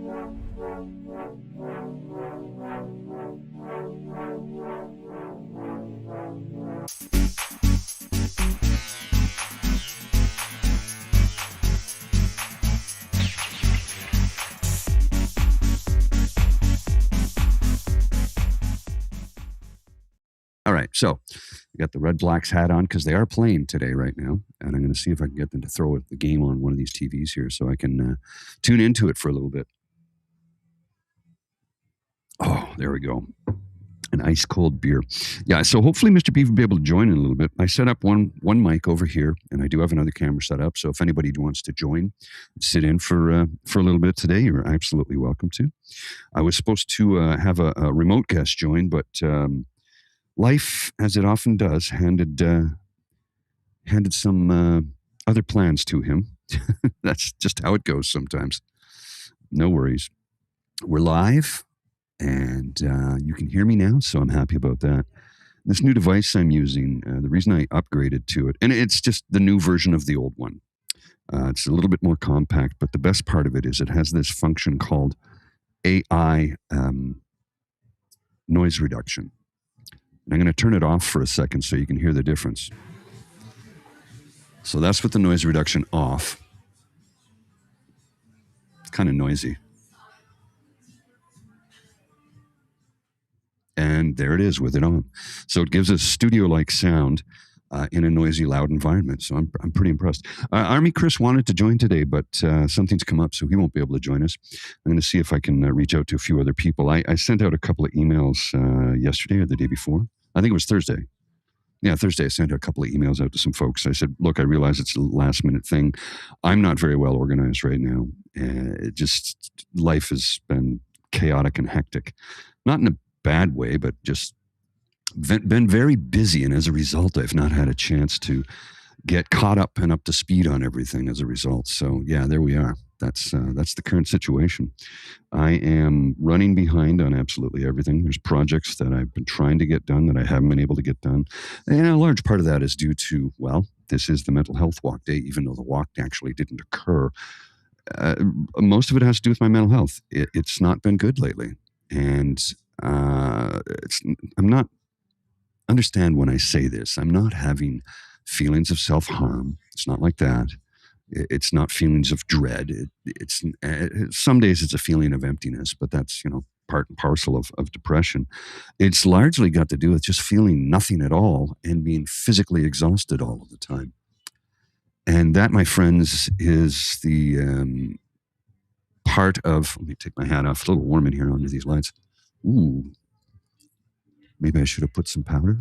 All right, so we got the Red Blacks hat on because they are playing today right now, and I'm going to see if I can get them to throw the game on one of these TVs here so I can tune into it for a little bit. Oh, there we go. An ice cold beer. Yeah, so hopefully Mr. Beef will be able to join in a little bit. I set up one mic over here, and I do have another camera set up. So if anybody wants to join, sit in for a little bit today, you're absolutely welcome to. I was supposed to have a remote guest join, but life, as it often does, handed some other plans to him. That's just how it goes sometimes. No worries. We're live. And you can hear me now, so I'm happy about that. This new device I'm using, the reason I upgraded to it, and it's just the new version of the old one. It's a little bit more compact, but the best part of it is it has this function called AI noise reduction. And I'm going to turn it off for a second so you can hear the difference. So that's with the noise reduction off. It's kind of noisy. And there it is with it on. So it gives us studio-like sound in a noisy, loud environment. So I'm pretty impressed. Army Chris wanted to join today, but something's come up, so he won't be able to join us. I'm going to see if I can reach out to a few other people. I sent out a couple of emails yesterday or the day before. I think it was Thursday. Yeah, Thursday I sent a couple of emails out to some folks. I said, look, I realize it's a last-minute thing. I'm not very well organized right now. Life has been chaotic and hectic. Not in a bad way, but just been very busy, and as a result I've not had a chance to get caught up and up to speed on everything as a result. So yeah, there we are. That's the current situation. I am running behind on absolutely everything. There's projects that I've been trying to get done that I haven't been able to get done, and a large part of that is due to, well, this is the mental health walk day, even though the walk actually didn't occur. Most of it has to do with my mental health. It's not been good lately, and I'm not, understand when I say this, I'm not having feelings of self-harm. It's not like that. It's not feelings of dread. It's some days it's a feeling of emptiness, but that's, part and parcel of depression. It's largely got to do with just feeling nothing at all and being physically exhausted all of the time. And that, my friends, is the part of, let me take my hat off, it's a little warm in here under these lights. Ooh, maybe I should have put some powder.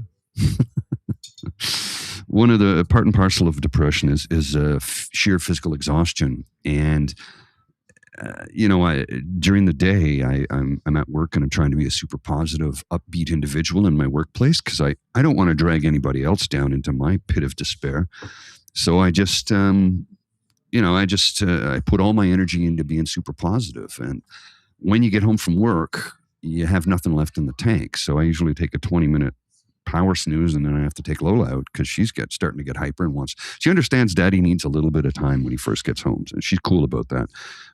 One of the part and parcel of depression is sheer physical exhaustion. And, during the day, I'm at work and I'm trying to be a super positive, upbeat individual in my workplace because I don't want to drag anybody else down into my pit of despair. So I just, I put all my energy into being super positive. And when you get home from work, you have nothing left in the tank. So I usually take a 20-minute power snooze, and then I have to take Lola out because she's starting to get hyper and she understands daddy needs a little bit of time when he first gets home. And she's cool about that.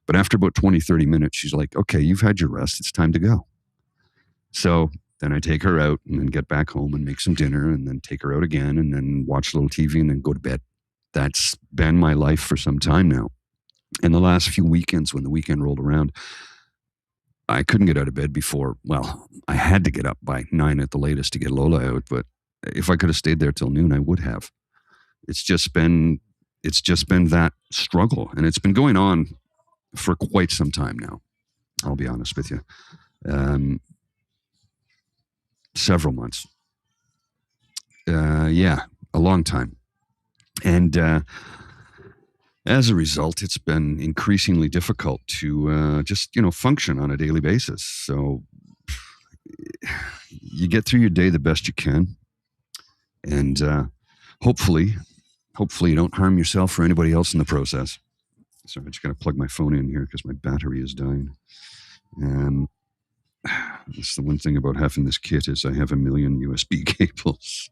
But after about 20, 30 minutes, she's like, okay, you've had your rest. It's time to go. So then I take her out and then get back home and make some dinner and then take her out again and then watch a little TV and then go to bed. That's been my life for some time now. And the last few weekends, when the weekend rolled around, I couldn't get out of bed before, well, I had to get up by 9 at the latest to get Lola out, but if I could have stayed there till noon, I would have. It's just been that struggle, and it's been going on for quite some time now. I'll be honest with you. Several months. A long time. And as a result, it's been increasingly difficult to just function on a daily basis. So you get through your day the best you can, and hopefully you don't harm yourself or anybody else in the process. So I'm just going to plug my phone in here because my battery is dying. And that's the one thing about having this kit is I have a million USB cables.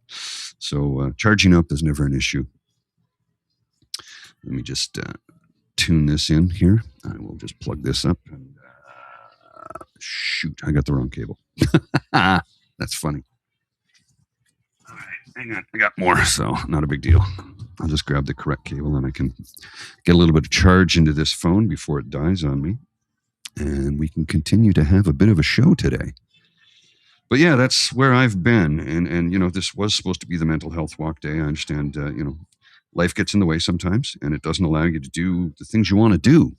So charging up is never an issue. Let me just tune this in here. I will just plug this up. And Shoot, I got the wrong cable. That's funny. All right, hang on. I got more, so not a big deal. I'll just grab the correct cable and I can get a little bit of charge into this phone before it dies on me. And we can continue to have a bit of a show today. But yeah, that's where I've been. And you know, this was supposed to be the mental health walk day. I understand, you know, life gets in the way sometimes and it doesn't allow you to do the things you want to do.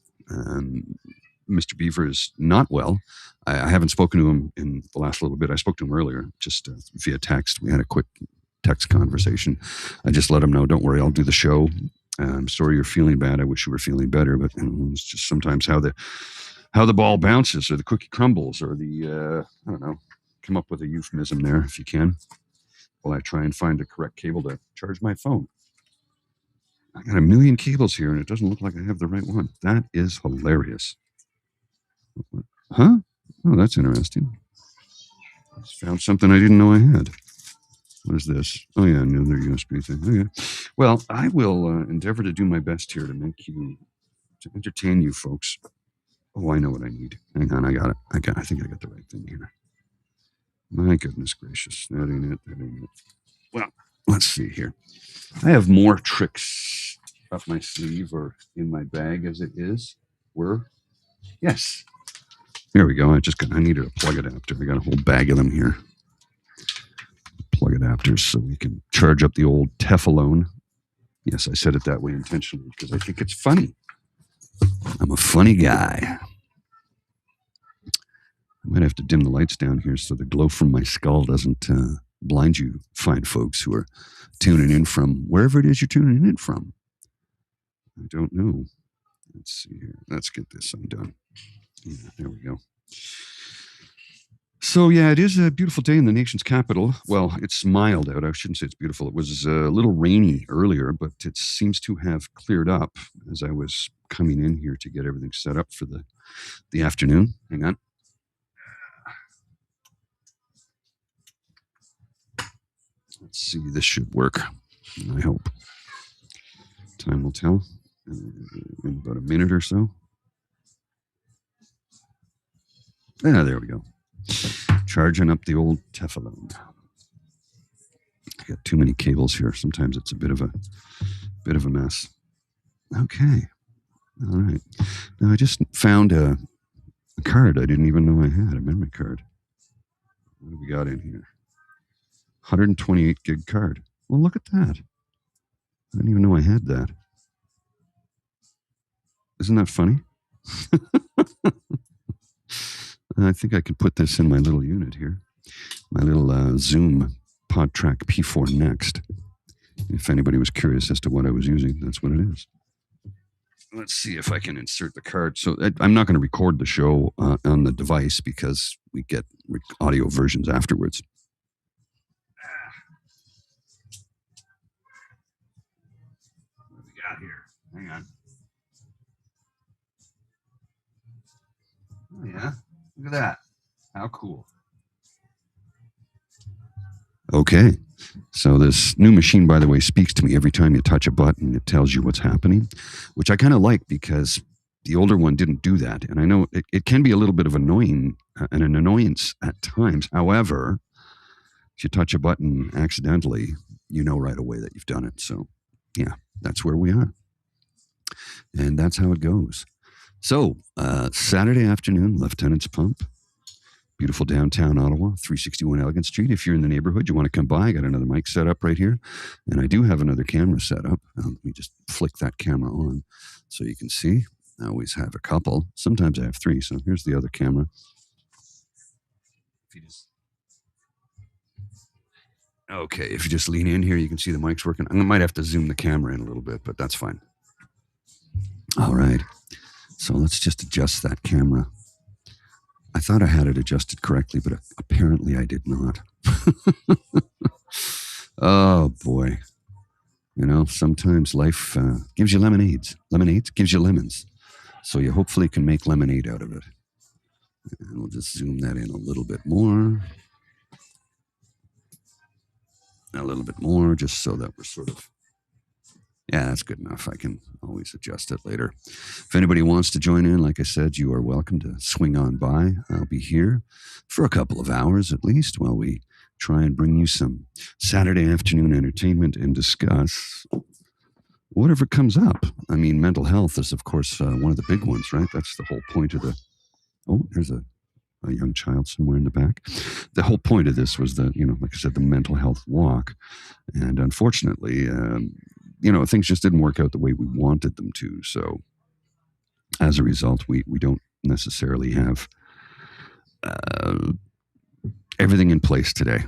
Mr. Beaver is not well. I haven't spoken to him in the last little bit. I spoke to him earlier, just via text. We had a quick text conversation. I just let him know, don't worry, I'll do the show. I'm sorry you're feeling bad. I wish you were feeling better, but you know, it's just sometimes how the ball bounces or the cookie crumbles or the, I don't know, come up with a euphemism there if you can. While I try and find the correct cable to charge my phone. I got a million cables here and it doesn't look like I have the right one. That is hilarious. Huh? Oh, that's interesting. Just found something I didn't know I had. What is this? Oh, yeah, another USB thing. Okay. Well, I will endeavor to do my best here to entertain you folks. Oh, I know what I need. Hang on, I got it. I think I got the right thing here. My goodness gracious. That ain't it. Well, let's see here. I have more tricks up my sleeve or in my bag as it is. Yes. There we go. I needed a plug adapter. I got a whole bag of them here. Plug adapters so we can charge up the old Teflon. Yes, I said it that way intentionally because I think it's funny. I'm a funny guy. I might have to dim the lights down here so the glow from my skull doesn't blind you fine folks who are tuning in from wherever it is you're tuning in from. I don't know. Let's see here. Let's get this undone. Yeah, there we go. So, yeah, it is a beautiful day in the nation's capital. Well, it's mild out. I shouldn't say it's beautiful. It was a little rainy earlier, but it seems to have cleared up as I was coming in here to get everything set up for the afternoon. Hang on. Let's see. This should work. I hope. Time will tell in about a minute or so. Ah, there we go. Charging up the old Teflon. I got too many cables here. Sometimes it's a bit of a mess. Okay. All right. Now I just found a card I didn't even know I had, a memory card. What do we got in here? 128 gig card. Well, look at that. I didn't even know I had that. Isn't that funny? I think I could put this in my little unit here. My little Zoom PodTrack P4 Next. If anybody was curious as to what I was using, that's what it is. Let's see if I can insert the card. So I'm not going to record the show on the device because we get audio versions afterwards. What do we got here? Hang on. Oh, yeah. Look at that. How cool. Okay. So this new machine, by the way, speaks to me every time you touch a button. It tells you what's happening, which I kind of like because the older one didn't do that. And I know it can be a little bit of an annoyance at times. However, if you touch a button accidentally, you know right away that you've done it. So, yeah, that's where we are. And that's how it goes. So, Saturday afternoon, Lieutenant's Pump, beautiful downtown Ottawa, 361 Elegant Street. If you're in the neighborhood, you want to come by, I got another mic set up right here. And I do have another camera set up. Let me just flick that camera on so you can see. I always have a couple. Sometimes I have three. So here's the other camera. Okay, if you just lean in here, you can see the mic's working. I might have to zoom the camera in a little bit, but that's fine. All right. So let's just adjust that camera. I thought I had it adjusted correctly, but apparently I did not. Oh, boy. You know, sometimes life gives you lemonades. Lemonades gives you lemons. So you hopefully can make lemonade out of it. And we'll just zoom that in a little bit more. A little bit more, just so that we're sort of Yeah, that's good enough. I can always adjust it later. If anybody wants to join in, like I said, you are welcome to swing on by. I'll be here for a couple of hours at least while we try and bring you some Saturday afternoon entertainment and discuss whatever comes up. I mean, mental health is, of course, one of the big ones, right? That's the whole point of the. Oh, there's a young child somewhere in the back. The whole point of this was the, like I said, the mental health walk. And unfortunately, things just didn't work out the way we wanted them to. So as a result, we don't necessarily have everything in place today.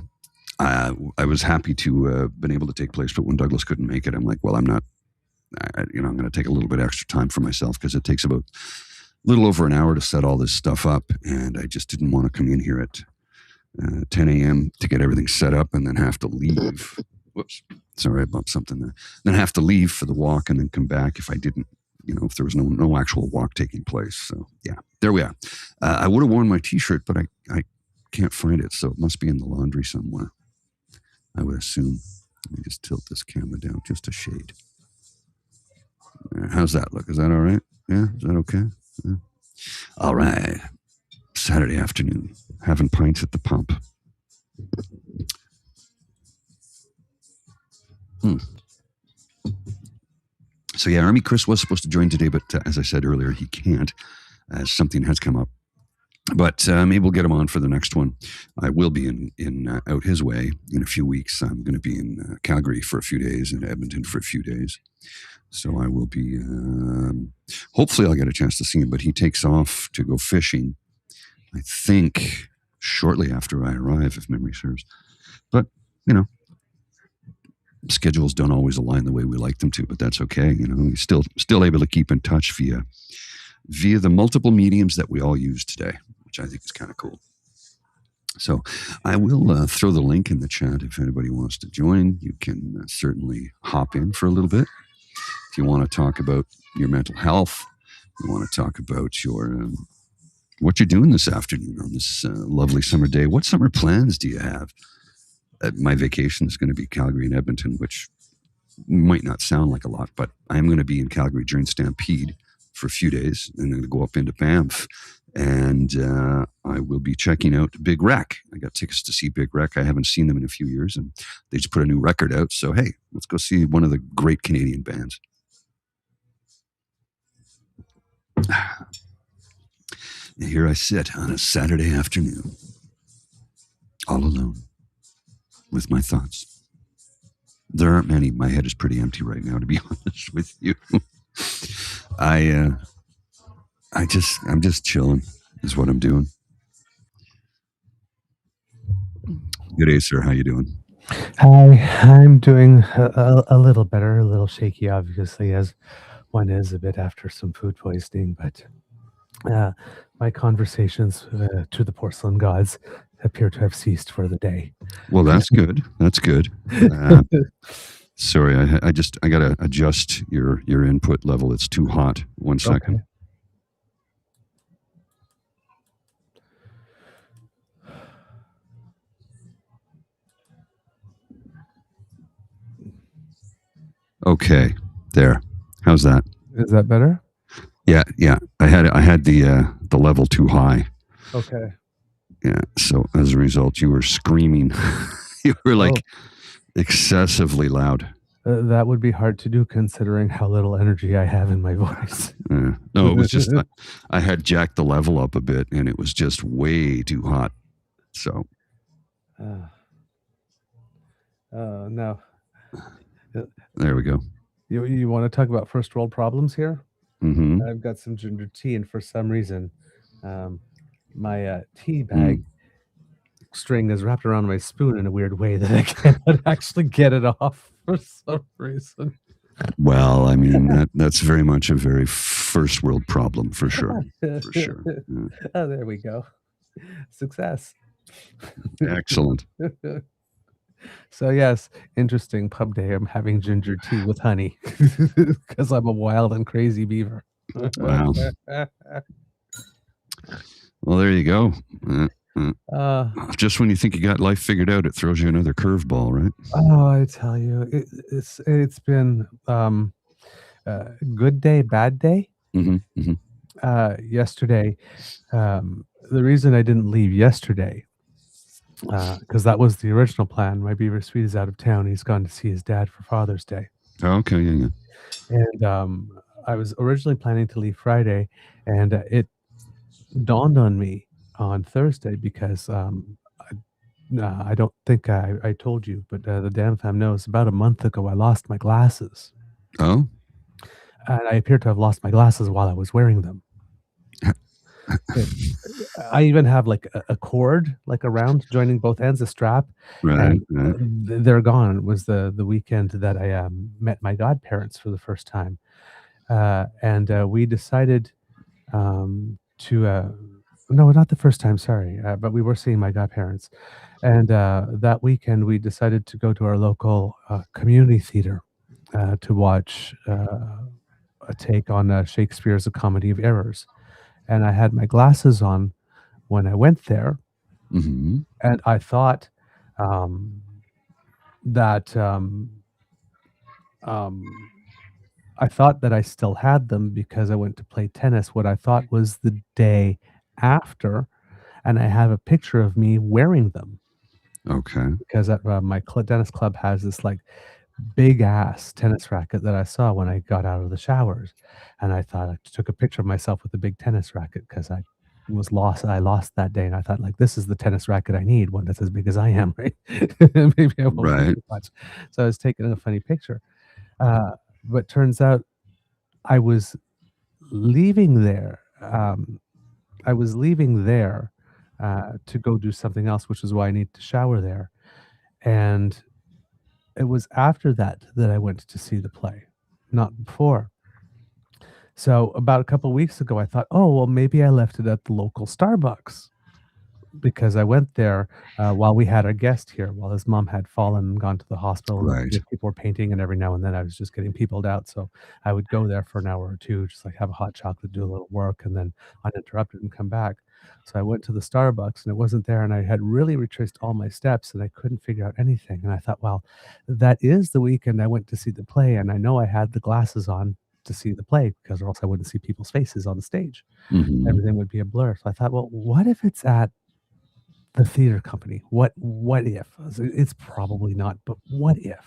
I was happy to been able to take place, but when Douglas couldn't make it, I'm like, well, I'm not, I'm going to take a little bit extra time for myself because it takes about a little over an hour to set all this stuff up. And I just didn't want to come in here at 10 a.m. to get everything set up and then have to leave. Whoops. Sorry, I bumped something there. Then have to leave for the walk and then come back if I didn't, if there was no actual walk taking place. So yeah, there we are. I would have worn my t-shirt, but I can't find it. So it must be in the laundry somewhere, I would assume. Let me just tilt this camera down just a shade. How's that look? Is that all right? Yeah, is that okay? Yeah. All right. Saturday afternoon, having pints at the pump. So yeah, Army Chris was supposed to join today, but as I said earlier, he can't, as something has come up. But maybe we'll get him on for the next one. I will be in out his way in a few weeks. I'm going to be in Calgary for a few days and Edmonton for a few days. So I will be, hopefully I'll get a chance to see him, but he takes off to go fishing, I think, shortly after I arrive, if memory serves. But, schedules don't always align the way we like them to, but that's okay. We're still able to keep in touch via the multiple mediums that we all use today, which I think is kind of cool. So I will throw the link in the chat if anybody wants to join. You can certainly hop in for a little bit. If you want to talk about your mental health, you want to talk about your what you're doing this afternoon on this lovely summer day. What summer plans do you have? My vacation is going to be Calgary and Edmonton, which might not sound like a lot, but I'm going to be in Calgary during Stampede for a few days, and I'm going to go up into Banff, and I will be checking out Big Wreck. I got tickets to see Big Wreck. I haven't seen them in a few years, and they just put a new record out. So, hey, let's go see one of the great Canadian bands. And here I sit on a Saturday afternoon, all alone, with my thoughts. There aren't many. My head is pretty empty right now, to be honest with you. I'm just chilling is what I'm doing. Good day, sir. How you doing? Hi, I'm doing a little better, a little shaky, obviously, as one is a bit after some food poisoning, but my conversations to the porcelain gods appear to have ceased for the day. Well, that's good. That's good. Sorry, I got to adjust your input level. It's too hot. 1 second. Okay, there. How's that? Is that better? Yeah. I had the level too high. Okay. Yeah. So as a result, you were screaming. You were like excessively loud. That would be hard to do considering how little energy I have in my voice. No, it was just I had jacked the level up a bit, and it was just way too hot. So. No. There we go. You want to talk about first world problems here? Mm-hmm. I've got some ginger tea, and for some reason, my tea bag string is wrapped around my spoon in a weird way that I cannot actually get it off for some reason. Well, I mean, that's very much a very first world problem, for sure. For sure. Yeah. Oh, there we go. Success. Excellent. So yes, interesting pub day. I'm having ginger tea with honey because I'm a wild and crazy beaver. Wow. Well, there you go. Uh, Just when you think you got life figured out, it throws you another curveball, right? oh, I tell you, it's been, good day, bad day. Mm-hmm. Yesterday, the reason I didn't leave yesterday, because that was the original plan. My beaver sweet is out of town. He's gone to see his dad for Father's Day. Okay, yeah. And, I was originally planning to leave Friday, and, it dawned on me on Thursday because, I don't think I told you, but, the DamFam knows about a month ago, I lost my glasses, Oh, and I appear to have lost my glasses while I was wearing them. It I even have, like, a cord, like, around joining both ends, a strap, right, and, right. they're gone. It was the weekend that I, met my godparents for the first time, and, we decided, to, no, not the first time, sorry, but we were seeing my godparents, and, that weekend, we decided to go to our local, community theater, to watch, a take on, Shakespeare's A Comedy of Errors, and I had my glasses on when I went there, Mm-hmm. and um, that, um, I thought that I still had them because I went to play tennis, what I thought was the day after, and I have a picture of me wearing them Okay. because at, my tennis club has this, like, big ass tennis racket that I saw when I got out of the showers, and I thought I took a picture of myself with the big tennis racket because I lost that day, and I thought, like, "This is the tennis racket I need, one that's as big as I am," right? Maybe I won't need Right. it much. So I was taking a funny picture, uh, but turns out I was leaving there, I was leaving there, to go do something else, which is why I need to shower there, and it was after that that I went to see the play, not before. So, about a couple weeks ago, I thought, "Oh, well, maybe I left it at the local Starbucks," because I went there, while we had a guest here, while his mom had fallen and gone to the hospital, and Right. people were painting, and every now and then I was just getting peopled out, so I would go there for an hour or 2, just, like, have a hot chocolate, do a little work, and then uninterrupted and come back. So I went to the Starbucks, and it wasn't there, and I had really retraced all my steps, and I couldn't figure out anything, and I thought, "Well, that is the weekend I went to see the play, and I know I had the glasses on to see the play because or else I wouldn't see people's faces on the stage. Mm-hmm. Everything would be a blur." So I thought, "Well, what if it's at the theater company? What if?" It's probably not, but what if?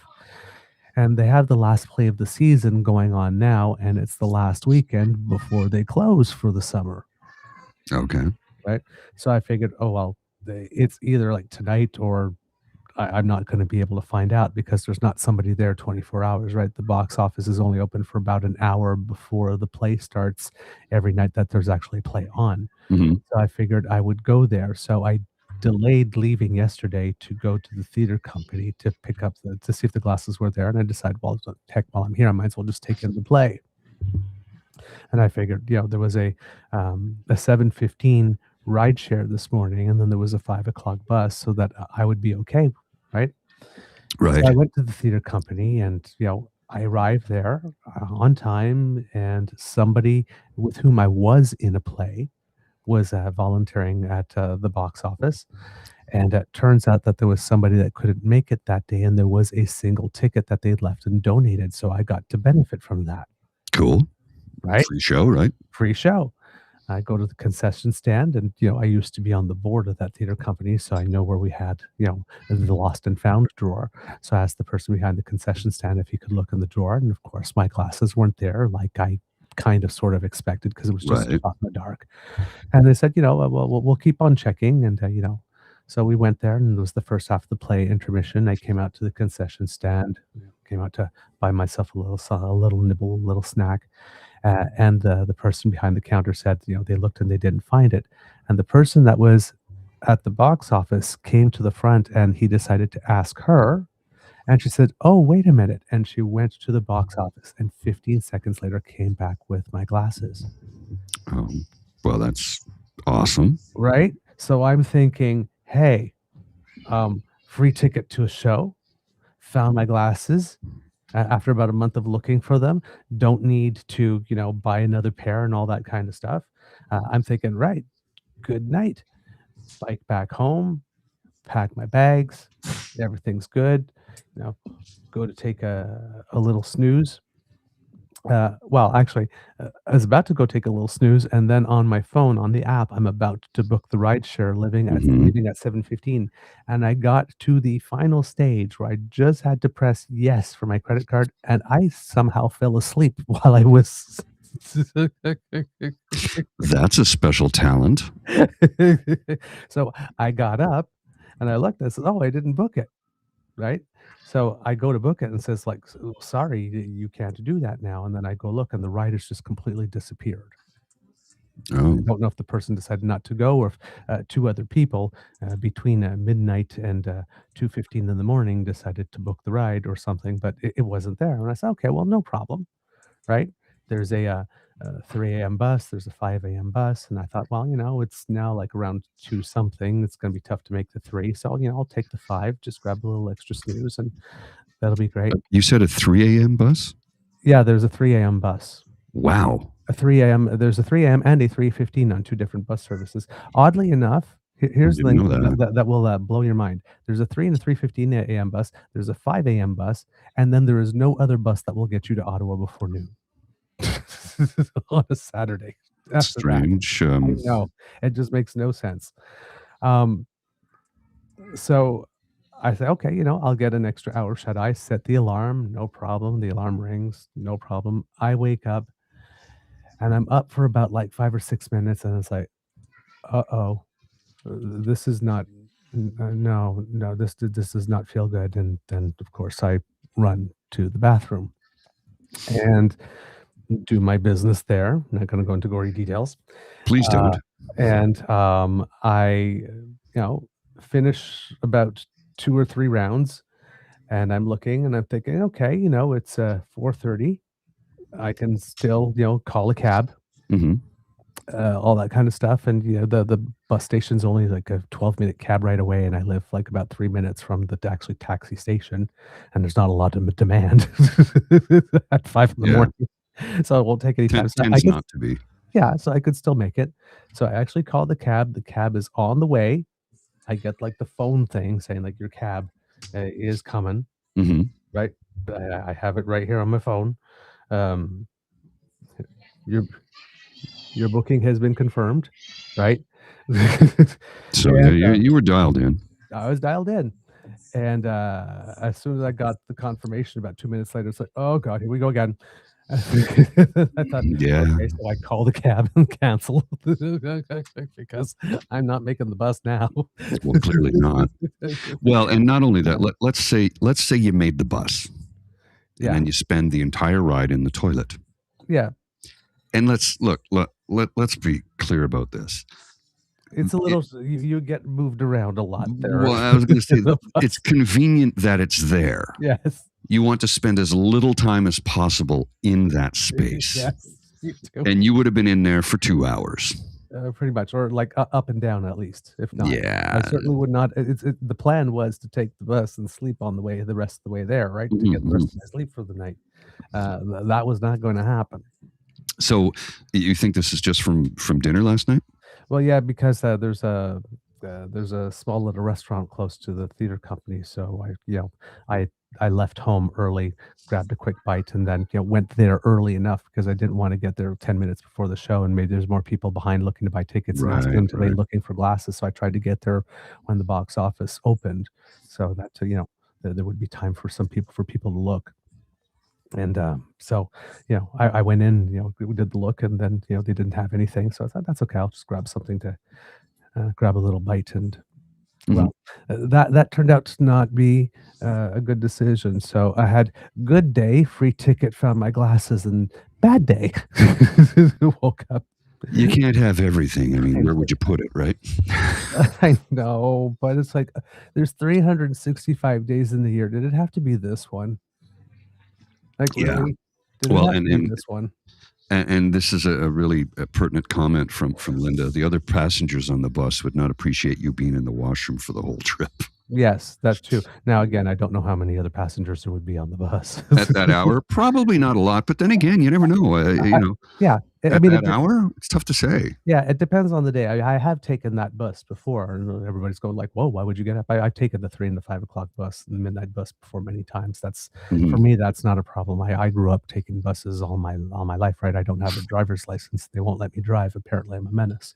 And they have the last play of the season going on now, and it's the last weekend before they close for the summer, Okay. right? So I figured, "Oh, well, it's either, like, tonight or I'm not gonna be able to find out because there's not somebody there 24 hours," right? The box office is only open for about an hour before the play starts every night that there's actually a play on. Mm-hmm. So I figured I would go there. So I delayed leaving yesterday to go to the theater company to pick up to see if the glasses were there, and I decided, well, heck, while I'm here, I might as well just take in the play. And I figured, there was a 7:15 ride share this morning, and then there was a 5 o'clock bus so that I would be okay, right? So Right. I went to the theater company and, I arrived there, on time, and somebody with whom I was in a play was, volunteering at, the box office, and it turns out that there was somebody that couldn't make it that day, and there was a single ticket that they'd left and donated, so I got to benefit from that, Cool. right? Free show, right? Free show. I go to the concession stand and, I used to be on the board of that theater company, so I know where we had, the lost and found drawer. So I asked the person behind the concession stand if he could look in the drawer, and of course my glasses weren't there like I kind of sort of expected because it was just a Right. shot in the dark. And they said, "Well, we'll keep on checking," and, so we went there, and it was the first half of the play intermission. I came out to the concession stand, came out to buy myself a little nibble, a little snack, and the person behind the counter said, they looked and they didn't find it. And the person that was at the box office came to the front and he decided to ask her. And she said, "Oh, wait a minute." And she went to the box office and 15 seconds later came back with my glasses. Um, well, that's awesome. Right? So I'm thinking, hey, free ticket to a show, found my glasses after about a month of looking for them, don't need to, buy another pair and all that kind of stuff. I'm thinking, right, good night. bike back home, pack my bags, everything's good, go to take a little snooze. Well, actually, I was about to go take a little snooze, and then on my phone, on the app, I'm about to book the rideshare Hmm. leaving at 7:15, and I got to the final stage where I just had to press yes for my credit card, and I somehow fell asleep while I was That's a special talent. So, I got up, and I looked, and I said, "Oh, I didn't book it." Right? So I go to book it and it says like, Sorry, you can't do that now." And then I go look and the ride has just completely disappeared. I Oh, don't know if the person decided not to go or if two other people between midnight and 2:15 in the morning decided to book the ride or something, but it wasn't there. And I said, okay, well, no problem, right? There's a 3 a.m. bus, there's a 5 a.m. bus. And I thought, well, it's now like around 2 something. It's going to be tough to make the 3. So, I'll take the 5, just grab a little extra snooze and that'll be great. you said a 3 a.m. bus? Yeah, there's a 3 a.m. bus. Wow. There's a 3 a.m. and a 3:15 on 2 different bus services. Oddly enough, here's the Didn't thing know that. that will, blow your mind. There's a 3 and a 3:15 a.m. bus, there's a 5 a.m. bus, and then there is no other bus that will get you to Ottawa before noon on a Saturday after that. Strange. I know, it just makes no sense. Um, so I say, "Okay, I'll get an extra hour shut eye." Set the alarm, no problem, the alarm rings, no problem. I wake up, and I'm up for about, like, 5 or 6 minutes, and it's like, "Uh-oh, this is not no, no, this does not feel good," and then, of course, I run to the bathroom and do my business there. I'm not gonna go into gory details. Please Uh, don't. and, I, finish about 2 or 3 rounds, and I'm looking, and I'm thinking, "Okay, it's, 4:30. I can still, call a cab," Hmm. all that kind of stuff, and, the bus station's only, like, a 12-minute cab ride away, and I live, like, about 3 minutes from the actually taxi station, and there's not a lot of demand at 5 in the Yeah. morning, so it won't take any time. So I Tends guess not to be. yeah, so I could still make it. So I actually called the cab is on the way. I get, like, the phone thing saying, like, "Your cab, is coming," Hmm. right? I have it right here on my phone. Um, "Your your booking has been confirmed," right? So yeah, And, you were dialed in. I was dialed in, and, as soon as I got the confirmation about 2 minutes later, it's like, "Oh god, here we go again." I thought, Yeah. "Okay, so I call the cab and cancel because I'm not making the bus now." Well, clearly not. Well, and not only that, let's say you made the bus and Yeah, then you spend the entire ride in the toilet. yeah. And let's be clear about this. It's a It, little you get moved around a lot there well, I was going to say in the it's bus. convenient that it's there. Yes. You want to spend as little time as possible in that space. Yes, you do. And you would have been in there for 2 hours. Pretty much, or, like, up and down at least, if not. I Yeah. certainly would not the plan was to take the bus and sleep on the rest of the way there, right? To get the Mhm. rest of my sleep for the night. That was not gonna happen. So you think this is just from dinner last night? Well, yeah, because, there's a small little restaurant close to the theater company, so I I left home early, grabbed a quick bite, and then, went there early enough because I didn't wanna get there 10 minutes before the show, and maybe there's more people behind looking to buy tickets and Right, accidentally right. looking for glasses, so I tried to get there when the box office opened so that, there would be time for people to look. And, so, I went in, we did the look, and then, they didn't have anything, so I thought, "That's okay, I'll just grab something to, grab a little bite," and, Mhm. well, that turned out to not be, a good decision, so I had good day, free ticket, found my glasses, and bad day. Woke up. You can't have everything. I mean, where would you put it, right? I know, but it's like, there's 365 days in the year. Did it have to be this one? Like, Yeah. really? Did it Well, have to be this one? and this is a really pertinent comment from Linda. The other passengers on the bus would not appreciate you being in the washroom for the whole trip Yes, that too. Now, again, I don't know how many other passengers there would be on the bus. at that hour. Probably not a lot, but then again, you never know. I Yeah, I At mean, that hour? It's tough to say. yeah, it depends on the day. I have taken that bus before, and everybody's going like, "Whoa, why would you get up?" I've taken the 3 and the 5 o'clock bus, and the midnight bus before many times. That's for Mhm. me, that's not a problem. I grew up taking buses all my life, right? I don't have a driver's license. They won't let me drive. Apparently, I'm a menace.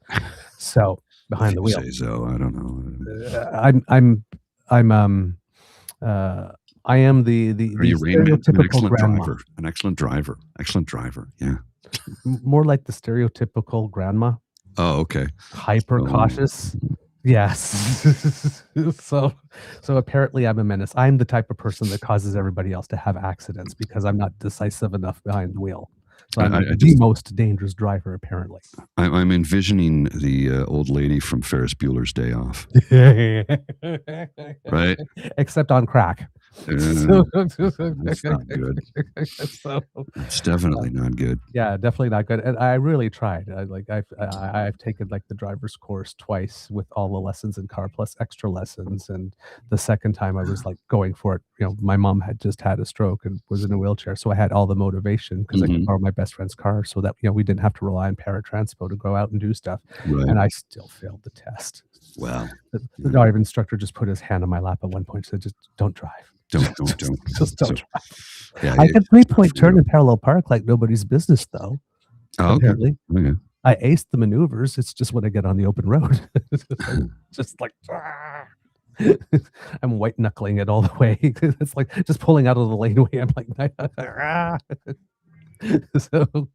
So If behind you the wheel. say so, I don't know. I'm, uh, I am Are the you Rain Man? An stereotypical excellent grandma. driver. An excellent driver. Excellent driver. Yeah. More like the stereotypical grandma. Oh, okay. Hyper So, cautious. Yes. So so apparently I'm a menace. I'm the type of person that causes everybody else to have accidents because I'm not decisive enough behind the wheel. So I'm I the just most dangerous driver, apparently. I'm envisioning the old lady from Ferris Bueller's Day Off, right? Except on crack. Uh, So that's not good. so It's definitely not good. yeah, definitely not good, and I really tried. I've taken, like, the driver's course twice with all the lessons in car plus extra lessons, and the second time I was, like, going for it, my mom had just had a stroke and was in a wheelchair, so I had all the motivation because I could Mhm. borrow my best friend's car so that, we didn't have to rely on paratranspo to go out and do stuff, Right. and I still failed the test. Well, The yeah. driving instructor just put his hand on my lap at one point and said, "Just don't drive. Just don't So, drive." yeah, I can it's not 3-point for turn you. in parallel park like nobody's business, though. Oh, okay. Apparently. Okay. I aced the maneuvers, it's just when I get on the open road. Just like, I'm white knuckling it all the way. It's like just pulling out of the laneway, I'm like, so,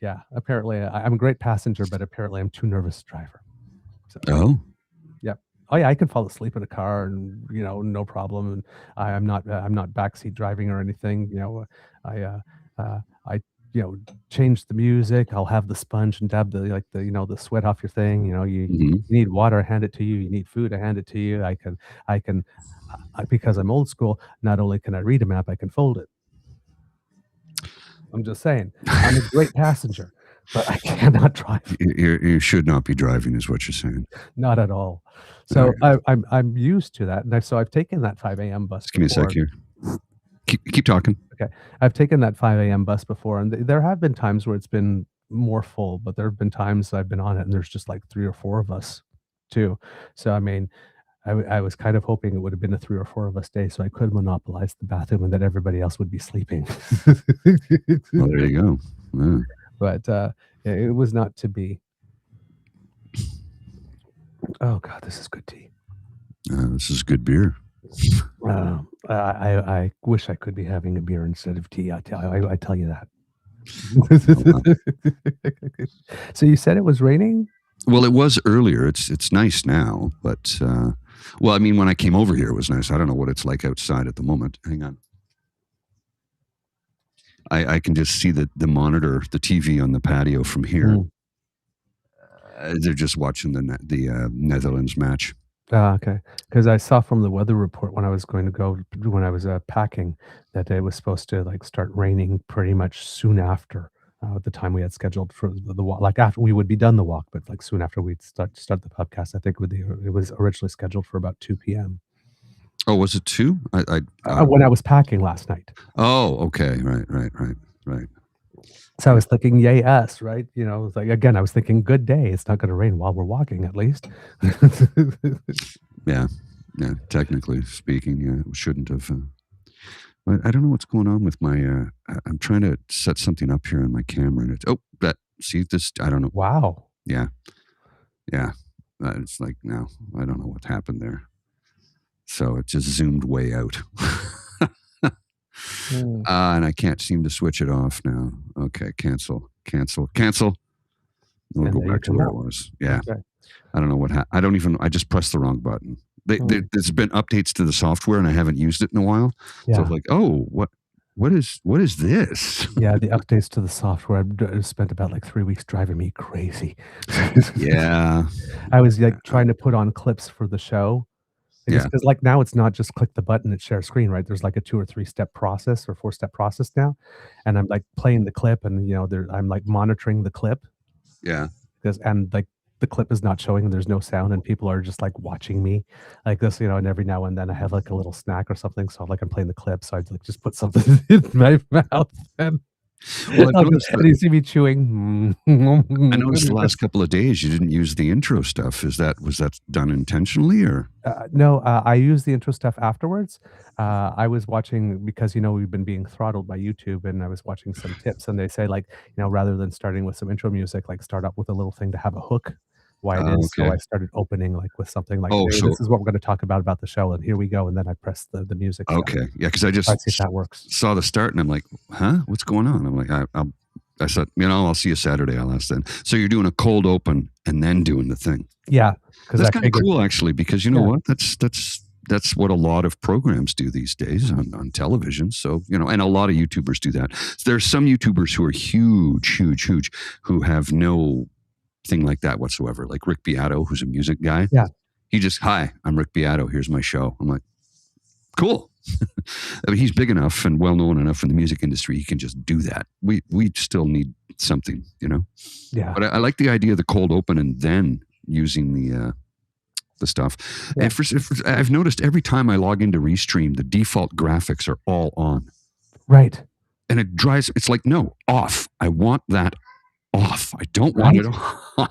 yeah, apparently I'm a great passenger, but apparently I'm too nervous to driver. So, Oh, yep. Oh, yeah, I can fall asleep in a car and, no problem, and I'm not backseat driving or anything, I, I, change the music, I'll have the sponge and dab the sweat off your thing, mhm. you need water, I hand it to you, you need food, I hand it to you, I can, because I'm old school, not only can I read a map, I can fold it. I'm just saying, I'm a great passenger, but I cannot drive. You should not be driving, is what you're saying. Not at all. So Okay. I'm used to that, and I've taken that 5 AM bus Just give me a sec before. here. Keep talking. Okay. I've taken that 5 AM bus before, and there have been times where it's been more full, but there have been times I've been on it and there's just like 3 or 4 of us too. So, I mean, I was kind of hoping it would have been a 3 or 4 of us day so I could monopolize the bathroom and that everybody else would be sleeping. Well, there you go. Yeah. But, it was not to be. Oh god, this is good tea. This is good beer. I wish I could be having a beer instead of tea. I tell you that. So you said it was raining? Well, it was earlier. It's nice now, but well, I mean, when I came over here, it was nice. I don't know what it's like outside at the moment. Hang on. I can just see the monitor, the TV on the patio from here. Mm. They're just watching the Netherlands match. Ah, okay. Because I saw from the weather report when I was when I was, packing, that it was supposed to, like, start raining pretty much soon after, the time we had scheduled for the walk, like, after we would be done the walk, but, like, soon after we'd start the podcast. I think it was originally scheduled for about 2 PM. Oh, was it two? When I was packing last night. Oh, okay. Right. So I was thinking, "Yay, us," right? It's like, again, I was thinking, "Good day. It's not gonna rain while we're walking, at least." Yeah. Technically speaking, yeah, it shouldn't have. But I don't know what's going on with my. I'm trying to set something up here on my camera, and see this. I don't know. Wow. Yeah. It's like no, I don't know what happened there. So it just zoomed way out. Mm. And I can't seem to switch it off now. Okay, cancel. We'll And go there you back to come where out. it was. Yeah. Okay. I don't know what happened. I just pressed the wrong button. Mm. There's been updates to the software and I haven't used it in a while. So Yeah. it's like, oh, what is this? Yeah, the updates to the software, I've spent about, like, 3 weeks driving me crazy. Yeah. I was, like, trying to put on clips for the show, Yeah. because like, now it's not just click the button and share screen, right? There's, like, a 2 or 3-step process or 4-step process now, and I'm, like, playing the clip and, I'm, like, monitoring the clip Yeah. like, the clip is not showing and there's no sound and people are just, like, watching me like this, and every now and then I have, like, a little snack or something, so, like, I'm playing the clip, so I'd, like, just put something in my mouth and Well, I've noticed And you see me chewing. I noticed the last couple of days you didn't use the intro stuff. Was that done intentionally or? No, I use the intro stuff afterwards. I was watching because, we've been being throttled by YouTube, and I was watching some tips, and they say, like, rather than starting with some intro music, like, start up with a little thing to have a hook why it is. So Okay. I started opening, like, with something like, Oh, "Hey, so this is what we're gonna talk about the show, and here we go," and then I press the music stuff. okay, yeah, because I Try just to see if that works. saw the start and I'm like, huh, what's going on? I'm like, I said, I'll see you Saturday. I'll ask then. So you're doing a cold open and then doing the thing. Yeah, because That's I kind of figured. cool, actually, because you know Yeah. what? That's what a lot of programs do these days on television. So, and a lot of YouTubers do that. There's some YouTubers who are huge, huge, huge, who have no thing like that whatsoever. Like Rick Beato, who's a music guy. Yeah. He just, hi, I'm Rick Beato. Here's my show. I'm like, cool. I mean, he's big enough and well known enough in the music industry. He can just do that. We still need something, Yeah. But I like the idea of the cold open and then using the stuff. Yeah. And I've noticed every time I log into Restream, the default graphics are all on, Right. and it's like, no, off. I want that off. I don't want it on.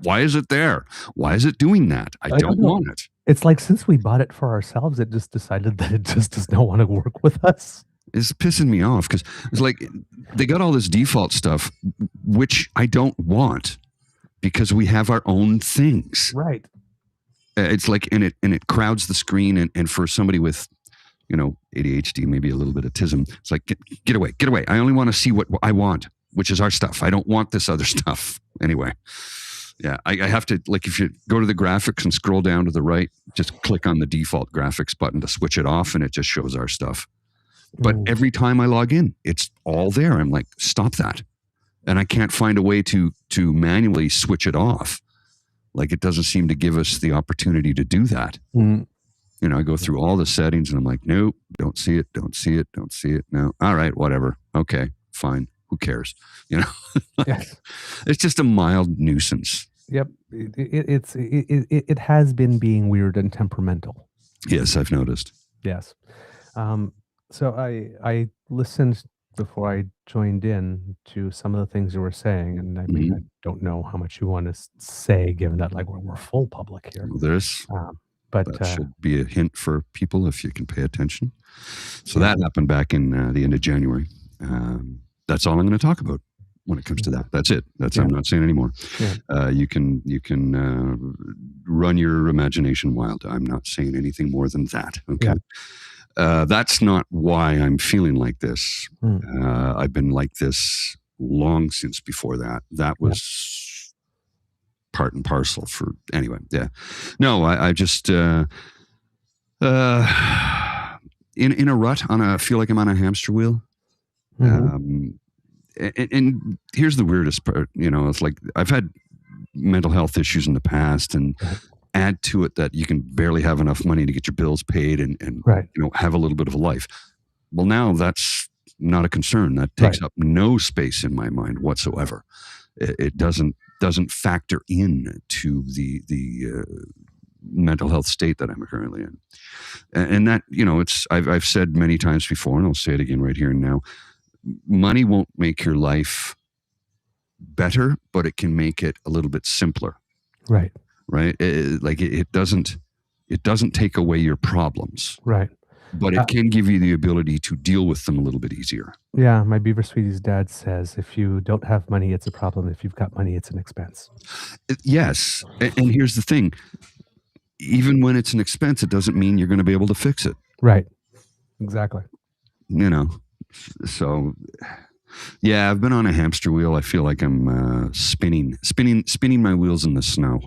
Why is it there? Why is it doing that? I don't want it. It's like, since we bought it for ourselves, it just decided that it just does not want to work with us. It's pissing me off because it's like they got all this default stuff, which I don't want because we have our own things. Right. It's like, and it crowds the screen, and for somebody with, ADHD, maybe a little bit of autism, it's like, get away. I only want to see what I want, which is our stuff. I don't want this other stuff anyway. Yeah, I have to, like, if you go to the graphics and scroll down to the right, just click on the default graphics button to switch it off, and it just shows our stuff. But every time I log in, it's all there. I'm like, stop that. And I can't find a way to manually switch it off. Like, it doesn't seem to give us the opportunity to do that. I go through all the settings and I'm like, nope, don't see it. No. All right, whatever. Okay, fine. Who cares? Yes. It's just a mild nuisance. Yep. It has been being weird and temperamental. Yes, I've noticed. Yes. So I listened before I joined in to some of the things you were saying, and I mean, I don't know how much you want to say, given that, like, we're full public here. Well, But that should be a hint for people if you can pay attention. So that happened back in the end of January. That's all I'm going to talk about when it comes to that. That's it. I'm not saying anymore. Yeah. You can run your imagination wild. I'm not saying anything more than that. Okay. Yeah. That's not why I'm feeling like this. I've been like this long since before that. That was part and parcel for anyway. Yeah. No, I just in a rut. I feel like I'm on a hamster wheel. And here's the weirdest part. It's like I've had mental health issues in the past, and add to it that you can barely have enough money to get your bills paid and have a little bit of a life. Well, now that's not a concern. That takes up no space in my mind whatsoever. It doesn't factor in to the mental health state that I'm currently in. And that, I've said many times before, and I'll say it again right here and now, money won't make your life better, but it can make it a little bit simpler. Right. It doesn't take away your problems. Right. But it can give you the ability to deal with them a little bit easier. Yeah, my Beaver Sweetie's dad says, if you don't have money, it's a problem. If you've got money, it's an expense. Yes. And here's the thing. Even when it's an expense, it doesn't mean you're going to be able to fix it. Right. Exactly. So, yeah, I've been on a hamster wheel. I feel like I'm spinning my wheels in the snow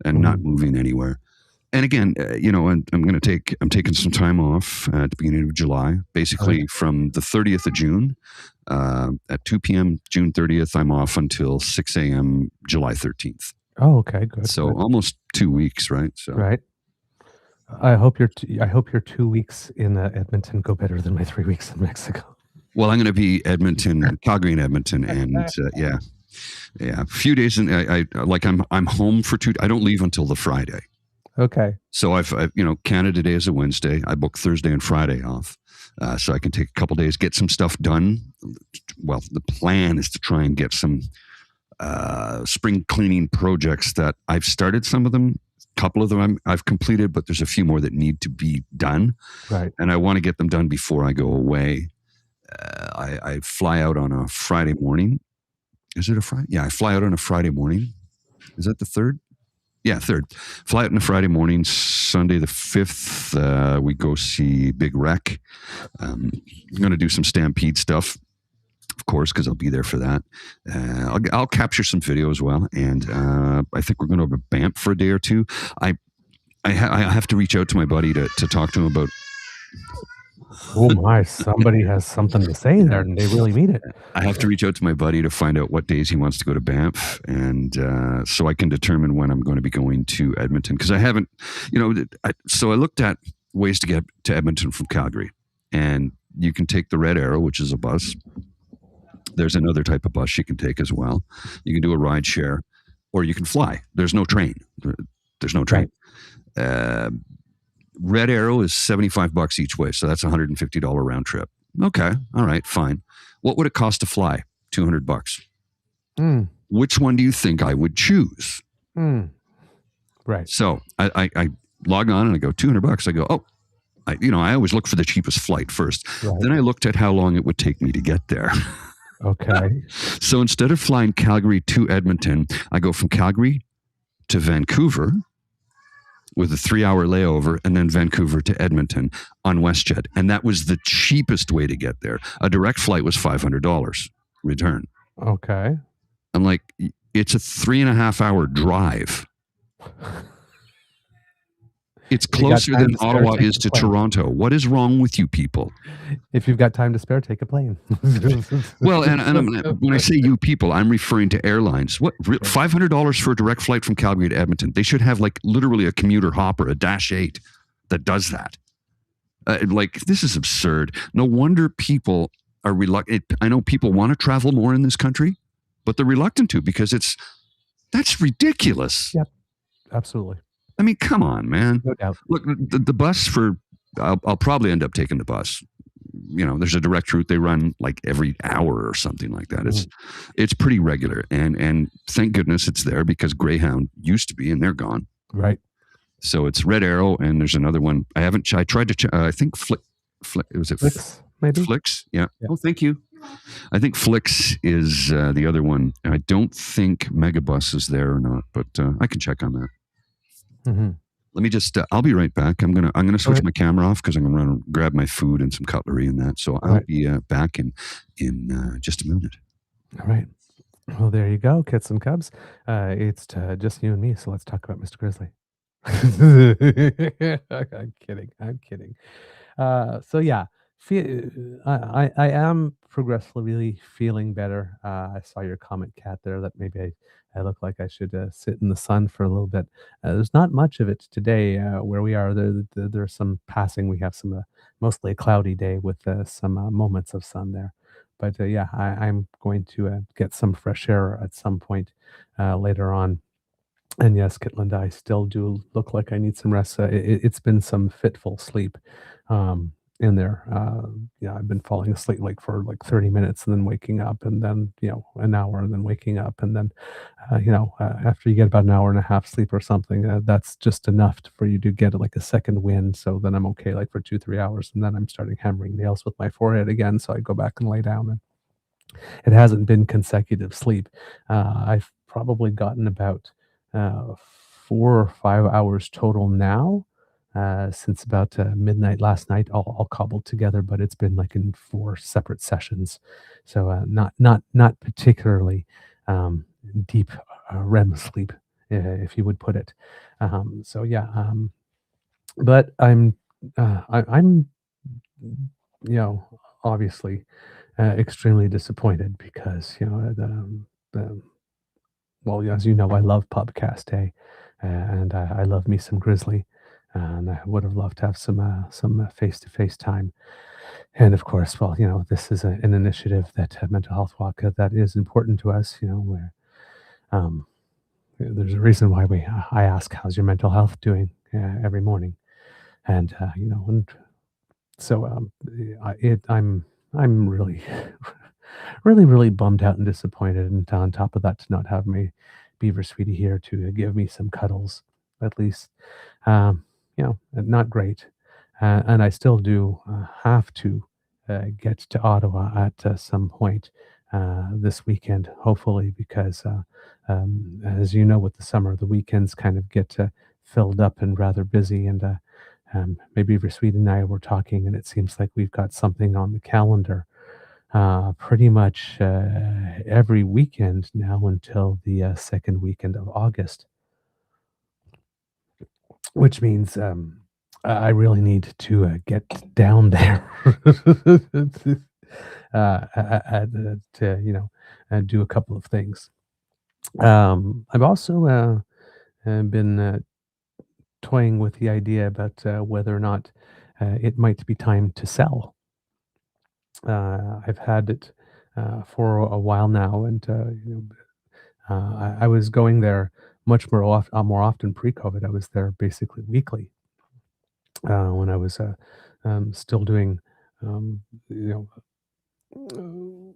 and not moving anywhere. And again, I'm taking some time off at the beginning of July, basically from the 30th of June at 2 p.m. June 30th. I'm off until 6 a.m. July 13th. Oh, okay, good. So almost 2 weeks, right? So right. I hope your 2 weeks in Edmonton go better than my 3 weeks in Mexico. Well, I'm going to be Calgary and Edmonton, and yeah, a few days. And I'm home for 2. I don't leave until the Friday. Okay. So I've Canada Day is a Wednesday. I book Thursday and Friday off. so I can take a couple days, get some stuff done. Well, the plan is to try and get some spring cleaning projects that I've started. Some of them, a couple of them I've completed, but there's a few more that need to be done. Right. And I want to get them done before I go away. I fly out on a Friday morning. Is it a Friday? Yeah, I fly out on a Friday morning. Is that the 3rd? Yeah, 3rd. Fly out on a Friday morning. Sunday the 5th, we go see Big Wreck. I'm going to do some Stampede stuff, of course, because I'll be there for that. I'll capture some video as well. And I think we're going to have a Banff for a day or two. I have to reach out to my buddy to talk to him about. Oh my, somebody has something to say there, and they really mean it. I have to reach out to my buddy to find out what days he wants to go to Banff, and so I can determine when I'm going to be going to Edmonton, because I haven't, so I looked at ways to get to Edmonton from Calgary, and you can take the Red Arrow, which is a bus. There's another type of bus you can take as well. You can do a ride share, or you can fly. There's no train. There's no train. Right. Red Arrow is $75 each way, so that's $150 round trip. Okay, all right, fine. What would it cost to fly? $200. Which one do you think I would choose? Right. So I log on and I go $200. I go, I always look for the cheapest flight first. Right. Then I looked at how long it would take me to get there. Okay. So instead of flying Calgary to Edmonton, I go from Calgary to Vancouver with a 3-hour layover, and then Vancouver to Edmonton on WestJet. And that was the cheapest way to get there. A direct flight was $500 return. Okay. I'm like, it's a 3.5-hour drive. It's closer than Ottawa is to Toronto. What is wrong with you people? If you've got time to spare, take a plane. Well, and when I say you people, I'm referring to airlines. What, $500 for a direct flight from Calgary to Edmonton? They should have like literally a commuter hopper, a Dash 8 that does that. This is absurd. No wonder people are reluctant. I know people want to travel more in this country, but they're reluctant to, because that's ridiculous. Yep, absolutely. I mean, come on, man. No doubt. Look, the bus I'll probably end up taking the bus. There's a direct route. They run like every hour or something like that. It's pretty regular. And thank goodness it's there, because Greyhound used to be, and they're gone. Right. So it's Red Arrow, and there's another one. I tried to, I think was it Flix, maybe? Flix? Yeah. Oh, thank you. I think Flix is the other one. I don't think Megabus is there or not, but I can check on that. Mm-hmm. Let me just, I'll be right back. I'm going to switch my camera off, because I'm going to run and grab my food and some cutlery and that. So I'll be back in just a minute. All right. Well, there you go, kits and cubs. It's just you and me. So let's talk about Mr. Grizzly. I'm kidding. So yeah, I am progressively feeling better. I saw your comment, Kat, there, that maybe I look like I should sit in the sun for a little bit. There's not much of it today where we are. There's some passing. We have some mostly a cloudy day with some moments of sun there. But yeah, I'm going to get some fresh air at some point later on. And yes, Kitland, I still do look like I need some rest. It's been some fitful sleep in there. I've been falling asleep for 30 minutes and then waking up, and then, an hour and then waking up. And then, after you get about an hour and a half sleep or something, that's just enough for you to get like a second wind. So then I'm okay, for 2-3 hours. And then I'm starting hammering nails with my forehead again. So I go back and lay down, and it hasn't been consecutive sleep. I've probably gotten about 4 or 5 hours total now, since about midnight last night, all cobbled together, but it's been like in 4 separate sessions. So not particularly deep REM sleep, if you would put it. So yeah, but I'm obviously extremely disappointed, because well, as you know, I love Pubcast, and I love me some Grizzly, and I would have loved to have some face-to-face time. And of course, well, this is an initiative that Mental Health Walk that is important to us. Where there's a reason why I ask, how's your mental health doing, every morning, and and So, I'm really, really, really bummed out and disappointed, and on top of that, to not have my beaver sweetie here to give me some cuddles, at least. Not great. And I still do have to get to Ottawa at some point this weekend, hopefully, because as you know, with the summer, the weekends kind of get filled up and rather busy. And maybe Sweet and I were talking, and it seems like we've got something on the calendar pretty much every weekend now until the second weekend of August, which means I really need to get down there to do a couple of things. I've also been toying with the idea about whether or not it might be time to sell. I've had it for a while now, and I was going there much more often pre-COVID. I was there basically weekly when I was still doing, um, you know,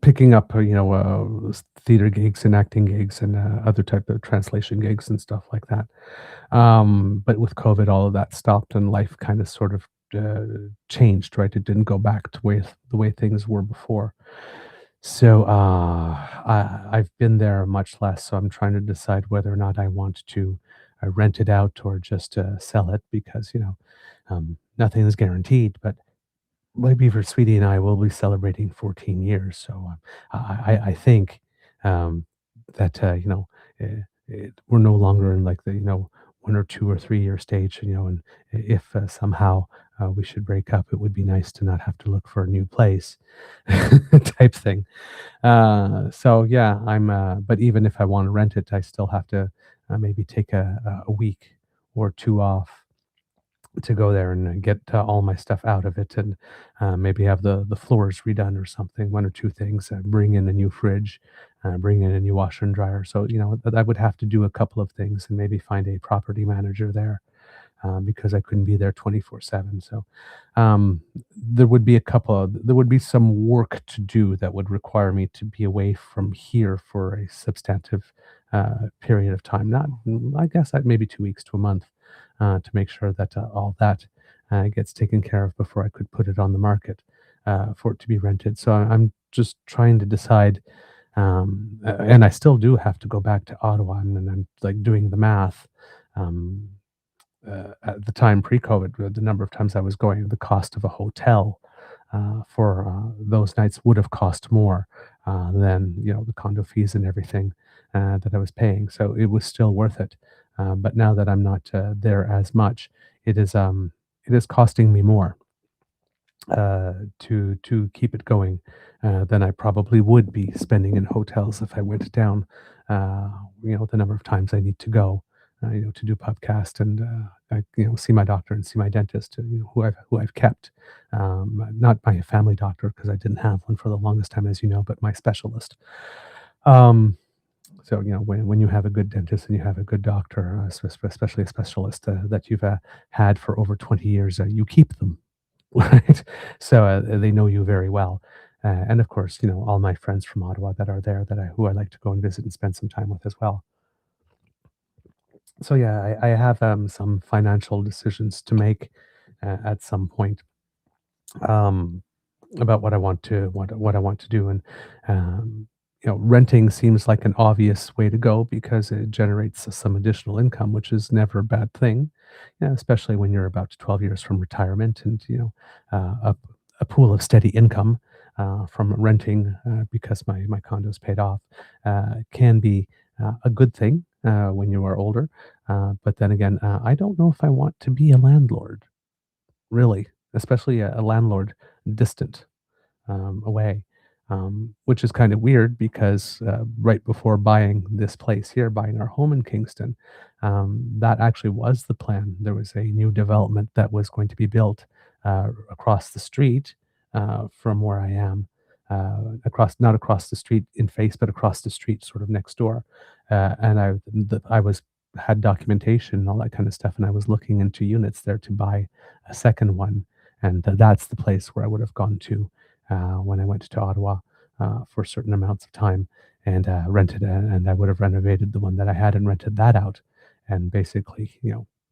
picking up, theater gigs and acting gigs and other type of translation gigs and stuff like that. But with COVID, all of that stopped and life kind of sort of changed, right? It didn't go back to the way things were before. So I've been there much less. So I'm trying to decide whether or not I want to rent it out or just sell it because, nothing is guaranteed. But my beaver sweetie and I will be celebrating 14 years. So I think um, that, we're no longer in like the, 1 or 2 or 3 year stage, and if somehow we should break up, it would be nice to not have to look for a new place type thing. So yeah, but even if I want to rent it, I still have to maybe take a week or two off to go there and get all my stuff out of it and maybe have the floors redone or something, one or two things, bring in a new fridge, bring in a new washer and dryer. So, I would have to do a couple of things and maybe find a property manager there because I couldn't be there 24/7. So there would be some work to do that would require me to be away from here for a substantive period of time. Not, I guess, maybe 2 weeks to a month to make sure that all that gets taken care of before I could put it on the market for it to be rented. So I'm just trying to decide. And I still do have to go back to Ottawa, and I'm like doing the math. Um, at the time pre-COVID, the number of times I was going, the cost of a hotel for those nights would have cost more than the condo fees and everything that I was paying. So it was still worth it. But now that I'm not there as much, it is costing me more to keep it going than I probably would be spending in hotels if I went down. The number of times I need to go, to do Pubcast and see my doctor and see my dentist, who I've kept, not my family doctor because I didn't have one for the longest time, as you know, but my specialist. Um, so when you have a good dentist and you have a good doctor, especially a specialist that you've had for over 20 years, you keep them. Right? So, they know you very well. And of course, all my friends from Ottawa that are there who I like to go and visit and spend some time with as well. So yeah, I have some financial decisions to make at some point um, about what I want to do, and renting seems like an obvious way to go because it generates some additional income, which is never a bad thing, especially when you're about 12 years from retirement and a pool of steady income from renting because my condo is paid off can be a good thing when you are older. But then again, I don't know if I want to be a landlord, really, especially a landlord distant away, which is kind of weird because right before buying this place here, buying our home in Kingston, that actually was the plan. There was a new development that was going to be built across the street from where I am. Not across the street in face, but across the street, sort of next door. And I was had documentation and all that kind of stuff, and I was looking into units there to buy a second one, and that's the place where I would have gone to when I went to Ottawa for certain amounts of time and rented it, and I would have renovated the one that I had and rented that out, and basically,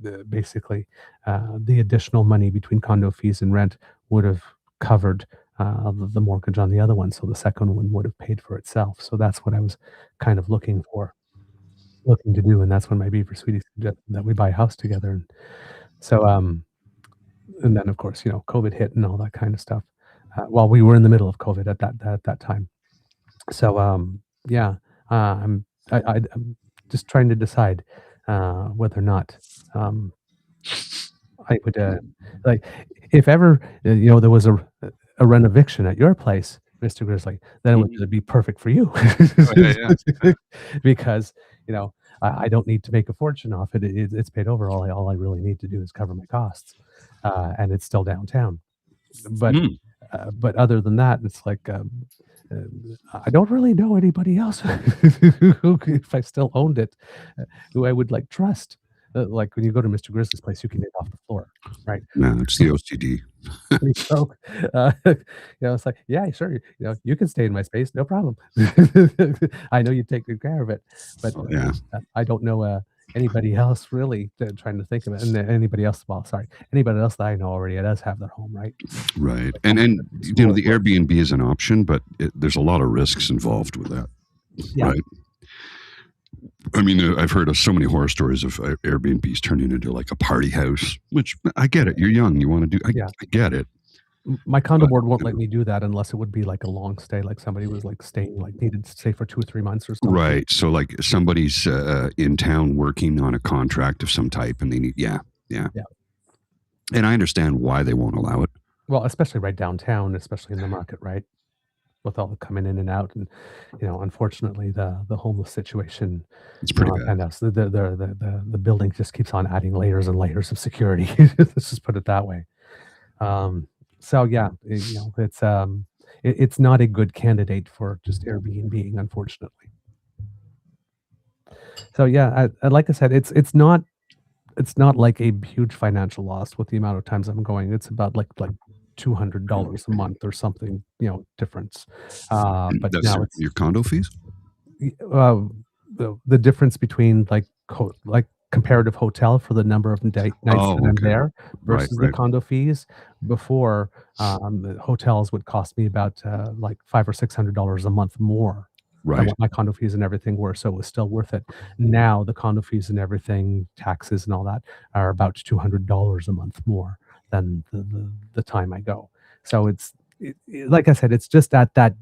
the additional money between condo fees and rent would have covered the mortgage on the other one, so the second one would have paid for itself. So that's what I was kind of looking to do, and that's when my beaver sweetie suggested that we buy a house together. And so, and then of course, COVID hit and all that kind of stuff. Well, we were in the middle of COVID at that time. So, yeah, I'm I'm just trying to decide whether or not I would like if ever there was a rent eviction at your place, Mr. Grizzly, then it would be perfect for you. Oh, yeah. Because I don't need to make a fortune off it. It's paid over. All I really need to do is cover my costs, and it's still downtown. But but other than that, it's like I don't really know anybody else who, if I still owned it, who I would like trust. Like when you go to Mr. Grizzly's place, you can eat off the floor, right? No, it's the OCD. So, it's like, yeah, sure, you can stay in my space, no problem. I know you take good care of it, but Yeah. I don't know anybody else really. Trying to think of it, and anybody else. Well, sorry, anybody else that I know already does have their home, right? Right. And the Airbnb is an option, but there's a lot of risks involved with that. Yeah. Right. I mean, I've heard of so many horror stories of Airbnbs turning into like a party house, which I get it. You're young. You want to do, I get it. My condo board won't let me do that unless it would be like a long stay, like somebody was like staying, like needed to stay for 2 or 3 months or something. Right. So like somebody's in town working on a contract of some type and they need, yeah. And I understand why they won't allow it. Well, especially right downtown, especially in the market, right? With all the coming in and out, and unfortunately, the homeless situation, it's pretty bad. And the building just keeps on adding layers and layers of security. Let's just put it that way. So yeah, it's not a good candidate for just Airbnb, unfortunately. So yeah, like I said, it's not like a huge financial loss with the amount of times I'm going. It's about like $200 a month or something, difference. But that's now it's your condo fees. The difference between like comparative hotel for the number of nights that I'm there versus the condo fees. Before, the hotels would cost me about like $500 or $600 a month more than what my condo fees and everything were, so it was still worth it. Now the condo fees and everything, taxes and all that, are about $200 a month more than the time I go. So it's like I said, it's just at that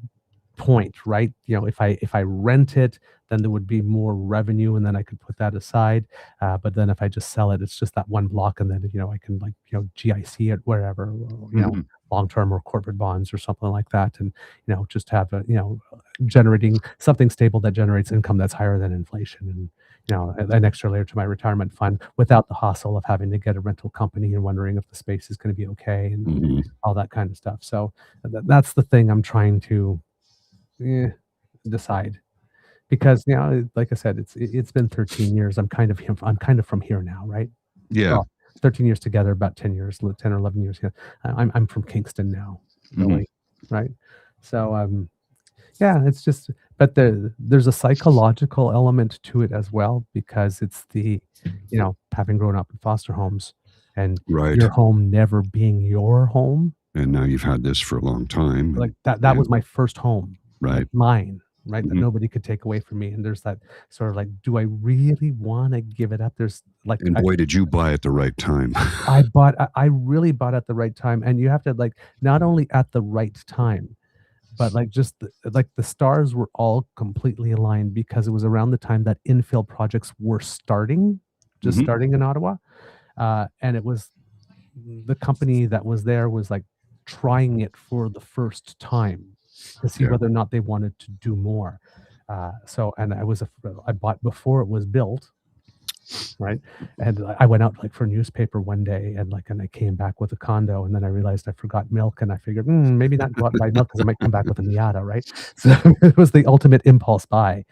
point, right? If I rent it, then there would be more revenue, and then I could put that aside. But then if I just sell it, it's just that one block, and then I can GIC it wherever, long term or corporate bonds or something like that, and just have generating something stable that generates income that's higher than inflation, and an extra layer to my retirement fund without the hassle of having to get a rental company and wondering if the space is going to be okay and all that kind of stuff. So that's the thing I'm trying to decide, because like I said, it's been 13 years. I'm kind of from here now, right? Yeah. Well, 13 years together, about 10 or 11 years here. I'm from Kingston now, really, right? So yeah, it's just, but there's a psychological element to it as well, because it's the having grown up in foster homes and your home never being your home. And now you've had this for a long time. Like that was my first home. Right. Like mine, right? That nobody could take away from me. And there's that sort of like, do I really want to give it up? There's like, and boy, did you buy at the right time. I really bought at the right time. And you have to like, not only at the right time, but like just the stars were all completely aligned, because it was around the time that infill projects were starting in Ottawa. And it was the company that was there was like trying it for the first time to see whether or not they wanted to do more. And I bought before it was built, right? And I went out like for a newspaper one day, and I came back with a condo, and then I realized I forgot milk, and I figured maybe not go out and buy milk because I might come back with a Miata, right? So it was the ultimate impulse buy.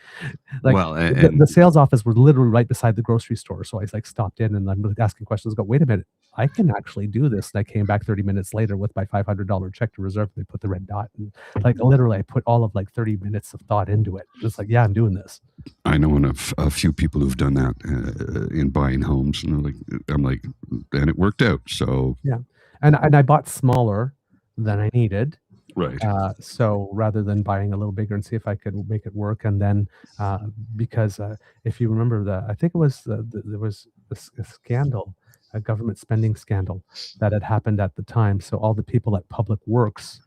Like Well, the sales office was literally right beside the grocery store, so I like stopped in and I'm like asking questions. Go, wait a minute, I can actually do this. And I came back 30 minutes later with my $500 check to reserve. They put the red dot, and like literally, I put all of like 30 minutes of thought into it. It's like, yeah, I'm doing this. I know a few people who've done that in buying homes, and I'm like, and it worked out. So yeah, and I bought smaller than I needed. Right. So rather than buying a little bigger and see if I could make it work, and then because if you remember I think it was there was a scandal, a government spending scandal that had happened at the time. So all the people at Public Works,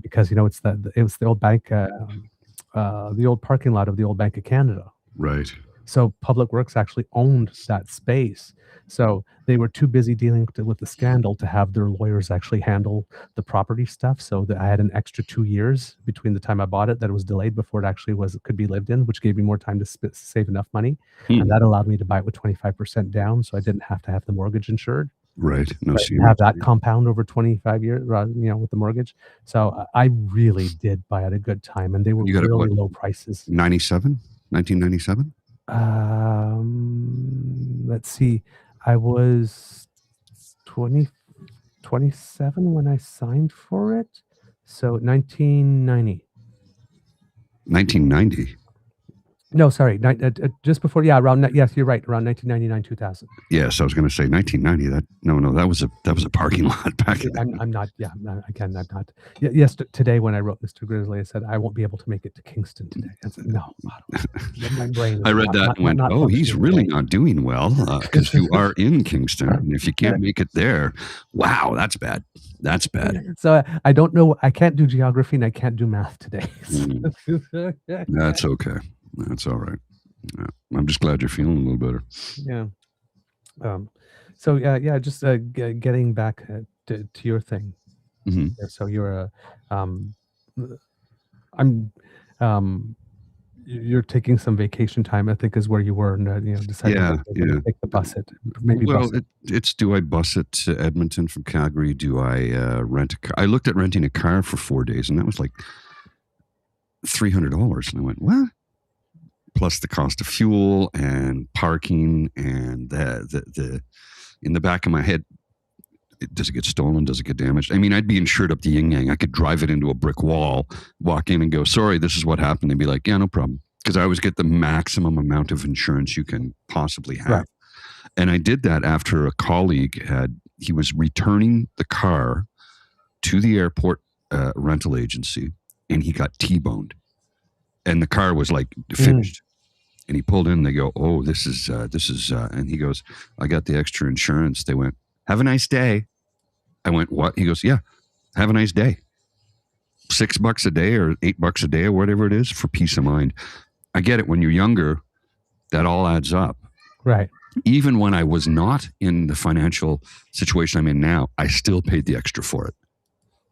because it was the old bank, the old parking lot of the old Bank of Canada. Right. So Public Works actually owned that space. So they were too busy dealing with the scandal to have their lawyers actually handle the property stuff. So that I had an extra 2 years between the time I bought it that it was delayed before it actually could be lived in, which gave me more time to save enough money. And that allowed me to buy it with 25% down. So I didn't have to have the mortgage insured. Right. No, have that compound over 25 years, with the mortgage. So I really did buy at a good time, and they were really low prices. 1997? Let's see. I was 27 when I signed for it. So 1990. 1990. No, sorry. Just before, around. Yes, you're right. Around 1999, 2000. Yes, I was going to say 1990. That was a parking lot back then. I'm not. Yeah, again, I'm not. Yes, today when I wrote Mr. Grizzly, I said I won't be able to make it to Kingston today. I said no. My brain. I read that and went, oh, he's really not doing well because you are in Kingston, and if you can't make it there, wow, that's bad. That's bad. So I don't know. I can't do geography and I can't do math today. That's okay. That's all right. Yeah. I'm just glad you're feeling a little better. Yeah. So just getting back to your thing. Mm-hmm. So you're you're taking some vacation time, I think, is where you were, and decided to take the bus it. Maybe it's do I bus it to Edmonton from Calgary? Do I rent a car? I looked at renting a car for 4 days, and that was like $300, and I went, what? Plus the cost of fuel and parking, and the in the back of my head, does it get stolen? Does it get damaged? I mean, I'd be insured up the yin yang. I could drive it into a brick wall, walk in and go, sorry, this is what happened. They'd be like, yeah, no problem. Because I always get the maximum amount of insurance you can possibly have. Right. And I did that after a colleague he was returning the car to the airport rental agency, and he got T-boned. And the car was like finished. And he pulled in, and they go, oh, this is, and he goes, I got the extra insurance. They went, have a nice day. I went, what? He goes, yeah, have a nice day. $6 a day or $8 a day or whatever it is for peace of mind. I get it. When you're younger, that all adds up. Right. Even when I was not in the financial situation I'm in now, I still paid the extra for it.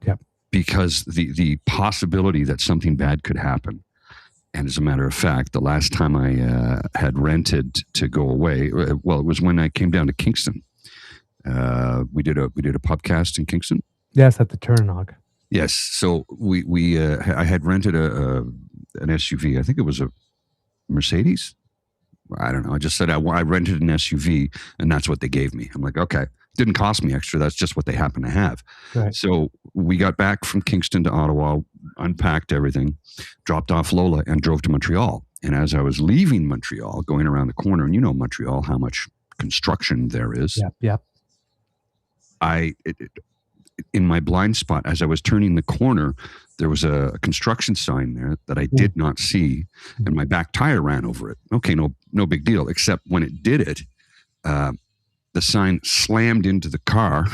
Yep. Because the possibility that something bad could happen. And as a matter of fact, the last time I had rented to go away, well, it was when I came down to Kingston. We did a Pubcast in Kingston. Yes, at the Turnog. Yes, so I had rented an SUV. I think it was a Mercedes. I don't know. I just said I rented an SUV, and that's what they gave me. I'm like, okay, didn't cost me extra. That's just what they happen to have. Right. So we got back from Kingston to Ottawa, unpacked everything, dropped off Lola, and drove to Montreal. And as I was leaving Montreal, going around the corner, and Montreal, how much construction there is. Yep. In my blind spot, as I was turning the corner, there was a construction sign there that I did not see, and my back tire ran over it. Okay, no big deal, except when it did it, the sign slammed into the car,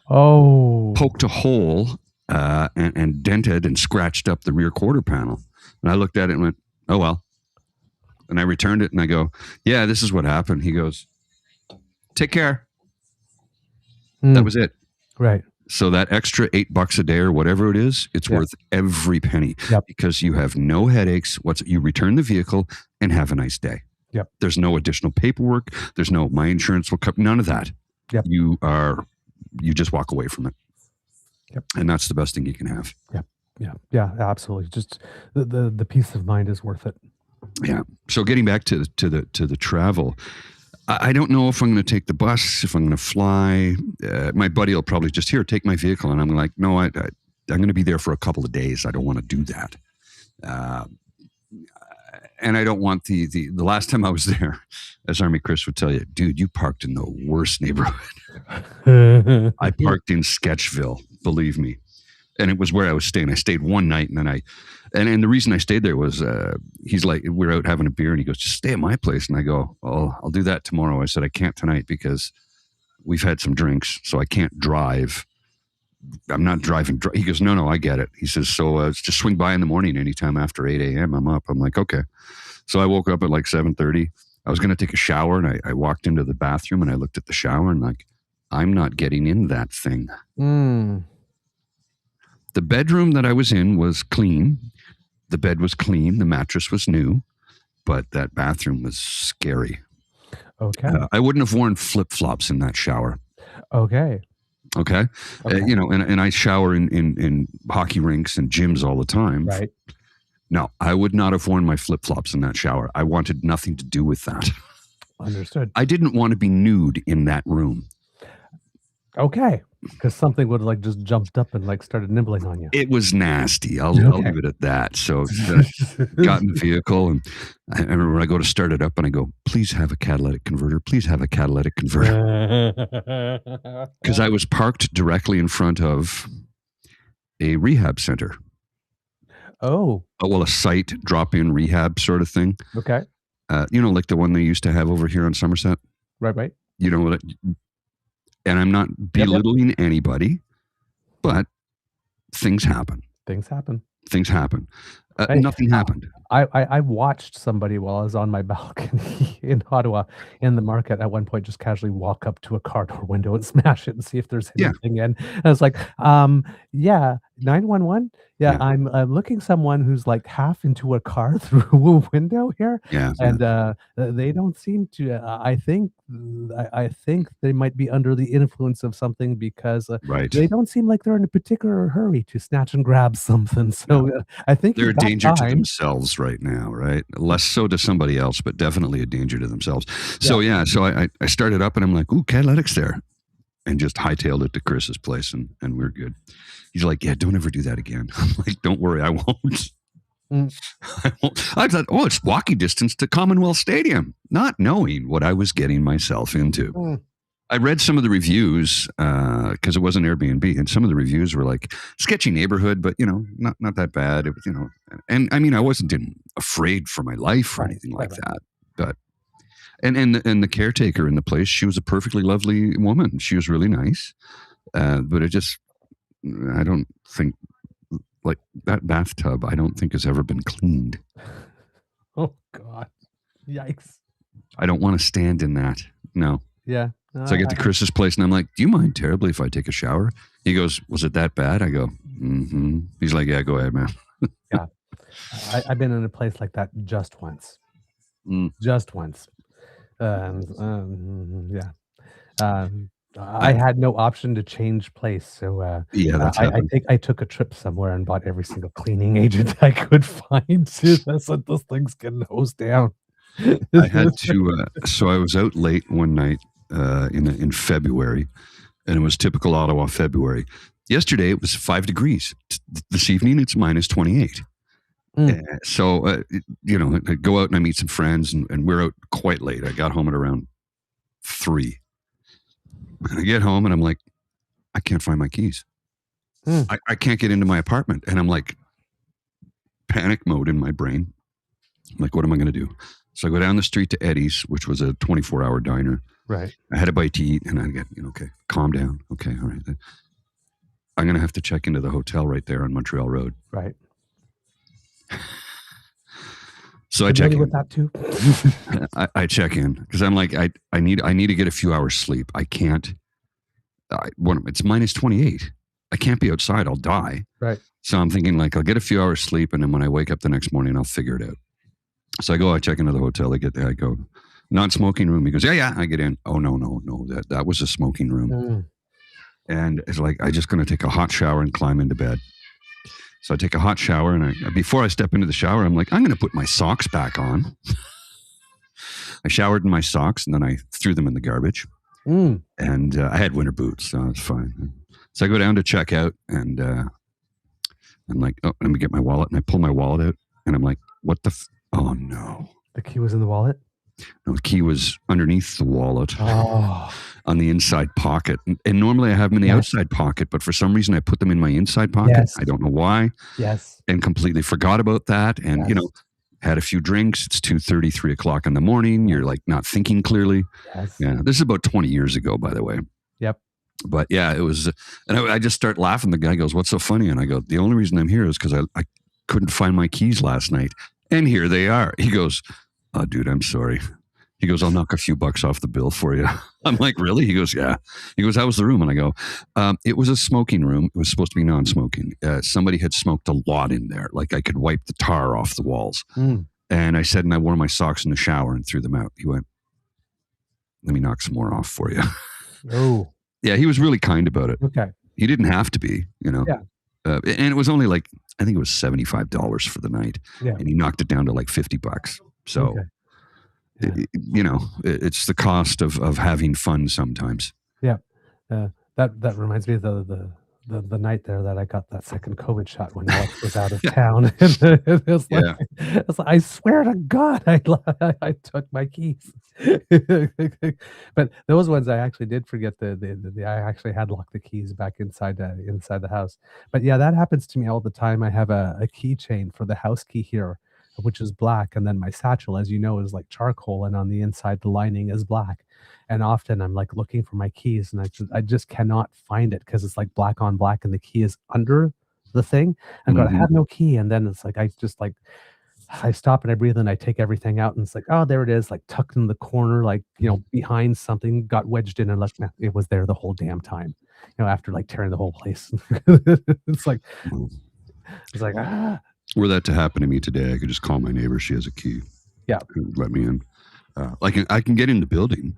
poked a hole, and dented and scratched up the rear quarter panel. And I looked at it and went, oh, well. And I returned it, and I go, yeah, this is what happened. He goes, take care. That was it. Right. So that extra $8 a day or whatever it is, it's worth every penny because you have no headaches. You return the vehicle and have a nice day. Yep. There's no additional paperwork. There's no, my insurance will cover, none of that. Yep. You just walk away from it. Yep. And that's the best thing you can have. Yep. Yeah, absolutely. Just the peace of mind is worth it. Yeah. So getting back to the travel, I don't know if I'm going to take the bus, if I'm going to fly. My buddy will probably just, here, take my vehicle. And I'm like, no, I'm going to be there for a couple of days. I don't want to do that. And I don't want the last time I was there, as Army Chris would tell you, dude, you parked in the worst neighborhood. I parked in Sketchville, believe me. And it was where I was staying. I stayed one night, and then and the reason I stayed there was he's like, we're out having a beer, and he goes, just stay at my place. And I go, oh, I'll do that tomorrow. I said, I can't tonight because we've had some drinks, so I can't drive. I'm not driving. He goes, no, I get it. He says, so just swing by in the morning anytime after 8 a.m. I'm up. I'm like, okay. So I woke up at like 7:30. I was going to take a shower, and I walked into the bathroom, and I looked at the shower, and like, I'm not getting in that thing. The bedroom that I was in was clean. The bed was clean. The mattress was new, but that bathroom was scary. Okay. I wouldn't have worn flip-flops in that shower. Okay. And I shower in hockey rinks and gyms all the time. Right. No, I would not have worn my flip-flops in that shower. I wanted nothing to do with that. Understood. I didn't want to be nude in that room. Okay. Because something would like just jumped up and like started nibbling on you. It was nasty. I'll leave it at that. So got in the vehicle, and I remember when I go to start it up, and I go, please have a catalytic converter. Please have a catalytic converter. Because I was parked directly in front of a rehab center. Oh. Well, a site drop-in rehab sort of thing. Okay. Like the one they used to have over here on Somerset. Right. You know what? And I'm not belittling anybody, but things happen. Nothing happened. I watched somebody while I was on my balcony in Ottawa in the market at one point just casually walk up to a car door window and smash it and see if there's anything in. And I was like, 911? Yeah, I'm looking someone who's like half into a car through a window here. Yeah. And they don't seem to, I think they might be under the influence of something because they don't seem like they're in a particular hurry to snatch and grab something. So I think they're a danger to themselves right now, right? Less so to somebody else, but definitely a danger to themselves. So so I started up, and I'm like, ooh, catalytics there. And just hightailed it to Chris's place, and we're good. He's like, yeah, don't ever do that again. I'm like, don't worry, I won't. I won't. I thought, it's walking distance to Commonwealth Stadium, not knowing what I was getting myself into. I read some of the reviews because it was an Airbnb, and some of the reviews were like, sketchy neighborhood, but not that bad. It was, and I mean, I wasn't afraid for my life or anything like that, but. And the caretaker in the place, she was a perfectly lovely woman. She was really nice, but I don't think like that bathtub. I don't think has ever been cleaned. Oh God, yikes! I don't want to stand in that. No. Yeah. So I get to Chris's place, and I'm like, "Do you mind terribly if I take a shower?" He goes, "Was it that bad?" I go, "Mm-hmm." He's like, "Yeah, go ahead, man." Yeah, I've been in a place like that just once. Just once. I had no option to change place, so I took a trip somewhere and bought every single cleaning agent I could find so this thing's getting hosed down. I had to. So I was out late one night in February, and it was typical Ottawa February. Yesterday it was 5 degrees. This evening it's minus 28. So, I go out and I meet some friends, and we're out quite late. I got home at around 3. And I get home, and I'm like, I can't find my keys. I can't get into my apartment. And I'm like, panic mode in my brain. I'm like, what am I going to do? So I go down the street to Eddie's, which was a 24-hour diner. Right. I had a bite to eat, and I get, okay, calm down. Okay, all right. I'm going to have to check into the hotel right there on Montreal Road. Right. So I check in with that too. I check in because I'm like, I need to get a few hours sleep. I can't. It's minus 28. I can't be outside. I'll die. Right. So I'm thinking like I'll get a few hours sleep, and then when I wake up the next morning, I'll figure it out. So I go, I check into the hotel. I get there. I go, non-smoking room. He goes, yeah. I get in. Oh, no. That was a smoking room. Mm. And it's like, I just going to take a hot shower and climb into bed. So I take a hot shower, and before I step into the shower, I'm like, I'm going to put my socks back on. I showered in my socks, and then I threw them in the garbage. Mm. And I had winter boots, so it's fine. So I go down to check out, and I'm like, oh, let me get my wallet. And I pull my wallet out, and I'm like, what the? Oh, no. The key was in the wallet? No, the key was underneath the wallet. Oh. On the inside pocket. And normally I have them in the outside pocket, but for some reason I put them in my inside pocket. Yes. I don't know why. Yes. And completely forgot about that. And, had a few drinks. It's 2:30, 3 o'clock in the morning. You're like not thinking clearly. Yes. Yeah. This is about 20 years ago, by the way. Yep. But yeah, it was, and I just start laughing. The guy goes, what's so funny? And I go, the only reason I'm here is because I couldn't find my keys last night. And here they are. He goes, oh, dude, I'm sorry. He goes, I'll knock a few bucks off the bill for you. I'm like, really? He goes, yeah. He goes, how was the room? And I go, it was a smoking room. It was supposed to be non-smoking. Somebody had smoked a lot in there. Like I could wipe the tar off the walls. Mm. And I said, and I wore my socks in the shower and threw them out. He went, let me knock some more off for you. Oh. Yeah, he was really kind about it. Okay. He didn't have to be, Yeah. And it was only like, I think it was $75 for the night. Yeah. And he knocked it down to like $50. So... Okay. Yeah. It's the cost of having fun sometimes. Yeah. That reminds me of the night there that I got that second COVID shot when Alex was out of town. It's like, I swear to God, I took my keys. But those ones I actually did forget I actually had locked the keys back inside the house. But yeah, that happens to me all the time. I have a keychain for the house key here, which is black, and then my satchel, as you know, is like charcoal, and on the inside the lining is black. And often I'm like looking for my keys, and I just cannot find it because it's like black on black, and the key is under the thing. And I have no key, and then it's like I stop and I breathe and I take everything out, and it's like, oh, there it is, like tucked in the corner, like behind something, got wedged in, and like it was there the whole damn time. After like tearing the whole place. It's like Were that to happen to me today, I could just call my neighbor. She has a key. Yeah. Let me in. I can get in the building.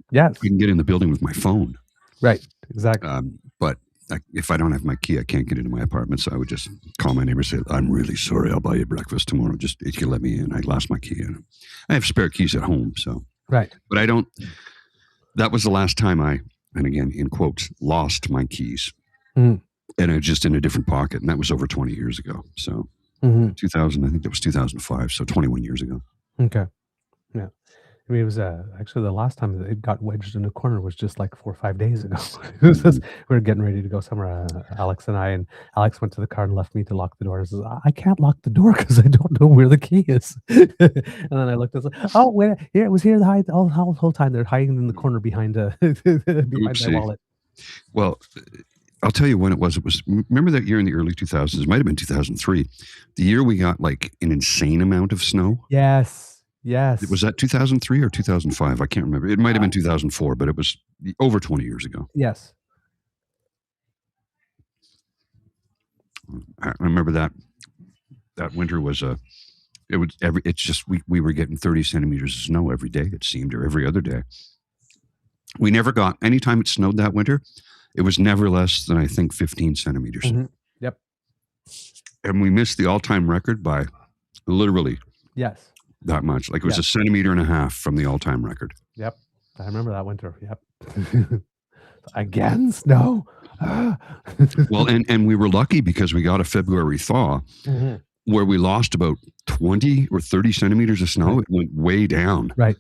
Yes. I can get in the building with my phone. Right. Exactly. But if I don't have my key, I can't get into my apartment. So I would just call my neighbor and say, I'm really sorry. I'll buy you breakfast tomorrow. Just, if you let me in. I lost my key. And I have spare keys at home. So. Right. But I don't. That was the last time and again, in quotes, lost my keys. Mm. And it was just in a different pocket. And that was over 20 years ago. So. 2000, I think that was 2005, so 21 years ago. Okay. Yeah. I mean, it was actually the last time that it got wedged in a corner was just like 4 or 5 days ago. We were getting ready to go somewhere, Alex and I, and Alex went to the car and left me to lock the door. And says, I can't lock the door because I don't know where the key is. And then I looked and said, oh, wait, here it was here the whole time. They're hiding in the corner behind my wallet. Well, I'll tell you when it was. It was, remember that year in the early 2000s? It might have been 2003. The year we got like an insane amount of snow. Yes. Yes. Was that 2003 or 2005? I can't remember. It might have been 2004, but it was over 20 years ago. Yes. I remember that winter was we were getting 30 centimeters of snow every day, it seemed, or every other day. We never got, anytime it snowed that winter, it was never less than, I think, 15 centimeters. Mm-hmm. Yep. And we missed the all-time record by literally yes that much. Like it was a centimeter and a half from the all-time record. Yep. I remember that winter. Yep. Again, snow. Well, and we were lucky because we got a February thaw where we lost about 20 or 30 centimeters of snow. Right. It went way down. Right.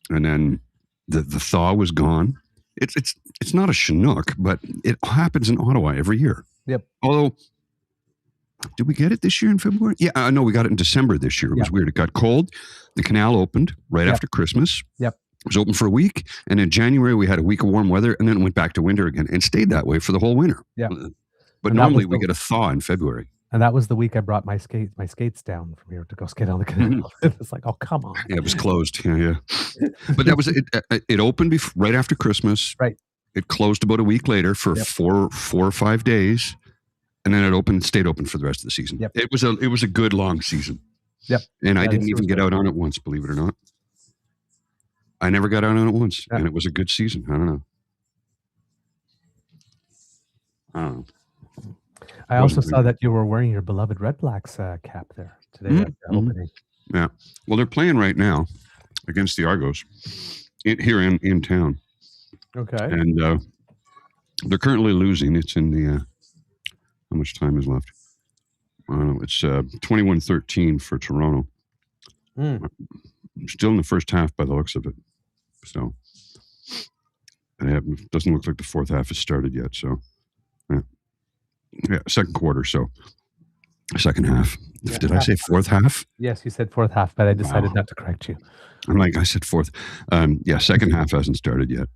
And then the thaw was gone. It's not a Chinook, but it happens in Ottawa every year. Yep. Although, did we get it this year in February? Yeah, no, we got it in December this year. It was weird. It got cold. The canal opened right after Christmas. Yep. It was open for a week. And in January, we had a week of warm weather, and then it went back to winter again and stayed that way for the whole winter. Yeah. But normally we get a thaw in February. And that was the week I brought my skates down from here to go skate on the canal. It's like, oh, come on. Yeah, it was closed. Yeah. But that was it. It opened right after Christmas. Right. It closed about a week later for 4 or 5 days, and then it stayed open for the rest of the season. Yep. It was a good long season. Yep. And I Yeah, didn't this even was get great. out on it once, believe it or not. I never got out on it once, Yeah. and it was a good season. I don't know. I Wasn't also very saw good. that you were wearing your beloved Red Blacks cap there today at the opening. Yeah. Well, they're playing right now against the Argos here in town, Okay. and they're currently losing. It's in the how much time is left? It's 21-13 for Toronto. Still in the first half by the looks of it. So it doesn't look like the fourth half has started yet. So yeah, second quarter. So second half. Yeah, Did I say fourth half? Yes, you said fourth half, but I decided not to correct you. I'm like, I said fourth. Yeah, second half hasn't started yet.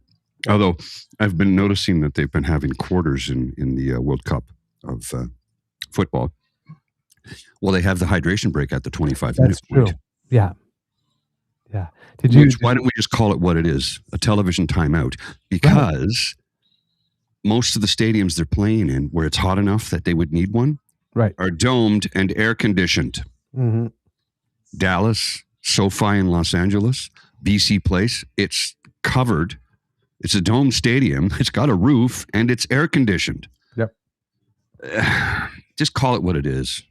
Although I've been noticing that they've been having quarters in the World Cup of football. Well, they have the hydration break at the 25-minute point. True. Yeah. Yeah. Why don't we just call it what it is? A television timeout. Because most of the stadiums they're playing in, where it's hot enough that they would need one, are domed and air conditioned. Mm-hmm. Dallas, SoFi in Los Angeles, BC Place, it's covered. It's a dome stadium. It's got a roof and it's air conditioned. Yep. Just call it what it is.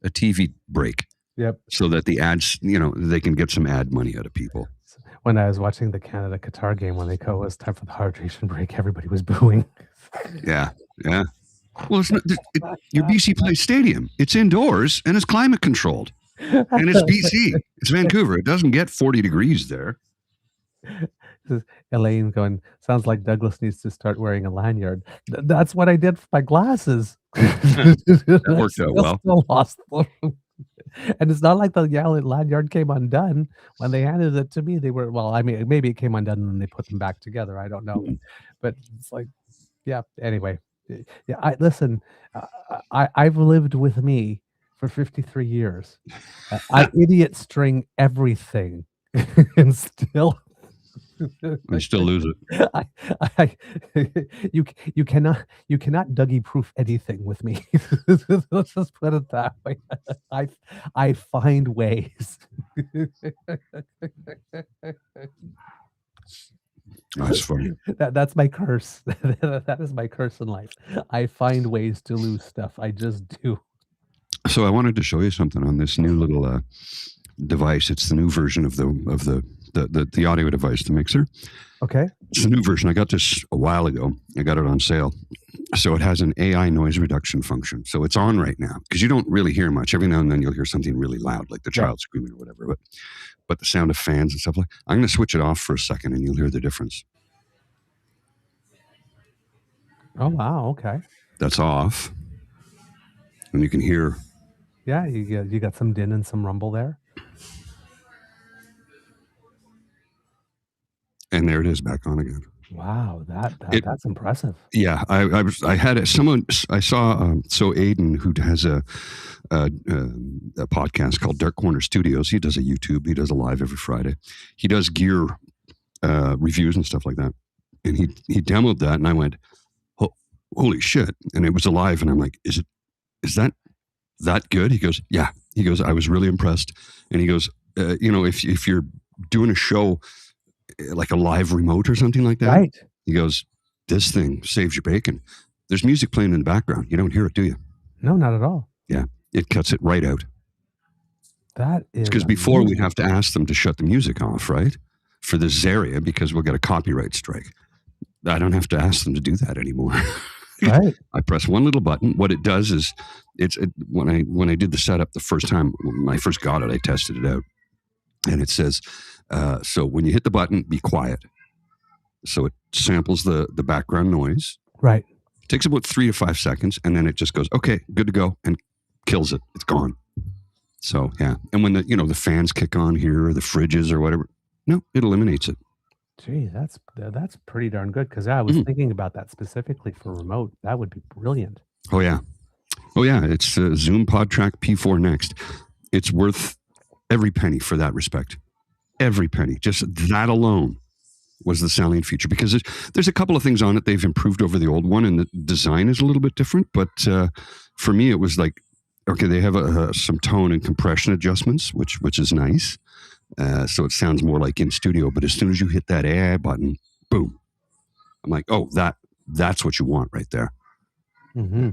A TV break. Yep. So that the ads, they can get some ad money out of people. When I was watching the Canada-Qatar game, when it was time for the hydration break, everybody was booing. Yeah. Yeah. Well, it's not your BC Place stadium. It's indoors and it's climate controlled. And it's BC. It's Vancouver. It doesn't get 40 degrees there. Elaine going, sounds like Douglas needs to start wearing a lanyard. That's what I did for my glasses. That worked out well. Still lost them. And it's not like the lanyard came undone. When they handed it to me, they were, well, I mean, maybe it came undone and then they put them back together. I don't know. But it's like, yeah, anyway. Yeah, listen, I've lived with me for 53 years. I idiot string everything and still... I still lose it. You cannot Dougie proof anything with me. Let's just put it that way. I find ways. That's funny. That's my curse. That is my curse in life. I find ways to lose stuff. I just do. So I wanted to show you something on this new little device. It's the new version of the audio device, the mixer. Okay. It's a new version. I got this a while ago. I got it on sale. So it has an AI noise reduction function. So it's on right now because you don't really hear much. Every now and then you'll hear something really loud, like the child screaming or whatever. But the sound of fans and stuff I'm going to switch it off for a second and you'll hear the difference. Oh, wow. Okay. That's off. And you can hear. Yeah, you got some din and some rumble there. And there it is back on again. Wow, that's impressive. Yeah, I had it. I saw so Aiden, who has a podcast called Dark Corner Studios. He does a YouTube. He does a live every Friday. He does gear reviews and stuff like that. And he demoed that, and I went, holy shit! And it was alive, and I'm like, is that good? He goes, yeah. He goes, I was really impressed. And he goes, if you're doing a show like a live remote or something like that, right? He goes, this thing saves your bacon. There's music playing in the background. You don't hear it, do you? No, not at all. Yeah, it cuts it right out. That is because before we'd have to ask them to shut the music off, right? For this area, because we'll get a copyright strike. I don't have to ask them to do that anymore. Right. I press one little button. What it does is, when I did the setup the first time, when I first got it, I tested it out. And it says, so when you hit the button, be quiet. So it samples the background noise. Right. It takes about 3 to 5 seconds, and then it just goes, okay, good to go, and kills it. It's gone. So, yeah. And when the fans kick on here, or the fridges or whatever, no, it eliminates it. Gee, that's pretty darn good, because I was thinking about that specifically for remote. That would be brilliant. Oh, yeah. It's Zoom PodTrack P4 Next. It's worth every penny for that respect. Every penny. Just that alone was the selling feature, because there's a couple of things on it they've improved over the old one, and the design is a little bit different. But for me, it was like okay, they have some tone and compression adjustments, which is nice. So it sounds more like in studio. But as soon as you hit that AI button, boom, I'm like, oh, that's what you want right there. Mm-hmm.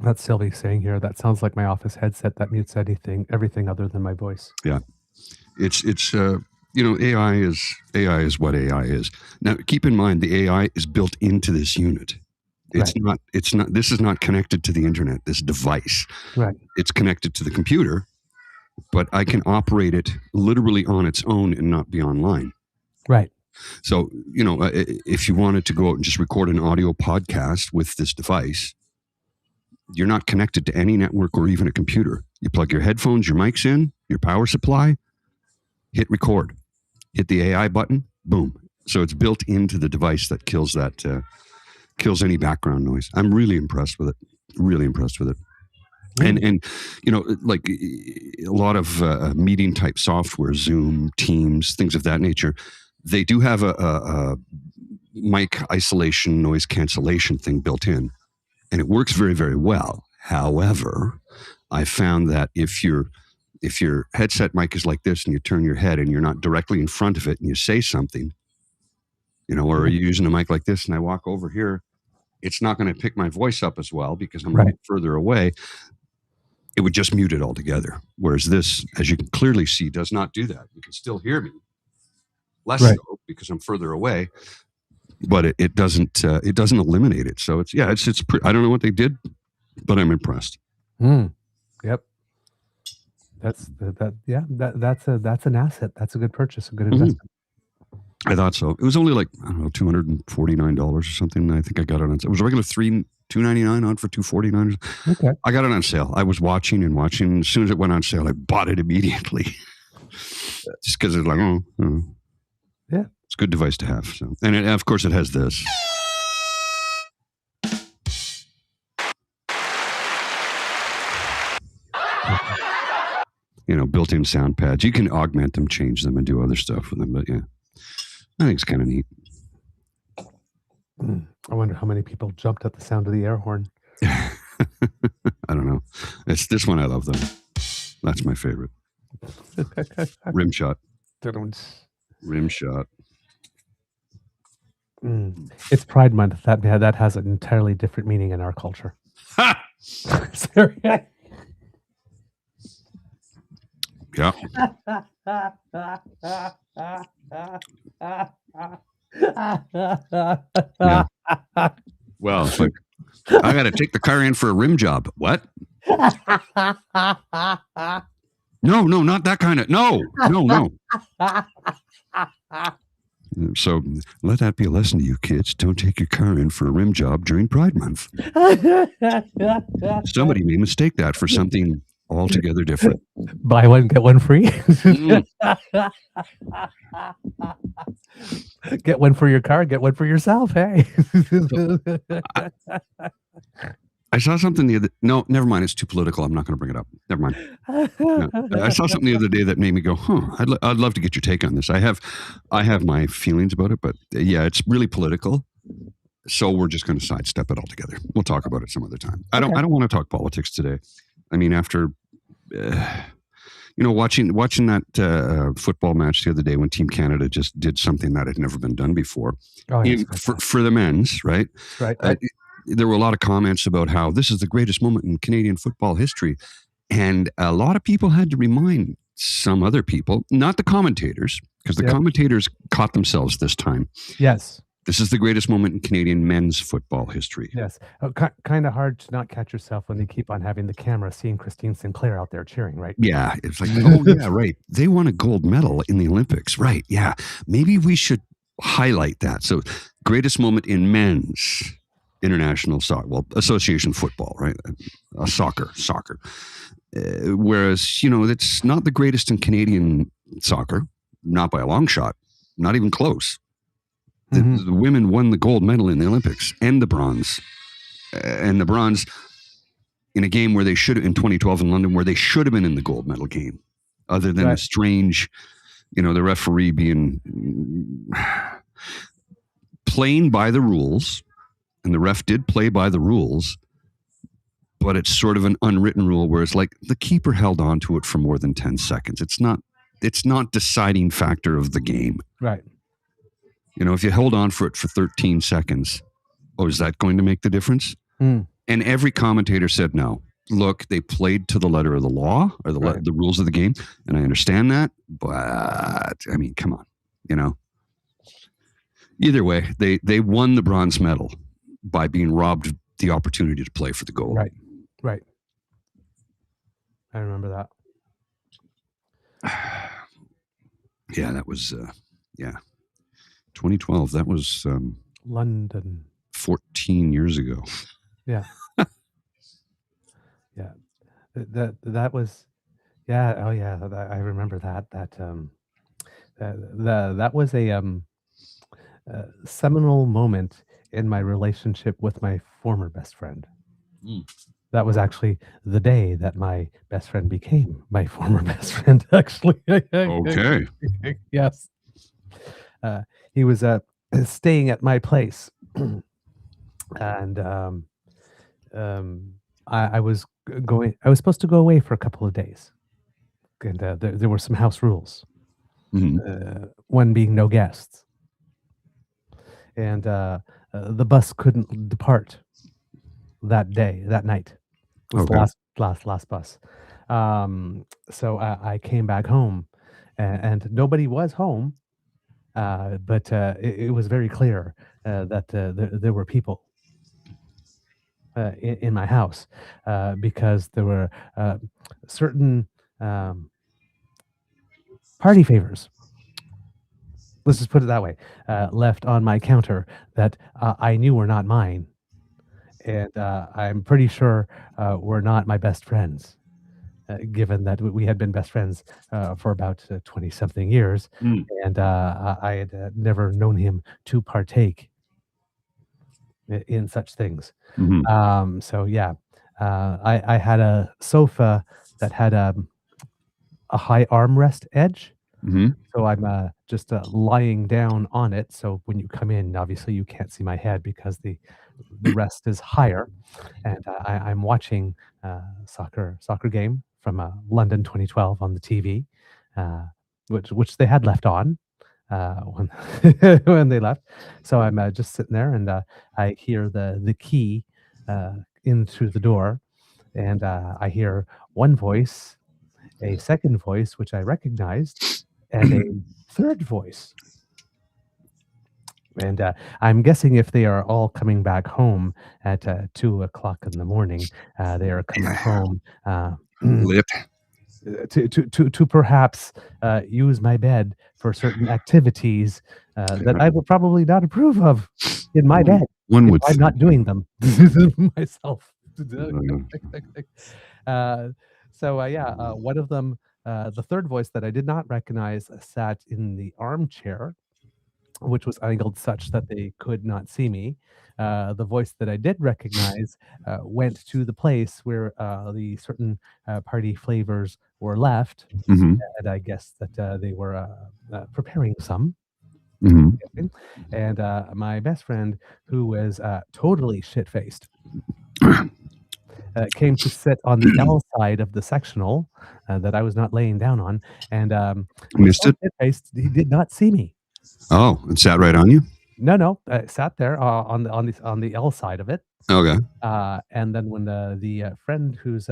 That's Sylvie saying here. That sounds like my office headset that mutes everything other than my voice. Yeah, it's AI is what AI is. Now, keep in mind the AI is built into this unit. It's Right. not. This is not connected to the internet. This device. Right. It's connected to the computer, but I can operate it literally on its own and not be online. Right. So, if you wanted to go out and just record an audio podcast with this device, you're not connected to any network or even a computer. You plug your headphones, your mics in, your power supply, hit record, hit the AI button, boom. So it's built into the device that kills any background noise. I'm really impressed with it. Really impressed with it. And like a lot of meeting type software, Zoom, Teams, things of that nature, they do have a mic isolation, noise cancellation thing built in, and it works very, very well. However, I found that if your headset mic is like this and you turn your head and you're not directly in front of it and you say something, or you're using a mic like this and I walk over here, it's not going to pick my voice up as well because I'm further away. It would just mute it altogether. Whereas this, as you can clearly see, does not do that. You can still hear me. Less so because I'm further away, but it doesn't eliminate it. So it's I don't know what they did, but I'm impressed. Yep. That's an asset. That's a good purchase, a good investment. I thought so. It was only like, I don't know, $249 or something. I think I got it on sale. It was a regular $299 on for $249. Okay. I got it on sale. I was watching. As soon as it went on sale, I bought it immediately. Just because it's like, yeah, it's a good device to have. So, and of course, it has this. Built-in sound pads. You can augment them, change them, and do other stuff with them. But yeah, I think it's kind of neat. I wonder how many people jumped at the sound of the air horn. I don't know. It's this one I love though. That's my favorite. Rim shot. Rim shot. It's Pride Month. That has an entirely different meaning in our culture. Sorry. Yeah. Yeah. Well, it's like, I got to take the car in for a rim job. What? No, not that kind of. No. So let that be a lesson to you kids. Don't take your car in for a rim job during Pride Month. Somebody may mistake that for something altogether different. Buy one, get one free. Get one for your car, get one for yourself. Hey. I saw something the other. No, never mind. It's too political. I'm not going to bring it up. Never mind. No. I saw something the other day that made me go, I'd love to get your take on this. I have my feelings about it, but yeah, it's really political. So we're just going to sidestep it altogether. We'll talk about it some other time. I don't want to talk politics today. I mean, after watching that football match the other day when Team Canada just did something that had never been done before for the men's, right? Right. There were a lot of comments about how this is the greatest moment in Canadian football history. And a lot of people had to remind some other people, not the commentators, because the commentators caught themselves this time. Yes. This is the greatest moment in Canadian men's football history. Yes. Kind of hard to not catch yourself when they keep on having the camera seeing Christine Sinclair out there cheering, right? Yeah. It's like, oh, yeah, right. They won a gold medal in the Olympics. Right. Yeah. Maybe we should highlight that. So, greatest moment in men's international soccer, association football, right? Soccer. Whereas, it's not the greatest in Canadian soccer, not by a long shot, not even close. The women won the gold medal in the Olympics and the bronze. And the bronze in a game where they should have, in 2012 in London, where they should have been in the gold medal game, other than a strange, the referee being playing by the rules. And the ref did play by the rules, but it's sort of an unwritten rule where it's like the keeper held on to it for more than 10 seconds. It's not deciding factor of the game. Right. If you hold on for it for 13 seconds, is that going to make the difference? Mm. And every commentator said no. Look, they played to the letter of the law or the rules of the game, and I understand that, but I mean, come on, Either way, they won the bronze medal by being robbed the opportunity to play for the goal. Right. I remember that. Yeah, that was 2012. That was London. 14 years ago. Yeah. Yeah. That was. Yeah. Oh yeah. I remember that. That was a seminal moment in my relationship with my former best friend. That was actually the day that my best friend became my former best friend, actually. Okay. Yes. He was staying at my place. And I was supposed to go away for a couple of days. And there were some house rules. One being no guests. And the bus couldn't depart that night. It was the last bus. So I came back home, and nobody was home, but it was very clear that there were people in my house, because there were certain party favors. Let's just put it that way, left on my counter that I knew were not mine. And I'm pretty sure were not my best friends, given that we had been best friends for about 20-something years. And I had never known him to partake in such things. So, yeah, I had a sofa that had a high armrest edge. So I'm just lying down on it. So when you come in, obviously you can't see my head because the rest is higher. And I'm watching soccer game from London 2012 on the TV, which they had left on when when they left. So I'm just sitting there, and I hear the key in through the door, and I hear one voice, a second voice which I recognized, and a third voice. And I'm guessing if they are all coming back home at 2:00 in the morning, they are coming home Lit. to perhaps use my bed for certain activities that I would probably not approve of in my bed. One would. I'm not doing them myself. One of them, the third voice that I did not recognize, sat in the armchair, which was angled such that they could not see me. The voice that I did recognize went to the place where the certain party flavors were left, and I guess that they were preparing some. And my best friend, who was totally shit-faced, came to sit on the L side of the sectional that I was not laying down on, and missed it. He did not see me. Oh, it sat right on you? No, sat there on the L side of it. Okay. And then when the friend who's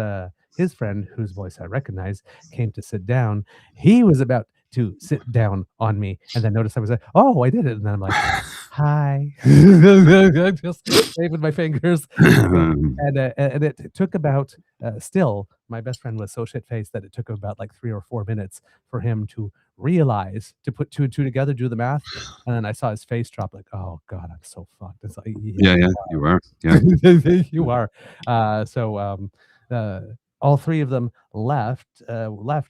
his friend whose voice I recognized came to sit down, he was about to sit down on me, and then noticed I was like, "Oh, I did it," and then I'm like, "Hi," just waving my fingers, and it took about still. My best friend was so shit-faced that it took about like 3 or 4 minutes for him to realize, to put 2 and 2 together, do the math, and then I saw his face drop like, "Oh God, I'm so fucked." It's like, yeah, you are. Yeah, you are. All three of them left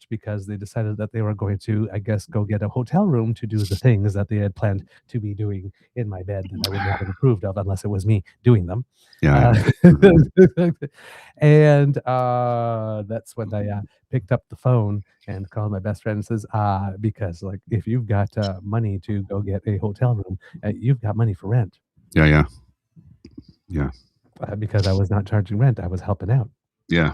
because they decided that they were going to, I guess, go get a hotel room to do the things that they had planned to be doing in my bed that I would not have approved of unless it was me doing them. Yeah. And that's when I picked up the phone and called my best friend and says, because like if you've got money to go get a hotel room, you've got money for rent. Yeah. because I was not charging rent. I was helping out. Yeah.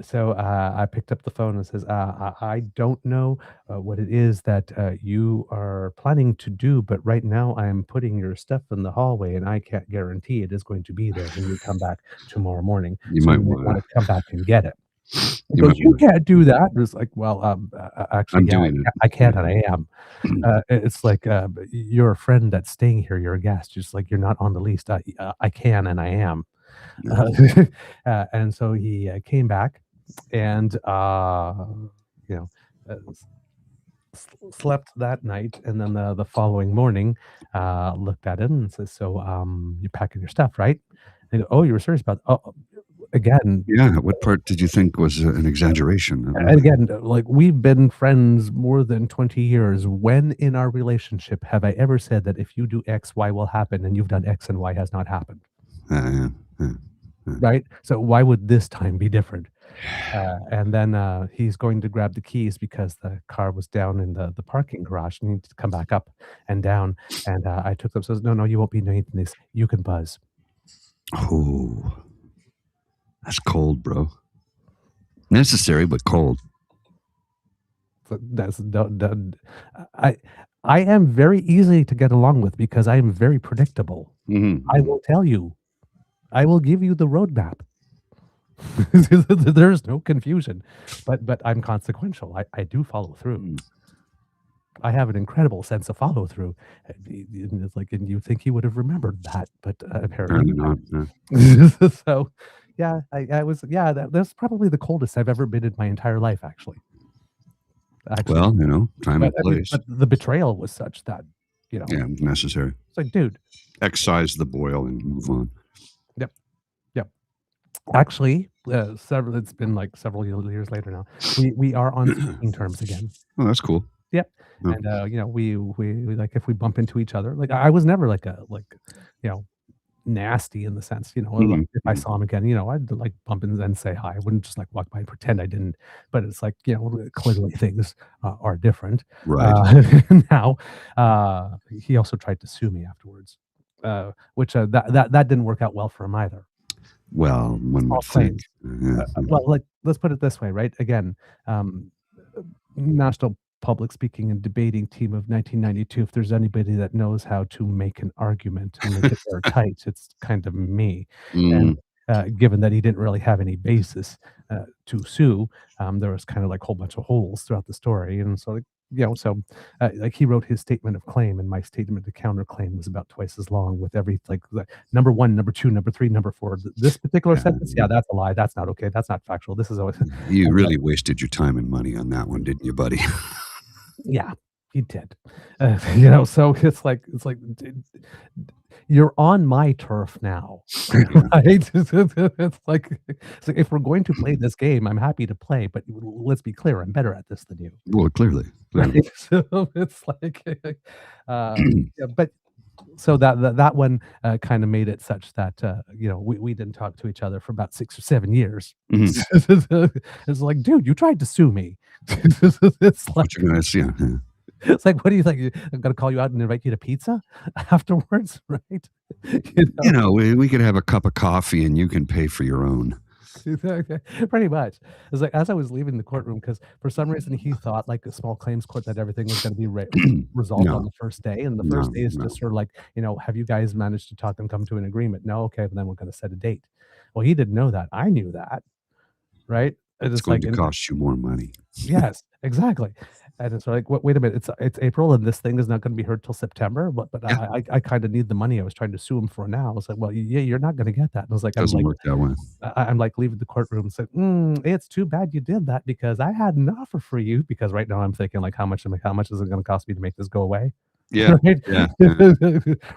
So I picked up the phone and says, I don't know what it is that you are planning to do, but right now I'm putting your stuff in the hallway and I can't guarantee it is going to be there when you come back tomorrow morning. You So might you might want want to come back and get it. He you goes, might you want can't do that. And it's like, well, actually, I'm yeah, doing I can it. and I am. It's like you're a friend that's staying here. You're a guest. Just like you're not on the lease. I can and I am. Yeah. And so he came back and you know uh, slept that night, and then the following morning looked at it and says, "So you're packing your stuff, right?" And I go, "Oh, you were serious about again." Yeah. What part did you think was an exaggeration? And again, like we've been friends more than 20 years. When in our relationship have I ever said that if you do X, Y will happen, and you've done X and Y has not happened? Yeah. Yeah. Right? So why would this time be different? And then he's going to grab the keys because the car was down in the parking garage and he needs to come back up and down. And I took them, says, no, no, you won't be doing this. You can buzz. Oh, that's cold, bro. Necessary, but cold. So I I am very easy to get along with because I am very predictable. Mm-hmm. I will tell you. I will give you the roadmap. There's no confusion, but I'm consequential. I do follow through. I have an incredible sense of follow through. It's like, and you think he would have remembered that, but apparently Not. not. So, yeah, I was, yeah, that's probably the coldest I've ever been in my entire life, actually. Well, time and place. But the betrayal was such that, Yeah, necessary. It's like, dude, excise the boil and move on. Yep. Actually, it's been like several years later now. We are on speaking terms again. Oh, that's cool. Yep. Oh. And we like if we bump into each other, like I was never like nasty in the sense, like if I saw him again, I'd like bump and say hi. I wouldn't just like walk by and pretend I didn't. But it's like, clearly things are different. Right. Now, he also tried to sue me afterwards, which that didn't work out well for him either. Well, one would think. Well, like let's put it this way, right? Again, National Public Speaking and Debating Team of 1992. If there's anybody that knows how to make an argument and make it airtight, it's kind of me. And given that he didn't really have any basis to sue, there was kind of like a whole bunch of holes throughout the story, and so. Like he wrote his statement of claim, and my statement of counterclaim was about twice as long with every like number 1, number 2, number 3, number 4. This particular sentence, that's a lie. That's not okay. That's not factual. This is always. You really wasted your time and money on that one, didn't you, buddy? Yeah, you did. So it's like you're on my turf now, right? It's like if we're going to play this game, I'm happy to play, but let's be clear, I'm better at this than you. Well, clearly. Right? So it's like, but so that one kind of made it such that we didn't talk to each other for about 6 or 7 years. It's like, dude, you tried to sue me. It's like, what you're gonna see. It's like, what do you think? I'm gonna call you out and invite you to pizza afterwards, right? We could have a cup of coffee and you can pay for your own. Pretty much. It's like as I was leaving the courtroom, because for some reason he thought like a small claims court that everything was going to be resolved on the first day, and the first day is just sort of like, have you guys managed to talk and come to an agreement? No, okay, but then we're going to set a date. Well, he didn't know that. I knew that, right? It's going to cost you more money. Yes, exactly. And it's like, wait a minute, it's April and this thing is not going to be heard till September. But Yeah. I kind of need the money. I was trying to sue him for now. I was like, well, yeah, you're not going to get that. And I was like, Doesn't work that way. I'm like leaving the courtroom and said, it's too bad you did that because I had an offer for you. Because right now I'm thinking like, how much is it going to cost me to make this go away? Yeah. Right? Yeah.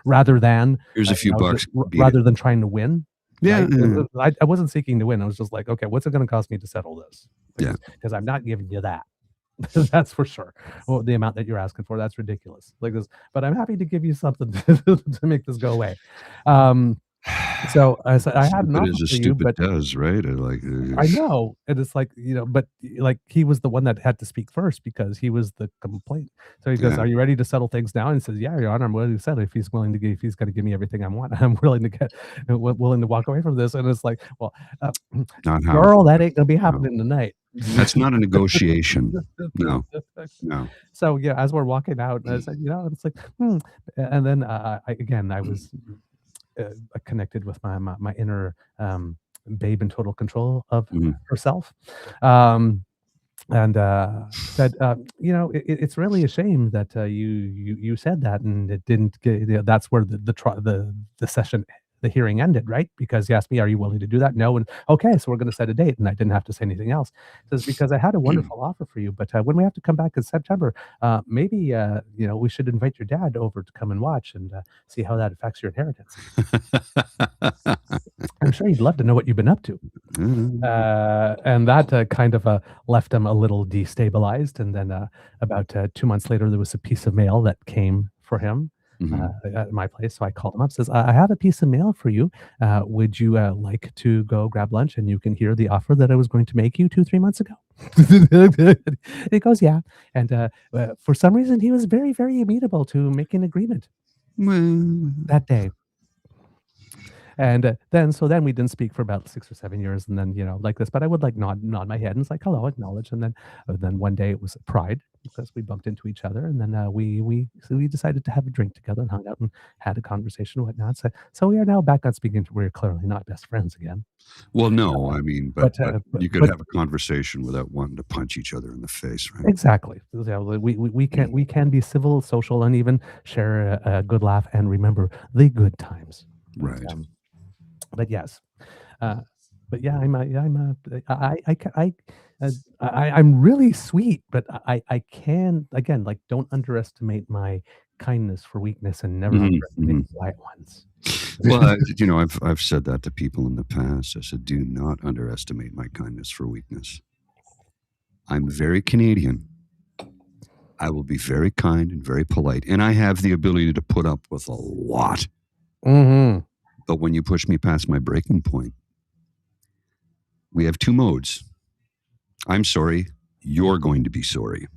Rather than here's a few bucks. Rather than trying to win. Yeah. Right? I wasn't seeking to win. I was just like, okay, what's it going to cost me to settle this? Because I'm not giving you that. That's for sure. Well, the amount that you're asking for, that's ridiculous. Like this, but I'm happy to give you something to make this go away. So I said, I had an Stupid offer as a for you, stupid but does, right? Like, I know. And it's like, but like he was the one that had to speak first because he was the complaint. So he goes, yeah, "Are you ready to settle things down?" And he says, "Yeah, Your Honor, I'm willing to settle if he's willing to give, if he's going to give me everything I want. I'm willing to get, willing to walk away from this." And it's like, well, uh, not how. girl, that ain't going to be No, happening tonight. that's not a negotiation. No, no. So yeah, as we're walking out, and I said, it's like, and then I was connected with my inner babe in total control of Mhm. herself, um, and said, it's really a shame that you said that, and it didn't get. That's where the session. The hearing ended, right? Because he asked me, "Are you willing to do that?" No, and okay, so we're going to set a date, and I didn't have to say anything else. Says because I had a wonderful offer for you, but when we have to come back in September, maybe we should invite your dad over to come and watch and see how that affects your inheritance. I'm sure he'd love to know what you've been up to. And that kind of left him a little destabilized. And then about 2 months later, there was a piece of mail that came for him Mhm. at my place. So I called him up, says, I have a piece of mail for you. Would you like to go grab lunch and you can hear the offer that I was going to make you 2, 3 months ago? He goes, yeah. And for some reason, he was very, very amenable to making an agreement Well, that day. And then we didn't speak for about 6 or 7 years, and then like this. But I would like nod my head, and it's like hello, acknowledge, and then one day it was pride because we bumped into each other, and then we decided to have a drink together and hung out and had a conversation and whatnot. So we are now back on speaking. We're clearly not best friends again. well, no, I mean, but But but but you could but have a conversation without wanting to punch each other in the face, right? exactly, yeah, we can be civil, social, and even share a good laugh and remember the good times. But Right. but yes. Uh, but yeah, I'm really sweet, but I can again like don't underestimate my kindness for weakness and never Mhm, underestimate mhm. the quiet ones. Well, I've said that to people in the past. I said, "Do not underestimate my kindness for weakness. I'm very Canadian. I will be very kind and very polite, and I have the ability to put up with a lot. Hmm. But when you push me past my breaking point, we have two modes. I'm sorry. You're going to be sorry."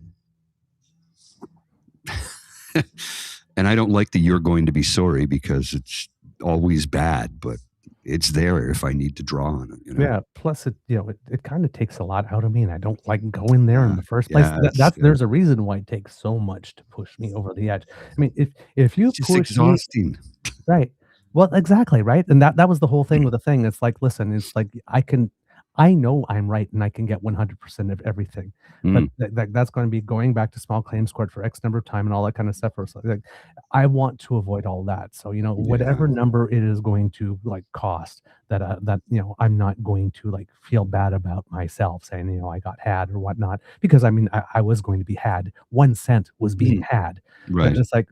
And I don't like the "you're going to be sorry" because it's always bad, but it's there if I need to draw on it. Yeah. Plus, it kind of takes a lot out of me, and I don't like going there in Yeah. the first place. Yeah. It's, yeah. There's a reason why it takes so much to push me over the edge. I mean, if you It's just push me. exhausting. Right. Well, exactly, right? And that was the whole thing with the thing. It's like, listen, it's like I know I'm right and I can get 100% of everything. But Mm, that's going to be going back to small claims court for X number of time and all that kind of stuff. Or so, like, I want to avoid all that. So, yeah. whatever number it is going to like cost that I'm not going to like feel bad about myself saying, I got had or whatnot. Because I mean, I was going to be had. 1 cent was being Mm, had. But right. it's like,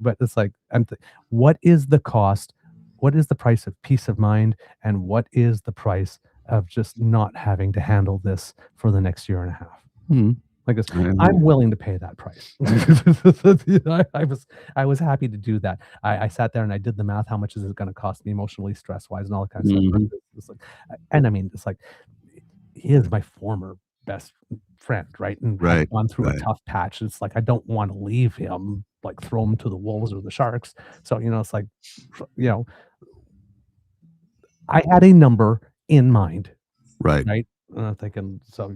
what is the cost? What is the price of peace of mind? And what is the price of just not having to handle this for the next year and a half? Mm, Like this, I- I'm willing to pay that price. I was happy to do that. I sat there and I did the math. How much is it going to cost me emotionally, stress wise, and all that kind of stuff. mhm, It's like, and I mean, it's like he is my former best friend, right? And have right. gone through a Right. tough patch. It's like I don't want to leave him, like throw him to the wolves or the sharks. So it's like, you know, I had a number in mind, Right. right? And I'm thinking, so,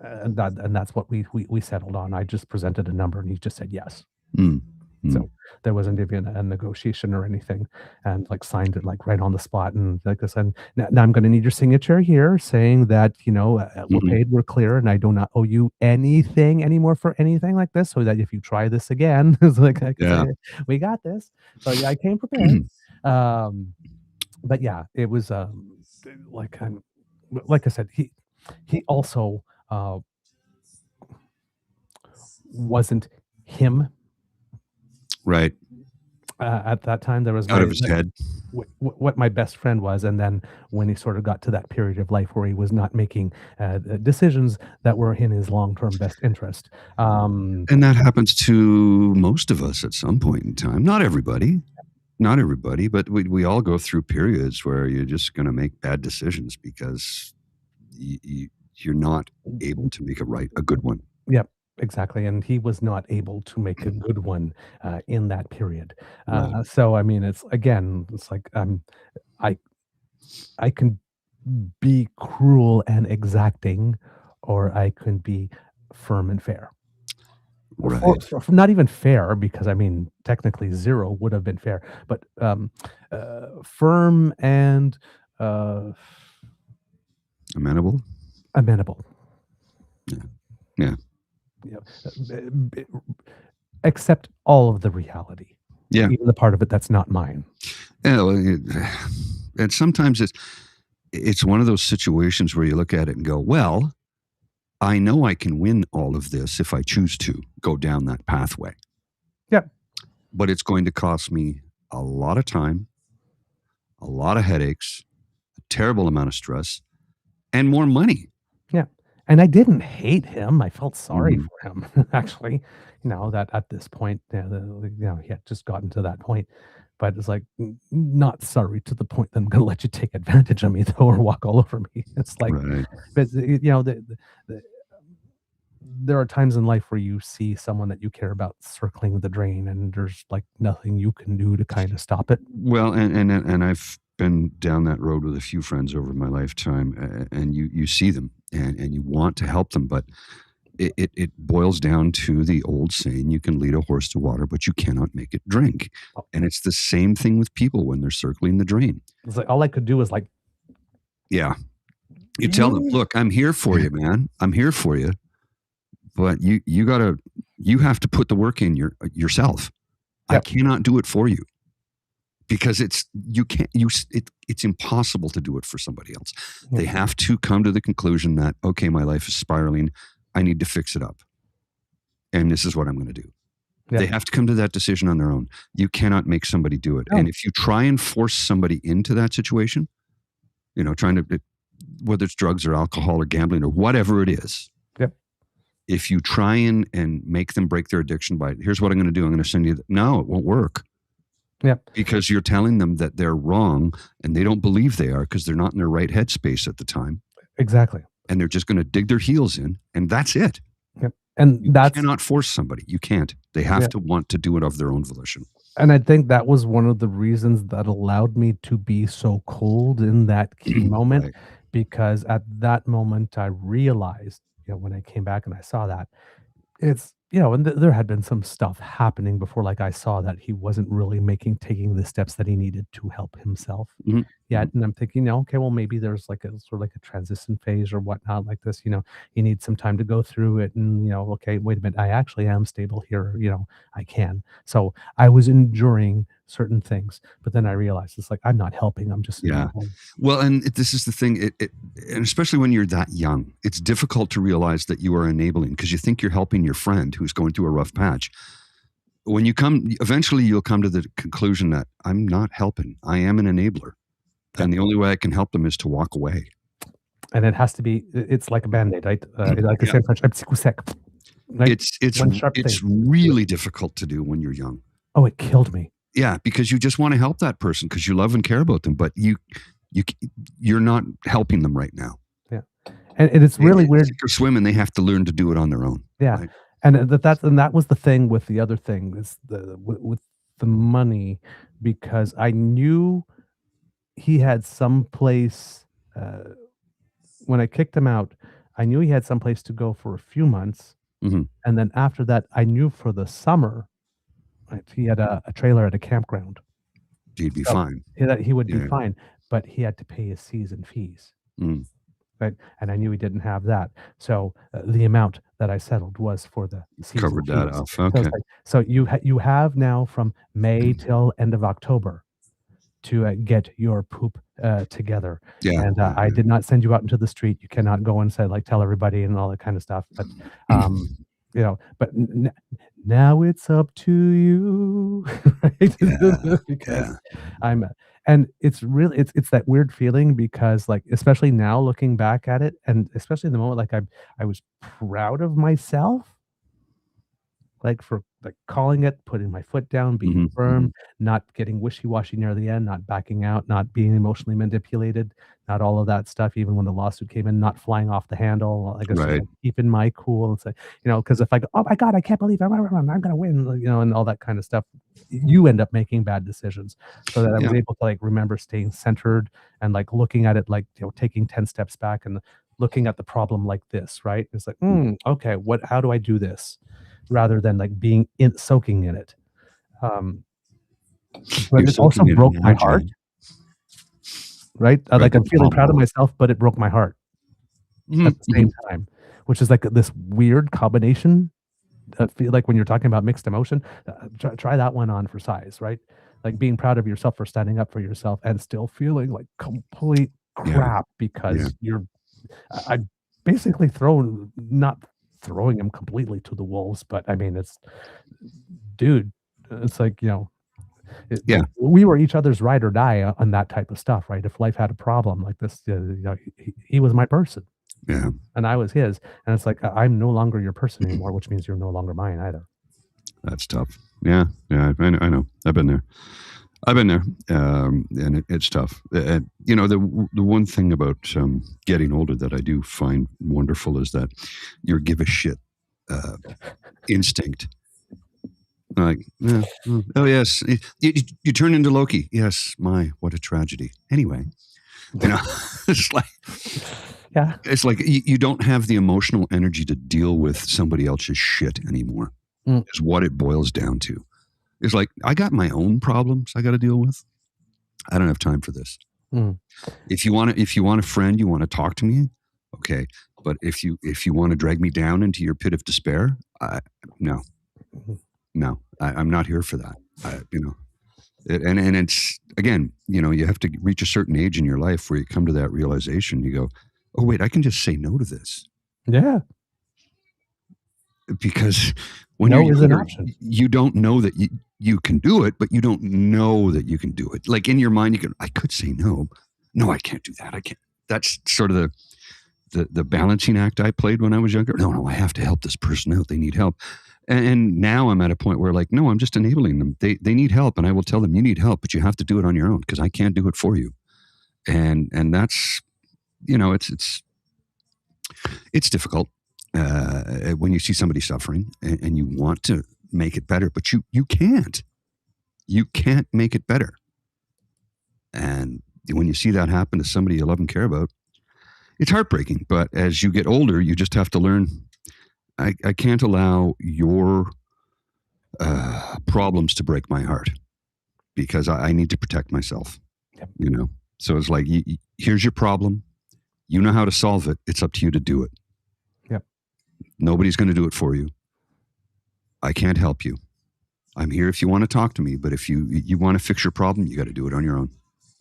and that's what we settled on. I just presented a number, and he just said yes. Mm, mm, So there wasn't even a negotiation or anything, and like signed it like right on the spot. And like I said, now I'm going to need your signature here, saying that we're mhm, paid, we're clear, and I do not owe you anything anymore for anything like this. So that if you try this again, it's like I can say, yeah. we got this. So yeah, I came prepared. Um, but yeah, it was like I'm like I said, he also wasn't him Right. at that time. There was Out my of his head. what my best friend was, and then when he sort of got to that period of life where he was not making decisions that were in his long term best interest. And that happens to most of us at some point in time. Not everybody. Not everybody, but we all go through periods where you're just going to make bad decisions because you're not able to make a good one. Yep, exactly, and he was not able to make a good one, in that period. Right. So, I mean, it's again, it's like, I I can be cruel and exacting, or I can be firm and fair. Or Right. not even fair, because, I mean, technically 0 would have been fair, but, firm and, uh, Amenable. amenable. Yeah. Yeah. You know, accept all of the reality, Yeah. even the part of it that's not mine. Yeah, well, and sometimes it's one of those situations where you look at it and go, well, I know I can win all of this if I choose to go down that pathway. Yep. But it's going to cost me a lot of time, a lot of headaches, a terrible amount of stress, and more money. Yeah, and I didn't hate him, I felt sorry Mhm. for him, actually, that at this point, he had just gotten to that point, but it's like, not sorry to the point that I'm gonna let you take advantage of me, though, or walk all over me. It's like, Right. but, the there are times in life where you see someone that you care about circling the drain, and there's, like, nothing you can do to kinda stop it. Well, and I've been down that road with a few friends over my lifetime, and you see them and you want to help them, but it boils down to the old saying: you can lead a horse to water, but you cannot make it drink. Oh, And it's the same thing with people when they're circling the drain. it's like all I could do was like, Yeah, you tell them, "Look, I'm here for you, man. I'm here for you, but you have to put the work in yourself. I "Yep, cannot do it for you." Because you can't it's impossible to do it for somebody else. yeah, They have to come to the conclusion that, okay, my life is spiraling, I need to fix it up, and this is what I'm going to do. They yep, have to come to that decision on their own. You cannot make somebody do it. no, And if you try and force somebody into that situation, trying to, whether it's drugs or alcohol or gambling or whatever it is, yep, if you try and make them break their addiction by, here's what I'm going to do, I'm going to send you no, it won't work, yep, because you're telling them that they're wrong and they don't believe they are because they're not in their right headspace at the time, exactly, and they're just going to dig their heels in, and that's it. yep, and You that's cannot force somebody. You can't. They have yeah. to want to do it of their own volition. And I think that was one of the reasons that allowed me to be so cold in that key moment, Right. because at that moment, I realized, when I came back and I saw that, it's and there had been some stuff happening before, like, I saw that he wasn't really taking the steps that he needed to help himself Mhm. yet, Mhm. and I'm thinking, "Okay, well, maybe there's, like, a sort of like a transition phase or whatnot like this, he needs some time to go through it, and, okay, wait a minute, I actually am stable here, I can." So, I was enduring certain things, but then I realized it's like, I'm not helping, I'm just Yeah. enabling. Well, and this is the thing, and especially when you're that young, it's difficult to realize that you are enabling because you think you're helping your friend who's going through a rough patch. When you come, eventually you'll come to the conclusion that I'm not helping. I am an enabler. Yeah, And the only way I can help them is to walk away. and it has to be it's like a Band-Aid, right? Like I Yeah. say in French, un petit coup sec, right? It's One sharp thing. it's really difficult to do when you're young. Oh, it killed me. Yeah, because you just want to help that person because you love and care about them, but you you're not helping them right now. Yeah, and it's really weird. Sink or swim, and they have to learn to do it on their own. Yeah, Right. and that was the thing with the other thing is with the money, because I knew he had some place, uh, when I kicked him out, I knew he had some place to go for a few months, Mhm. and then after that, I knew for the summer, right, he had a trailer at a campground, You'd be so fine. he would be Yeah. fine, but he had to pay his season fees. Mm. Right, and I knew he didn't have that, so, the amount that I settled was for the season Covered that fees. off. So it's Okay. like, so you have now from May till end of October to, get your poop, together, Yeah. and, Yeah. I did not send you out into the street, you cannot go and say, like, tell everybody and all that kind of stuff, but, but n now it's up to you, right? Yeah. Because Yeah. I'm and it's really it's that weird feeling because, like, especially now looking back at it, and especially in the moment, like, I was proud of myself, like for like calling it, putting my foot down, being Hmm. firm, not getting wishy-washy near the end, not backing out, not being emotionally manipulated, not all of that stuff, even when the lawsuit came in, not flying off the handle. Like I said, Right. like keeping my cool and say, because if I go, oh my God, I can't believe I'm gonna win, and all that kind of stuff, you end up making bad decisions. So that I was Yeah. able to like remember staying centered and like looking at it like taking 10 steps back and looking at the problem like this, right? It's like, okay, how do I do this? Rather than like being soaking in it. Um, but You're it also soaking in it broke my now, heart, Jan. right? Right. Like I'm feeling proud of Oh. myself, but it broke my heart Hmm. at the same time, which is like this weird combination. I feel like when you're talking about mixed emotion, try that one on for size, right? Like being proud of yourself for standing up for yourself and still feeling like complete Yeah. crap Yeah. because I basically not throwing him completely to the wolves, but I mean, dude, it's like, Yeah. we were each other's ride or die on that type of stuff, right? If life had a problem like this, he was my person Yeah. and I was his. And it's like, I'm no longer your person anymore, which means you're no longer mine either. That's tough. Yeah. Yeah. I know. I've been there. And it's tough. The one thing about getting older that I do find wonderful is that your give a shit uh, instinct. Like, yeah, oh yes, you turn into Loki. Yes, what a tragedy. Anyway, it's like Yeah. you don't have the emotional energy to deal with somebody else's shit anymore. Is what it boils down to. It's like I got my own problems I got to deal with. I don't have time for this. Mm. If you want a friend, you want to talk to me, okay. But if you want to drag me down into your pit of despair, no, I'm not here for that. And it's again, you have to reach a certain age in your life where you come to that realization. You go, oh wait, I can just say no to this. Yeah. Because when No you're is an younger, option. you don't know that you can do it, but you don't know that you can do it. Like in your mind, I could say no. No, I can't do that. I can't. That's sort of the balancing act I played when I was younger. No, I have to help this person out. They need help. And now I'm at a point where like, no, I'm just enabling them. They need help. And I will tell them, you need help, but you have to do it on your own because I can't do it for you. And that's, it's difficult when you see somebody suffering and you want to make it better, but you can't make it better. And when you see that happen to somebody you love and care about, it's heartbreaking. But as you get older, you just have to learn, I can't allow your problems to break my heart because I need to protect myself. Yep. So it's like, here's your problem. You know how to solve it. It's up to you to do it. Yep. Nobody's going to do it for you. I can't help you. I'm here if you want to talk to me, but if you want to fix your problem, you got to do it on your own.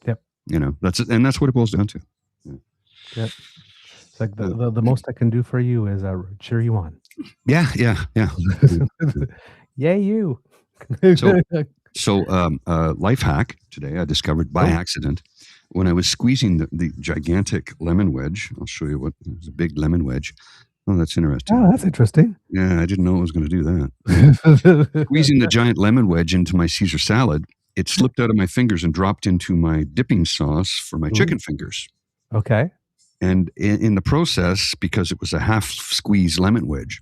Yep. That's it, and that's what it boils down to. Yeah. Yep. It's like the most I can do for you is cheer you on. Yeah. Yay, you. So life hack today I discovered by accident when I was squeezing the gigantic lemon wedge. I'll show you it was a big lemon wedge. Oh, that's interesting. Oh, that's interesting. Yeah, I didn't know I was going to do that. Squeezing the giant lemon wedge into my Caesar salad, it slipped out of my fingers and dropped into my dipping sauce for my chicken fingers. Okay. And in the process, because it was a half squeeze lemon wedge,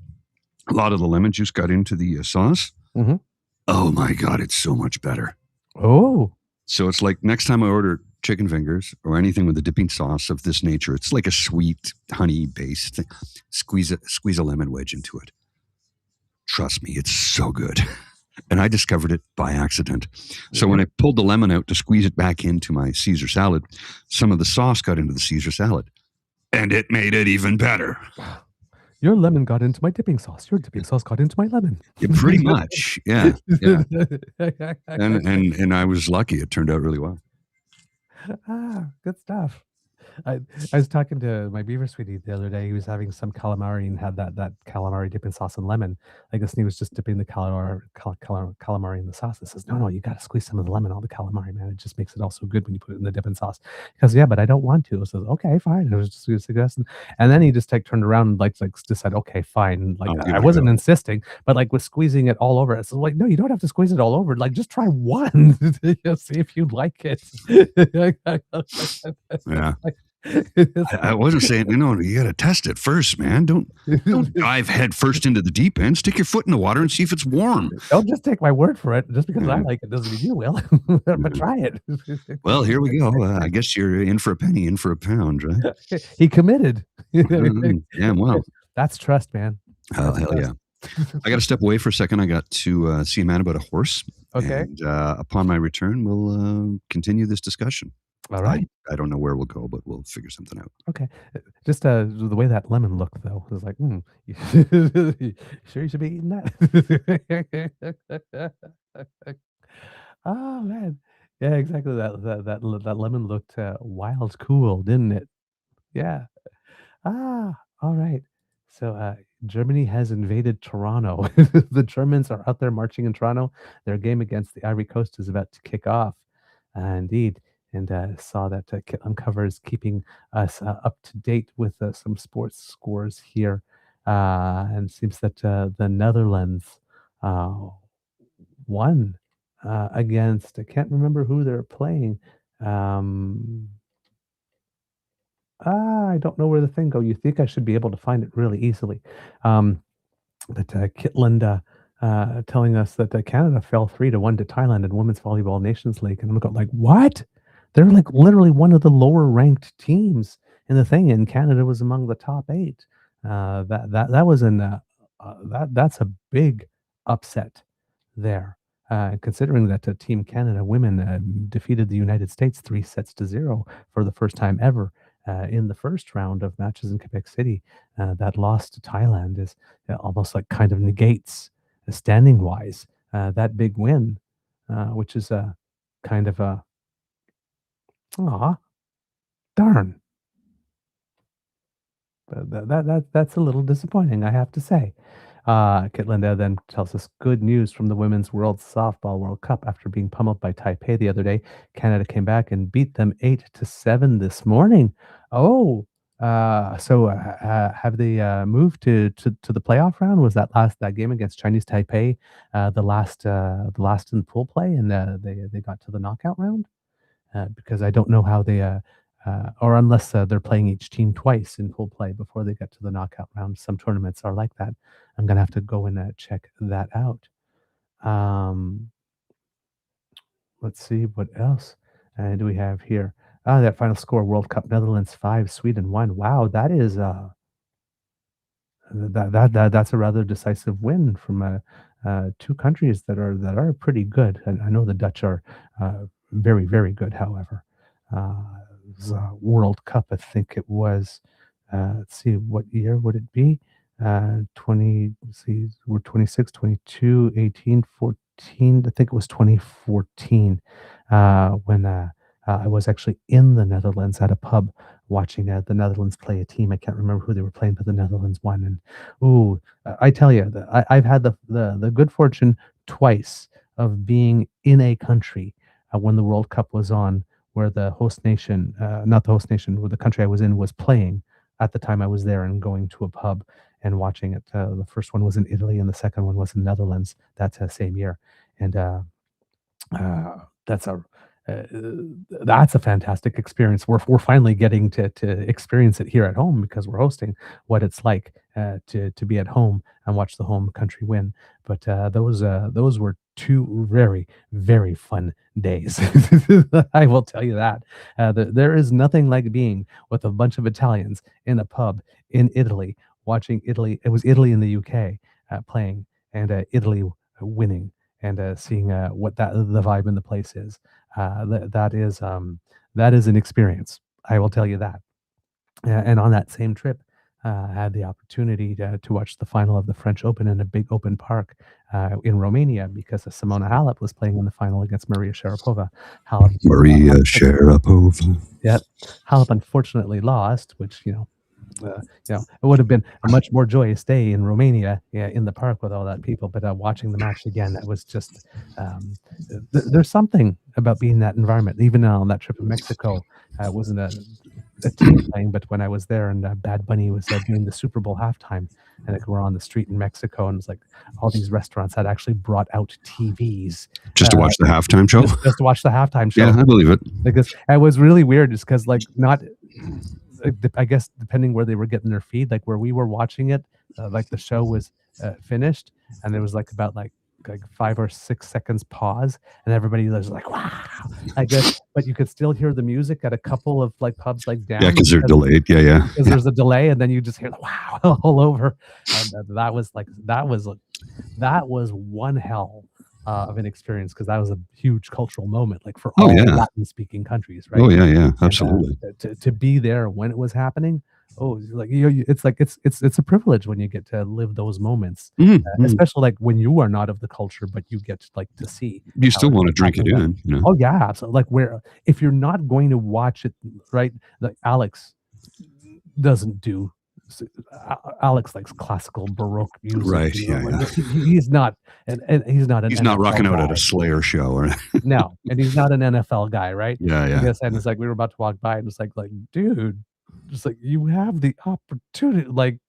a lot of the lemon juice got into the sauce. Mm-hmm. Oh my God, it's so much better. Oh. So it's like next time I order chicken fingers or anything with a dipping sauce of this nature, it's like a sweet honey based thing. Squeeze a lemon wedge into it. Trust me, it's so good. And I discovered it by accident. So when I pulled the lemon out to squeeze it back into my Caesar salad, some of the sauce got into the Caesar salad. And it made it even better. Your lemon got into my dipping sauce. Your dipping sauce got into my lemon. Yeah, pretty much. Yeah. And I was lucky. It turned out really well. Good stuff. I I was talking to my beaver sweetie the other day. He was having some calamari and had that calamari dip in sauce and lemon. I guess, and he was just dipping the calamari in the sauce. I says, "No, no, you gotta squeeze some of the lemon on the calamari, man. It just makes it all so good when you put it in the dipping sauce." He goes, "Yeah, but I don't want to." I says, "Okay, fine." It was just a suggestion. And then he just like turned around and like just said, "Okay, fine." Like I'll give I it a wasn't go. insisting, but like with squeezing it all over. I said, "Like, no, you don't have to squeeze it all over. Like, just try one. See if you like it." Yeah. It's I wasn't saying, you got to test it first, man. Don't like dive head first into the deep end. Stick your foot in the water and see if it's warm. don't just take my word for it. Just because I Yeah, like it doesn't mean you will. But yeah. try it. Well, here we go. I guess you're in for a penny, in for a pound, right? He committed. Damn well. That's trust, man. Hell, That's hell yeah. trust. I got to step away for a second. I got to see a man about a horse. Okay. And upon my return, we'll continue this discussion. All I, right. I don't know where we'll go, but we'll figure something out. Okay. Just the way that lemon looked, though, was like, you sure you should be eating that? Oh man. Yeah, exactly. That lemon looked wild cool, didn't it? Yeah. All right. So Germany has invaded Toronto. The Germans are out there marching in Toronto. Their game against the Ivory Coast is about to kick off. Indeed. And saw that Uncover is keeping us up to date with some sports scores here. And it seems that the Netherlands uh, won against, I can't remember who they're playing. Um, I don't know where the thing go. You think I should be able to find it really easily. Um, but Kitland telling us that Canada fell 3-1 to Thailand in Women's Volleyball Nations League. And I'm going like, what? They're like literally one of the lower ranked teams in the thing, and Canada was among the top 8. That was that's a big upset there. Considering that Team Canada women defeated the United States 3-0 for the first time ever in the first round of matches in Quebec City, that loss to Thailand is almost like kind of negates standing wise that big win, which is a kind of a aw darn. That's a little disappointing, I have to say. Kitlinda then tells us good news from the Women's World Softball World Cup after being pummeled by Taipei the other day. Canada came back and beat them 8-7 this morning. Oh, so have they moved to the playoff round? Was that game against Chinese Taipei the last in the pool play, and they got to the knockout round? Because I don't know how they, or unless they're playing each team twice in pool play before they get to the knockout round. Some tournaments are like that. I'm gonna have to go and check that out. Um, let's see what else do we have here. That final score: World Cup Netherlands 5, Sweden 1. Wow, that is that's a rather decisive win from two countries that are pretty good. And I know the Dutch are very very good. However, uh, it was a World Cup, I think it was. Let's see, what year would it be? 20. Let's see, we're 26, 22, 18, 14. I think it was 2014 when I was actually in the Netherlands at a pub watching the Netherlands play a team. I can't remember who they were playing, but the Netherlands won. And ooh, I tell you, I've had the good fortune twice of being in a country when the World Cup was on, where the host nation, not the host nation, where the country I was in was playing at the time I was there, and going to a pub and watching it. The first one was in Italy, and the second one was in the Netherlands that same year. And uh, that's a uh, that's a fantastic experience. We're finally getting to experience it here at home because we're hosting, what it's like to be at home and watch the home country win. But those were two very very fun days. I will tell you that. There is nothing like being with a bunch of Italians in a pub in Italy watching Italy. It was Italy and the UK playing, and Italy winning, and seeing what the vibe in the place is. That is an experience. I will tell you that. And on that same trip, I had the opportunity to watch the final of the French Open in a big open park in Romania because Simona Halep was playing in the final against Maria Sharapova. Halep, Maria Sharapova. yeah, Halep unfortunately lost, which it would have been a much more joyous day in Romania, in the park with all that people. But watching the match again, that was just there's something about being in that environment. Even on that trip to Mexico, it wasn't a team playing, but when I was there and Bad Bunny was doing the Super Bowl halftime, and we're on the street in Mexico, and it's like all these restaurants had actually brought out TVs just to watch the halftime show. Just to watch the halftime show. Yeah, I believe it. Because it was really weird, just because not. I guess depending where they were getting their feed, like where we were watching it, like the show was finished, and there was about 5 or 6 seconds pause, and everybody was like, "Wow!" I guess, but you could still hear the music at a couple of pubs down. Yeah, because they're delayed. Yeah. Because there's a delay, and then you just hear the "wow" all over, and that was one hell of an experience, because that was a huge cultural moment, for all Latin-speaking countries, right? Oh yeah, absolutely. And, to be there when it was happening, it's a privilege when you get to live those moments, especially when you are not of the culture, but you get to see. You still want to drink it in, Oh yeah, absolutely. Where if you're not going to watch it, right? Like Alex doesn't do. Alex likes classical Baroque music, right? He's not, and he's not rocking out at a Slayer show, or no, and he's not an NFL guy, right? Yeah. And it's we were about to walk by, and it's dude, just you have the opportunity,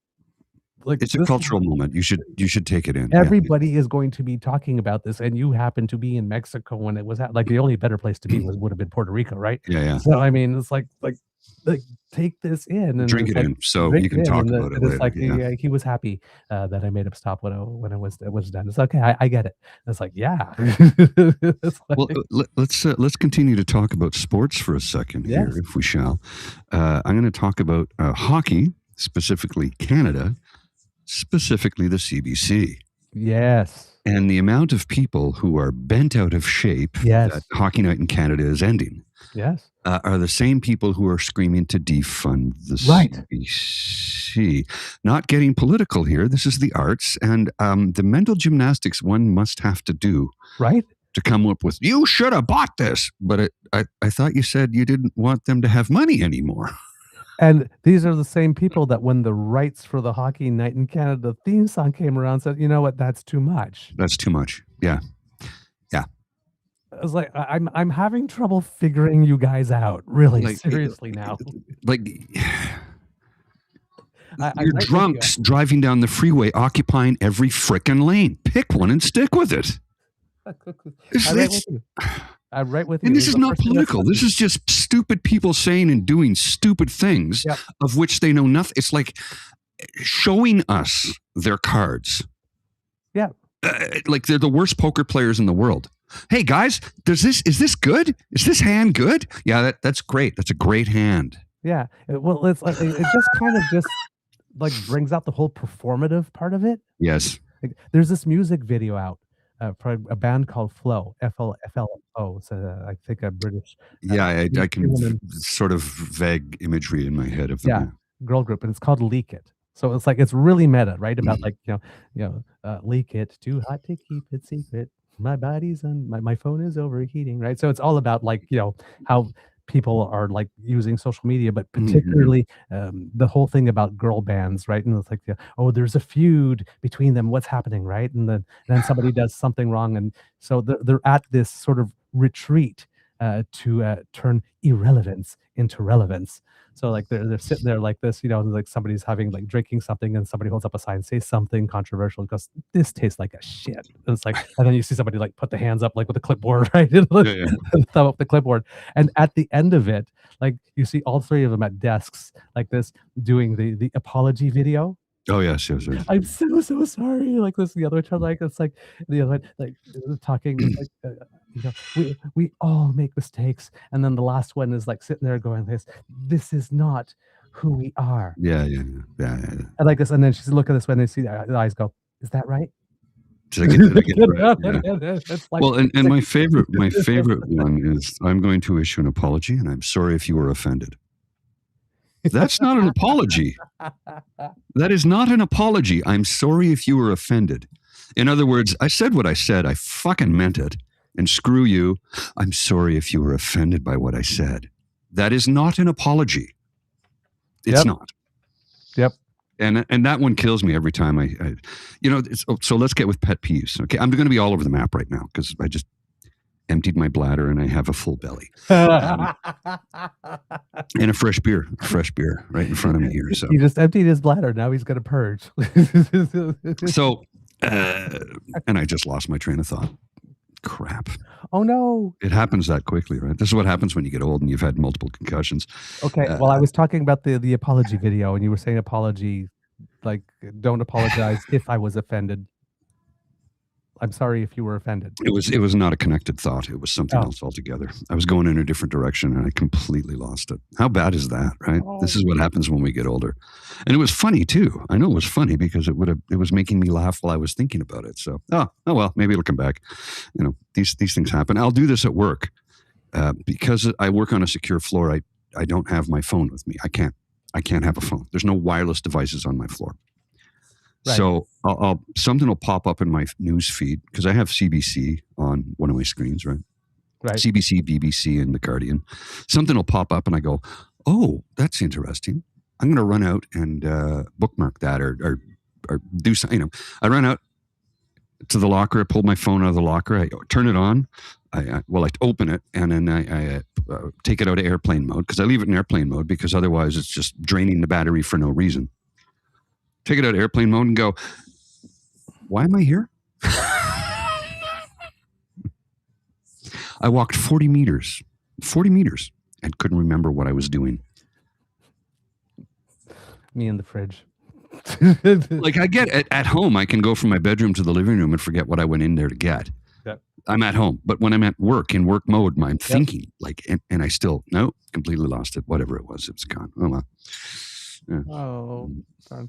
it's a cultural moment. You should take it in. Everybody is going to be talking about this, and you happen to be in Mexico when it was the only better place to be would have been Puerto Rico, right? Yeah. So I mean, it's like take this in and drink it in, so you can talk about it later. He was happy that I made him stop when it was done. It's okay, I get it. It's well, let's continue to talk about sports for a second here, if we shall. I'm going to talk about hockey, specifically Canada, specifically the CBC. Yes. And the amount of people who are bent out of shape that Hockey Night in Canada is ending. Yes. Are the same people who are screaming to defund the CBC. Not getting political here. This is the arts, and the mental gymnastics one must have to do. Right. To come up with, you should have bought this. But I thought you said you didn't want them to have money anymore. And these are the same people that when the rights for the Hockey Night in Canada theme song came around said, you know what, that's too much. That's too much. Yeah. I was I'm having trouble figuring you guys out, really, seriously now. You're drunks driving down the freeway, occupying every frickin' lane. Pick one and stick with it. I'm right with you. And this is not political. This is just stupid people saying and doing stupid things of which they know nothing. It's like showing us their cards. Yeah. They're the worst poker players in the world. Hey guys, is this good? Is this hand good? Yeah, that's great. That's a great hand. Yeah. Well, it just kind of brings out the whole performative part of it. Yes. There's this music video out for a band called Flow, FLO. It's I think a British. I can sort of vague imagery in my head of them. Yeah, girl group, and it's called Leak It. So it's really meta, right? About leak it, too hot to keep it secret. My body's on my phone is overheating, right? So it's all about how people are using social media, but particularly the whole thing about girl bands, right? And it's there's a feud between them. What's happening, right? And then somebody does something wrong, and so they're at this sort of retreat to turn irrelevance into relevance. So they're sitting there like this, somebody's having drinking something, and somebody holds up a sign, say something controversial, because this tastes like a shit. And it's and then you see somebody put the hands up with a clipboard, right? Thumb up the clipboard. And at the end of it, you see all three of them at desks this doing the apology video. Oh yes. I'm so sorry. This, the other one, it's the other one, talking. We all make mistakes, and then the last one is sitting there going, "This is not who we are." Yeah. And this, and then she's looking this way, and they see the eyes go, "Is that right?" Did I get it right? Yeah. Well, and my favorite one is, I'm going to issue an apology, and I'm sorry if you were offended. That's not an apology. That is not an apology. I'm sorry if you were offended. In other words, I said what I said. I fucking meant it. And screw you. I'm sorry if you were offended by what I said. That is not an apology. It's not. Yep. And that one kills me every time so let's get with pet peeves. Okay. I'm going to be all over the map right now because I just emptied my bladder and I have a full belly. And a fresh beer right in front of me here. So he just emptied his bladder. Now he's going to purge. So, and I just lost my train of thought. Crap. Oh no. It happens that quickly, right? This is what happens when you get old and you've had multiple concussions. Okay. Well, I was talking about the apology video and you were saying apology, like don't apologize if I was offended. I'm sorry if you were offended. It was not a connected thought. It was something else altogether. I was going in a different direction and I completely lost it. How bad is that, right? This is what happens when we get older. And it was funny too. I know it was funny because it was making me laugh while I was thinking about it. So, oh well, maybe it'll come back. These things happen. I'll do this at work. Because I work on a secure floor, I don't have my phone with me. I can't have a phone. There's no wireless devices on my floor. Right. So something will pop up in my news feed because I have CBC on one of my screens, right? Right. CBC, BBC, and The Guardian. Something will pop up and I go, oh, that's interesting. I'm going to run out and bookmark that or do something. I run out to the locker. I pull my phone out of the locker. I turn it on. I open it and then I take it out of airplane mode because I leave it in airplane mode because otherwise it's just draining the battery for no reason. Take it out of airplane mode and go, why am I here? I walked 40 meters and couldn't remember what I was doing. Me in the fridge. Like I get at home, I can go from my bedroom to the living room and forget what I went in there to get. Yep. I'm at home. But when I'm at work, in work mode, I'm thinking and I still, completely lost it. Whatever it was gone. Oh, well. Yeah. Oh, darn.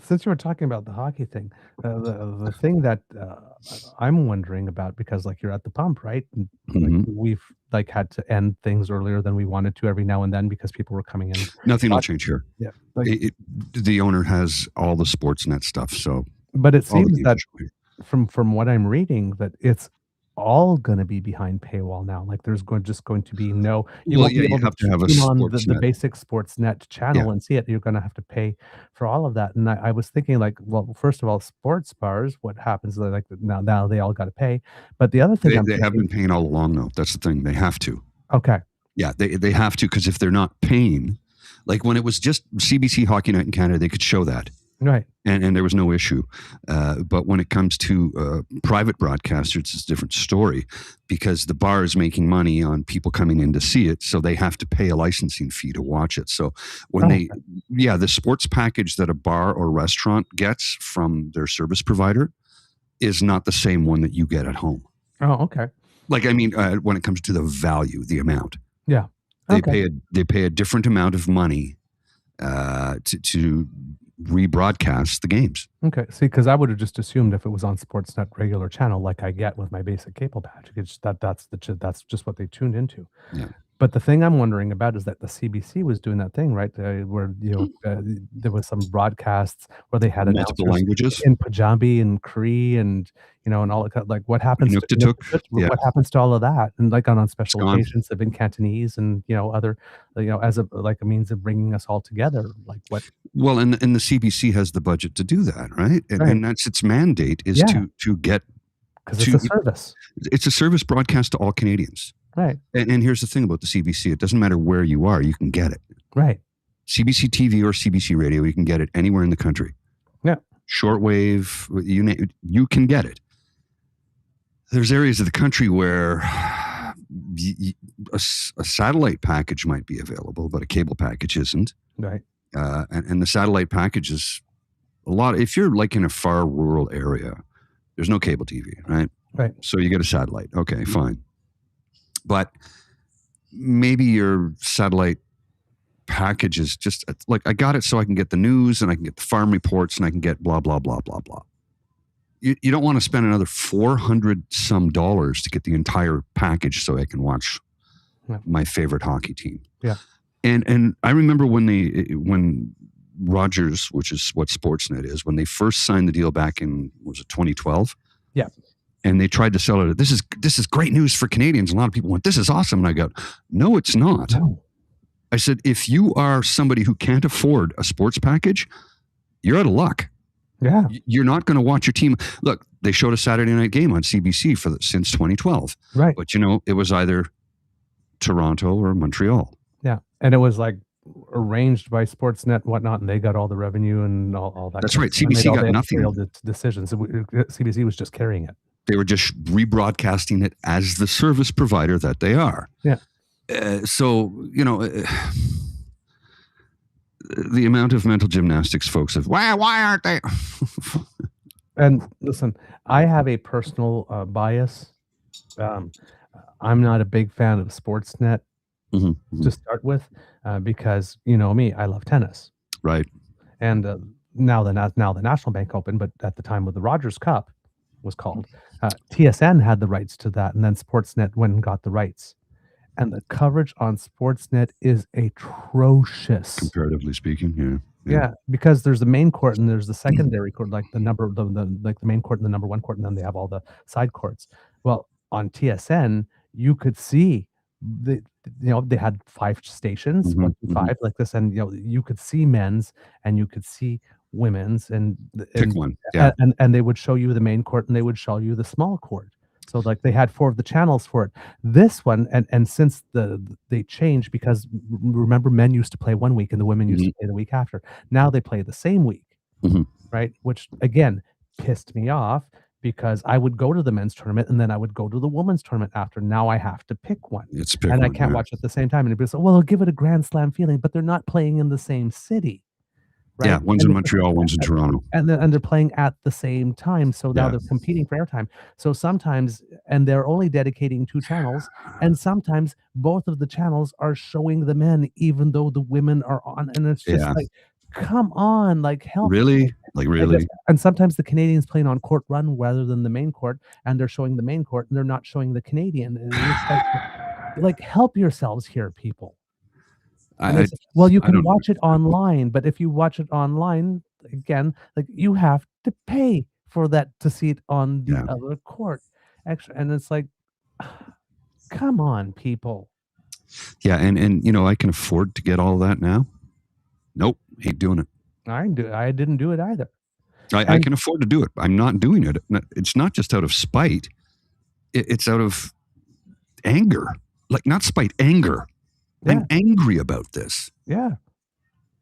Since you were talking about the hockey thing, the thing that I'm wondering about, because like you're at the pump, right? And, we've had to end things earlier than we wanted to every now and then because people were coming in. Nothing will change here. Yeah, the owner has all the Sportsnet stuff. So, but it seems that from what I'm reading, that it's all going to be behind paywall now. Like there's going to be no. You won't be able to have on the basic Sportsnet channel and see it. You're going to have to pay for all of that. And I was thinking, like, well, first of all, sports bars. What happens? Like now they all got to pay. But the other thing they have been paying all along, though. That's the thing. They have to. Okay. Yeah, they have to, because if they're not paying, like when it was just CBC Hockey Night in Canada, they could show that. Right. And there was no issue. But when it comes to private broadcasters, it's a different story because the bar is making money on people coming in to see it. So they have to pay a licensing fee to watch it. So when the sports package that a bar or restaurant gets from their service provider is not the same one that you get at home. Oh, okay. Like, I mean, when it comes to the value, the amount. Yeah. They pay a different amount of money to rebroadcast the games. Okay. See, because I would have just assumed if it was on Sportsnet regular channel, like I get with my basic cable package, that's just what they tuned into. Yeah. But the thing I'm wondering about is that the CBC was doing that thing, right? Where there was some broadcasts where they had multiple languages in Punjabi and Cree and and all like what happens what happens to all of that, and like on special occasions of in Cantonese and other as a means of bringing us all together, like what. Well, and the CBC has the budget to do that, right? And that's its mandate is to get, because it's a service. It's a service broadcast to all Canadians. Right. And here's the thing about the CBC. It doesn't matter where you are, you can get it. Right. CBC TV or CBC radio, you can get it anywhere in the country. Yeah. Shortwave, you can get it. There's areas of the country where a satellite package might be available, but a cable package isn't. Right. And the satellite package is a lot. If you're like in a far rural area, there's no cable TV, right? Right. So you get a satellite. Okay, fine. But maybe your satellite package is just like, I got it so I can get the news and I can get the farm reports and I can get blah, blah, blah, blah, blah. You don't want to spend another $400 some to get the entire package so I can watch my favorite hockey team. Yeah. And I remember when Rogers, which is what Sportsnet is, when they first signed the deal back in, was it 2012? Yeah. And they tried to sell it. This is great news for Canadians. A lot of people went, "This is awesome." And I go, "No, it's not." No. I said, if you are somebody who can't afford a sports package, you're out of luck. Yeah. You're not going to watch your team. Look, they showed a Saturday night game on CBC since 2012. Right. But, it was either Toronto or Montreal. Yeah. And it was like arranged by Sportsnet and whatnot, and they got all the revenue and all that. That's right. CBC got nothing. Decisions. CBC was just carrying it. They were just rebroadcasting it as the service provider that they are. Yeah. So, the amount of mental gymnastics folks have, why aren't they? And listen, I have a personal bias. I'm not a big fan of Sportsnet to start with, because you know me, I love tennis. Right. And now the National Bank Open, but at the time with the Rogers Cup was called, TSN had the rights to that, and then Sportsnet went and got the rights. And the coverage on Sportsnet is atrocious. Comparatively speaking, yeah. Because there's the main court and there's the secondary court, like the main court and the number one court, and then they have all the side courts. Well, on TSN, you could see they had 5 stations, 1 to 5 like this, and you could see men's and you could see women's, and pick one, yeah. And they would show you the main court and they would show you the small court. So like they had 4 of the channels for it. This one, and since they changed, because remember, men used to play one week and the women used to play the week after. Now they play the same week, right? Which again pissed me off, because I would go to the men's tournament and then I would go to the women's tournament after. Now I have to pick one, I can't watch at the same time. And it'd be so, well, they'll give it a Grand Slam feeling, but they're not playing in the same city. Right? Yeah, one's in Montreal, one's in Toronto. And they're playing at the same time. So now they're competing for airtime. So sometimes, and they're only dedicating 2 channels, and sometimes both of the channels are showing the men, even though the women are on. And it's just like, come on, like help. Really? Like really? And sometimes the Canadians playing on court run rather than the main court, and they're showing the main court and they're not showing the Canadian. And it's like help yourselves here, people. Well, you can watch it online, but if you watch it online, again, like you have to pay for that to see it on the other court. Extra, and it's like, come on, people. Yeah, and I can afford to get all that now. Nope, ain't doing it. I didn't do it either. I can afford to do it. I'm not doing it. It's not just out of spite. It's out of anger. Like, not spite, anger. I'm angry about this. Yeah.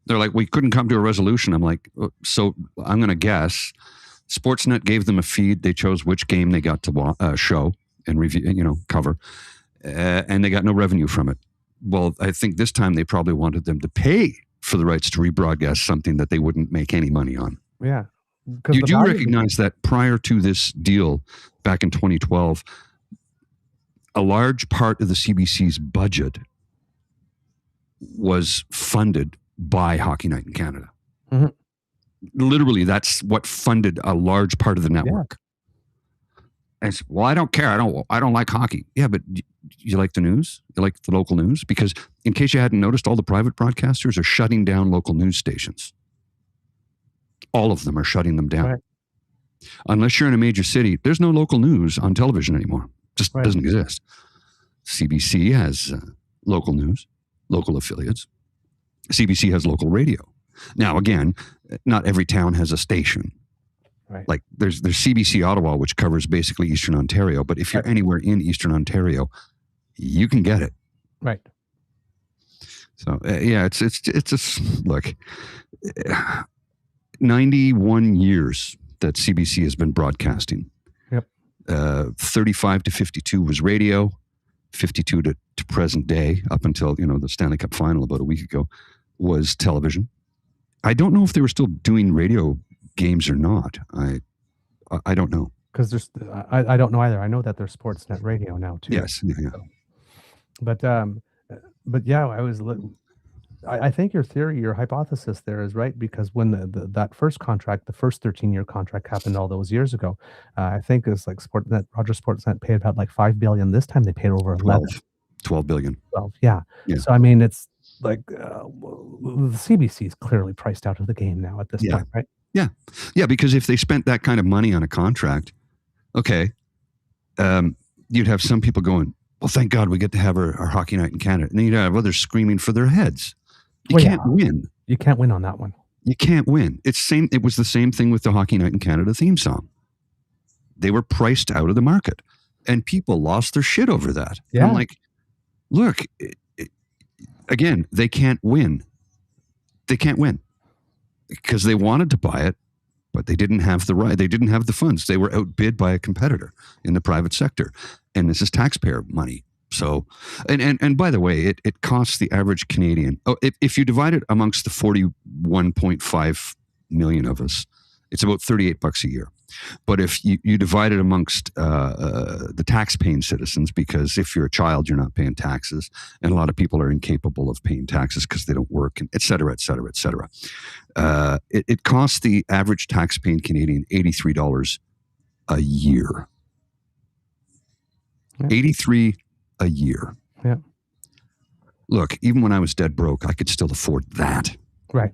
They're like, we couldn't come to a resolution. I'm like, so I'm going to guess Sportsnet gave them a feed. They chose which game they got to show and review, cover, and they got no revenue from it. Well, I think this time they probably wanted them to pay for the rights to rebroadcast something that they wouldn't make any money on. Yeah. You do recognize that prior to this deal back in 2012, a large part of the CBC's budget was funded by Hockey Night in Canada. Literally, that's what funded a large part of the network. And it's, well, I don't care. I don't like hockey. Yeah, but you like the news? You like the local news? Because in case you hadn't noticed, all the private broadcasters are shutting down local news stations. All of them are shutting them down. Right. Unless you're in a major city, there's no local news on television anymore. Just doesn't exist. CBC has local news, local affiliates. CBC has local radio. Now, again, not every town has a station. Right. Like there's CBC Ottawa, which covers basically Eastern Ontario. But if you're anywhere in Eastern Ontario, you can get it. Right. So it's just look, 91 years that CBC has been broadcasting. Yep. 35 to 52 was radio. 52 to present day, up until the Stanley Cup final about a week ago, was television. I don't know if they were still doing radio games or not. I don't know. Because there's, I don't know either. I know that there's Sportsnet radio now too. Yes, yeah. But yeah, I think your theory, your hypothesis there is right, because when that first contract, the first 13-year contract happened all those years ago, I think it's like Rogers Sportsnet paid about like $5 billion. This time they paid over 12 billion. 12, yeah. So I mean, it's the CBC is clearly priced out of the game now at this point, right? Yeah, because if they spent that kind of money on a contract, okay, you'd have some people going, well, thank God we get to have our hockey night in Canada. And then you'd have others screaming for their heads. You can't win. You can't win on that one. You can't win. It was the same thing with the Hockey Night in Canada theme song. They were priced out of the market, and people lost their shit over that. Yeah. I'm like, look, again, they can't win. They can't win because they wanted to buy it, but they didn't have the right. They didn't have the funds. They were outbid by a competitor in the private sector, and this is taxpayer money. So, and by the way, it costs the average Canadian. Oh, if you divide it amongst the 41.5 million of us, it's about $38 a year. But if you divide it amongst the tax-paying citizens, because if you're a child, you're not paying taxes, and a lot of people are incapable of paying taxes because they don't work, and et cetera, et cetera, et cetera. It costs the average tax-paying Canadian $83 a year. Yeah. 83 a year. Yeah. Look, even when I was dead broke, I could still afford that. Right.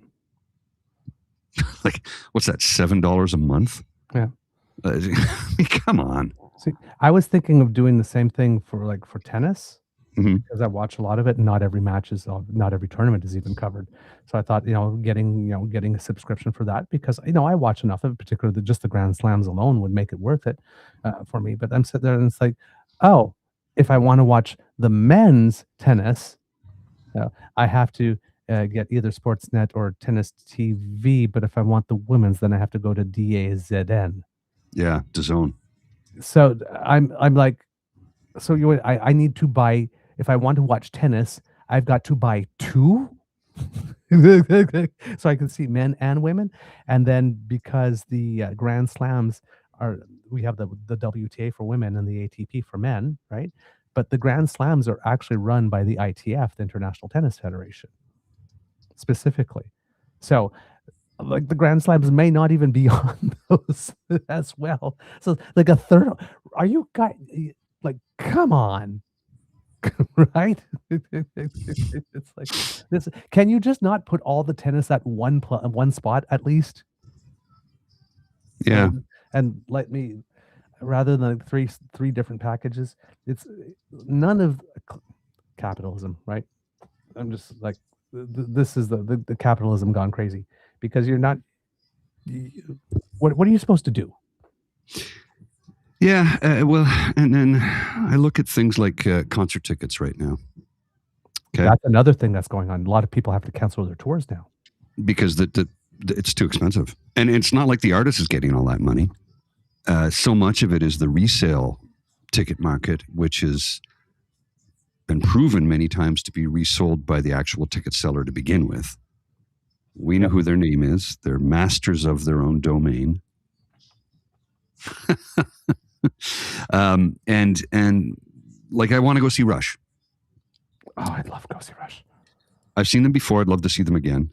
Like, what's that, $7 a month? Yeah. I mean, come on. See, I was thinking of doing the same thing for tennis, because I watch a lot of it, and not every tournament is even covered. So I thought, getting a subscription for that, because I watch enough of it, particularly just the Grand Slams alone would make it worth it for me. But I'm sitting there and it's like, oh, if I want to watch the men's tennis, I have to get either Sportsnet or Tennis TV. But if I want the women's, then I have to go to DAZN. Yeah, DAZN. So I'm like, I need to buy, if I want to watch tennis, I've got to buy two, so I can see men and women. And then because the Grand Slams we have the WTA for women and the ATP for men, right? But the Grand Slams are actually run by the ITF, the International Tennis Federation, specifically. So, like, the Grand Slams may not even be on those as well. So, like, a third. Are you guys like? Come on, right? It's like this. Can you just not put all the tennis at one spot at least? Yeah. And let me, rather than three different packages, it's none of capitalism, right? I'm just like, this is the capitalism gone crazy, because you're not. What are you supposed to do? Yeah, well, and then I look at things like concert tickets right now. Okay, that's another thing that's going on. A lot of people have to cancel their tours now because it's too expensive, and it's not like the artist is getting all that money. So much of it is the resale ticket market, which has been proven many times to be resold by the actual ticket seller to begin with. We know who their name is. They're masters of their own domain. And like, I want to go see Rush. Oh, I'd love to go see Rush. I've seen them before. I'd love to see them again.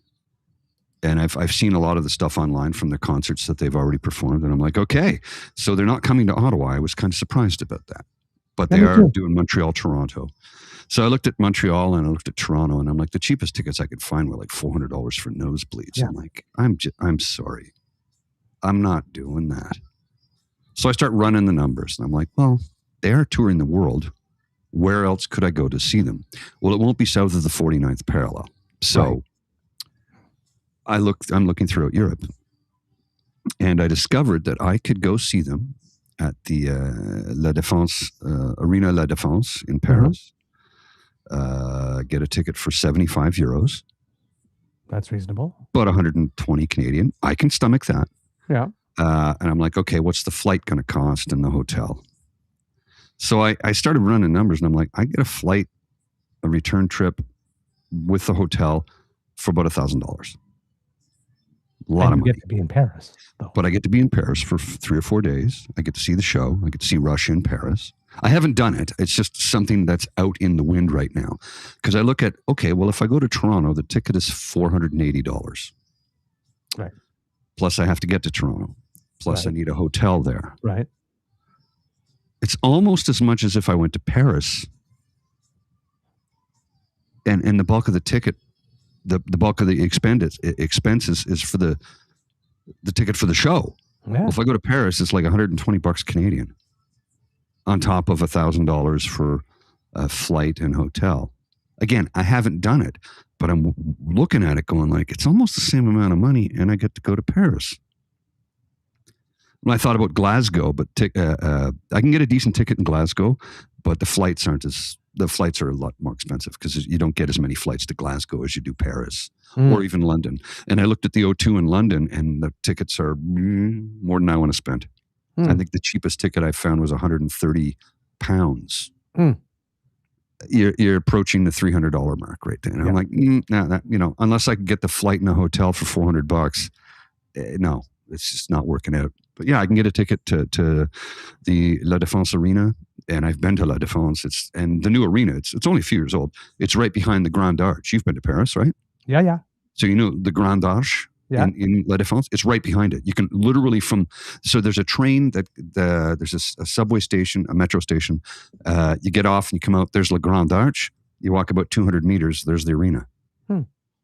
And I've seen a lot of the stuff online from the concerts that they've already performed. And I'm like, okay, so they're not coming to Ottawa. I was kind of surprised about that. But they are doing Montreal, Toronto. So I looked at Montreal and I looked at Toronto, and I'm like, the cheapest tickets I could find were like $400 for nosebleeds. Yeah. I'm like, I'm sorry. I'm not doing that. So I start running the numbers, and I'm like, well, they are touring the world. Where else could I go to see them? Well, it won't be south of the 49th parallel. So I'm looking throughout Europe, and I discovered that I could go see them at the La Défense, Arena La Défense in Paris. Get a ticket for €75. That's reasonable. About 120 Canadian. I can stomach that. Yeah. And I'm like, okay, what's the flight going to cost and the hotel? So I started running numbers, and I'm like, I get a flight, a return trip with the hotel for about $1,000. A lot of money. You get to be in Paris, though. But I get to be in Paris for 3 or 4 days. I get to see the show. I get to see Rush in Paris. I haven't done it. It's just something that's out in the wind right now. Because I look at, okay, well, if I go to Toronto, the ticket is $480. Right. Plus I have to get to Toronto. Plus I need a hotel there. Right. It's almost as much as if I went to Paris, and the bulk of the ticket the bulk of the expenses is for the ticket for the show. Yeah. Well, if I go to Paris, it's like $120 Canadian on top of $1,000 for a flight and hotel. Again, I haven't done it, but I'm looking at it going like, it's almost the same amount of money and I get to go to Paris. When I thought about Glasgow, but I can get a decent ticket in Glasgow, but the flights are a lot more expensive because you don't get as many flights to Glasgow as you do Paris or even London. And I looked at the O2 in London and the tickets are more than I want to spend. I think the cheapest ticket I found was £130. You're approaching the $300 mark right there. And I'm like, unless I can get the flight and the hotel for $400, no, it's just not working out. But yeah, I can get a ticket to the La Défense Arena, and I've been to La Défense. And the new arena, it's only a few years old. It's right behind the Grand Arch. You've been to Paris, right? Yeah. So you know the Grand Arch in La Défense? It's right behind it. You can literally so there's a train there's a subway station, a metro station. You get off and you come out, there's Le Grand Arch. You walk about 200 meters, there's the arena.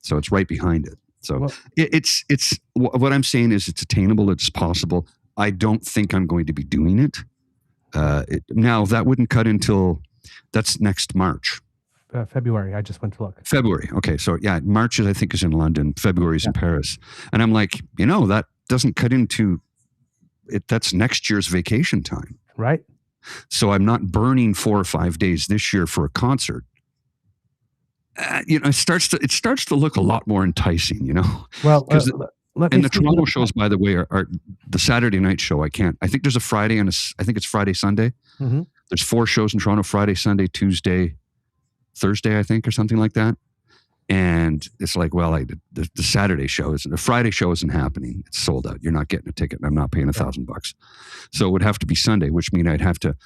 So it's right behind it. So it's what I'm saying is it's attainable, it's possible. I don't think I'm going to be doing it. Now that wouldn't cut until that's next March. February. I just went to look. February. Okay. So yeah, March I think is in London. February is in Paris. And I'm like, that doesn't cut into it. That's next year's vacation time. Right. So I'm not burning 4 or 5 days this year for a concert. It starts to look a lot more enticing, Well, and the Toronto shows, by the way, are the Saturday night show. I think there's a Friday and I think it's Friday, Sunday. Mm-hmm. There's 4 shows in Toronto: Friday, Sunday, Tuesday, Thursday, I think, or something like that. And it's like, well, the Saturday show the Friday show isn't happening. It's sold out. You're not getting a ticket. I'm not paying $1,000. So it would have to be Sunday, which means I'd have to,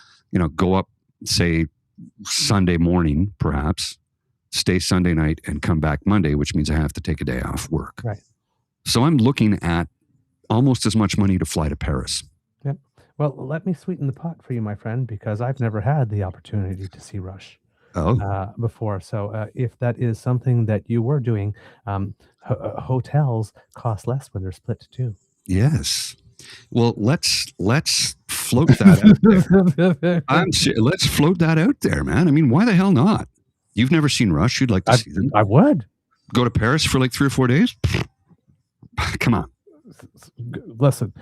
go up, say, Sunday morning, perhaps, stay Sunday night and come back Monday, which means I have to take a day off work. Right. So I'm looking at almost as much money to fly to Paris. Yep. Well, let me sweeten the pot for you, my friend, because I've never had the opportunity to see Rush before. So if that is something that you were doing, hotels cost less when they're split too. Yes. Well, let's float that out there. Let's float that out there, man. I mean, why the hell not? You've never seen Rush. You'd like to see them. I would. Go to Paris for like 3 or 4 days? Come on. Listen,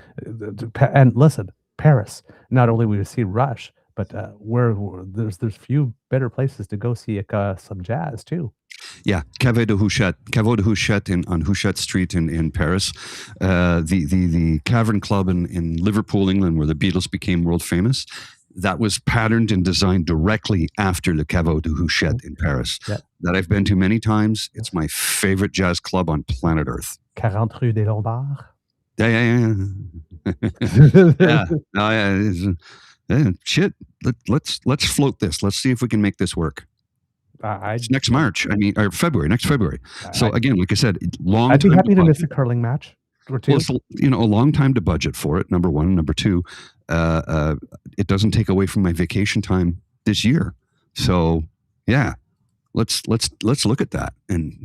Paris. Not only will you see Rush, but there's few better places to go see some jazz too. Yeah, Caveau de Houchette on Houchette Street in Paris, the Cavern Club in Liverpool, England, where the Beatles became world famous. That was patterned and designed directly after the Caveau de Houchette in Paris. Yeah. That I've been to many times. It's my favorite jazz club on planet Earth. 40 Rue des Lombards. Yeah. Shit. Let's float this. Let's see if we can make this work. It's next March. Or February. Next February. So again, like I said, long. I'd be happy to miss a curling match or two. Well, it's a long time to budget for it. Number one. Number two, it doesn't take away from my vacation time this year. So yeah, let's look at that, and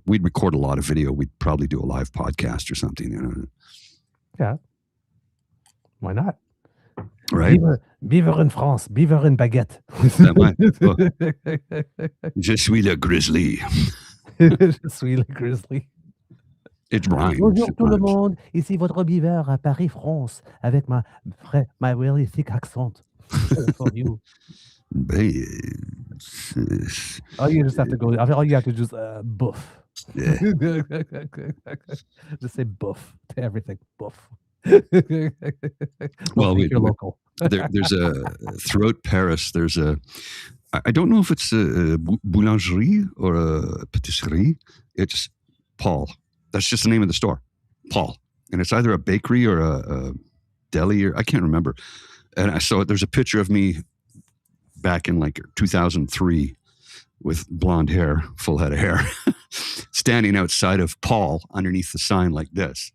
we'd record a lot of video. We'd probably do a live podcast or something. Yeah, why not? Right. Vivre in France, vivre in baguette. Je suis le grizzly. Je suis le grizzly. It rhymes. Bonjour tout le monde, ici votre beaver à Paris, France, avec my really thick accent. For you. Oh, you just have to go. All you have to do is boof. Yeah. Just say boof to everything. Boof. Well, you're local. There's throughout Paris. There's I don't know if it's a boulangerie or a patisserie. It's Paul. That's just the name of the store, Paul. And it's either a bakery or a deli, or I can't remember. And I saw there's a picture of me back in like 2003 with blonde hair, full head of hair, standing outside of Paul underneath the sign like this.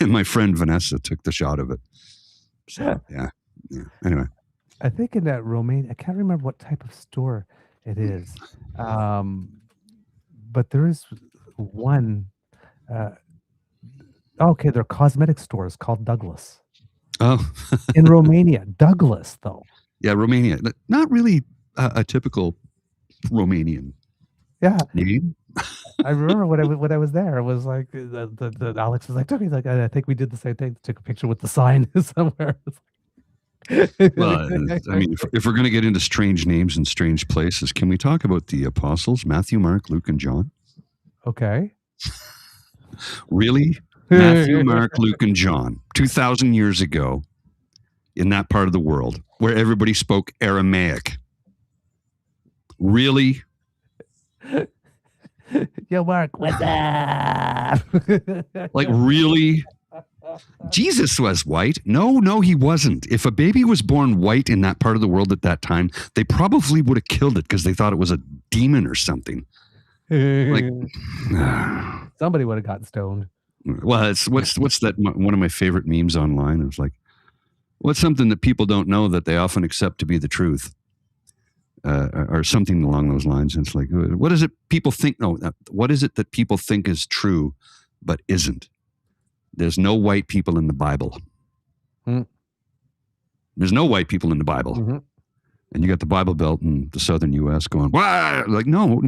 And my friend Vanessa took the shot of it. So, yeah. Anyway. I think in that Romaine, I can't remember what type of store it is. But there is one. Uh, okay, they're cosmetic stores called Douglas Oh, in Romania. Douglas, though. yeah, Romania. Not really a typical Romanian Yeah, name. I remember when I was there. It was like the Alex was like, took me like I think we did the same thing. Took a picture with the sign somewhere. Well, I mean, if we're going to get into strange names and strange places, can we talk about the apostles, Matthew, Mark, Luke, and John? Okay. Really? Matthew, Mark, Luke, and John. 2,000 years ago in that part of the world where everybody spoke Aramaic. Really? Yo, Mark, what's up? Like, really? Jesus was white. No, he wasn't. If a baby was born white in that part of the world at that time, they probably would have killed it because they thought it was a demon or something. Like, somebody would have gotten stoned. Well, it's what's that? One of my favorite memes online is like, what's something that people don't know that they often accept to be the truth, or something along those lines. And it's like, what is it people think? No, what is it that people think is true, but isn't? There's no white people in the Bible. There's no white people in the Bible. Mm-hmm. And you got the Bible Belt in the southern U.S. going, wah! Like, no.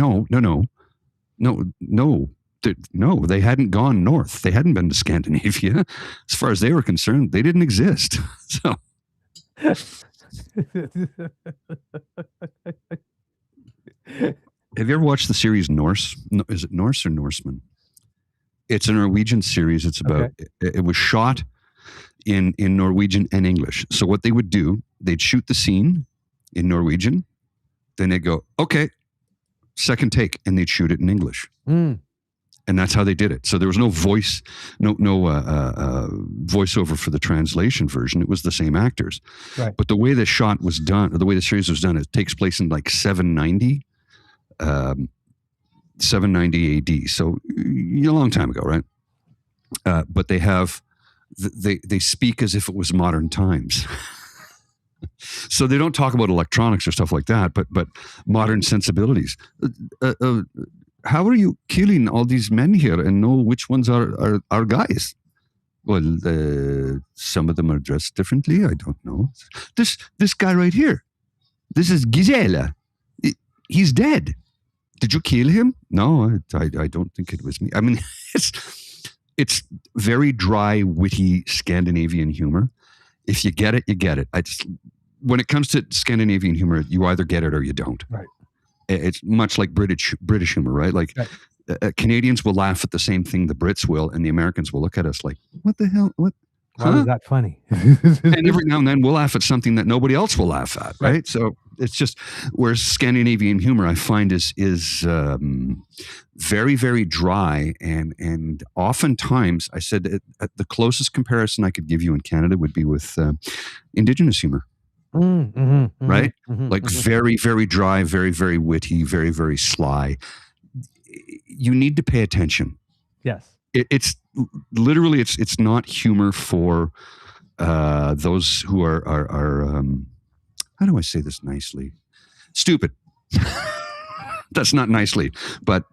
They hadn't gone north. They hadn't been to Scandinavia. As far as they were concerned, they didn't exist. So, have you ever watched the series Norse? Is it Norse or Norseman? It's a Norwegian series. It's about, it was shot in Norwegian and English. So what they would do, they'd shoot the scene in Norwegian, then they'd go, okay, second take, and they'd shoot it in English. And that's how they did it. So there was no voice, no voiceover for the translation version. It was the same actors. Right. But the way the shot was done, or the way the series was done, it takes place in like 790 AD. So a long time ago, right? But they have, they speak as if it was modern times. So they don't talk about electronics or stuff like that, but modern sensibilities. How are you killing all these men here and know which ones are guys? Well, some of them are dressed differently. I don't know. This guy right here, this is Gisela. He's dead. Did you kill him? No, I don't think it was me. I mean, it's very dry, witty Scandinavian humor. If you get it, you get it. When it comes to Scandinavian humor, you either get it or you don't. Right. It's much like British humor, right? Like Canadians will laugh at the same thing the Brits will, and the Americans will look at us like, what the hell? What? Why was that funny? And every now and then we'll laugh at something that nobody else will laugh at, right? So it's just, whereas Scandinavian humor I find is very, very dry, and oftentimes I said the closest comparison I could give you in Canada would be with Indigenous humor. Right? Like very, very dry, very, very witty, very, very sly. You need to pay attention. Yes. It's literally, it's not humor for those who are how do I say this nicely? Stupid. That's not nicely, but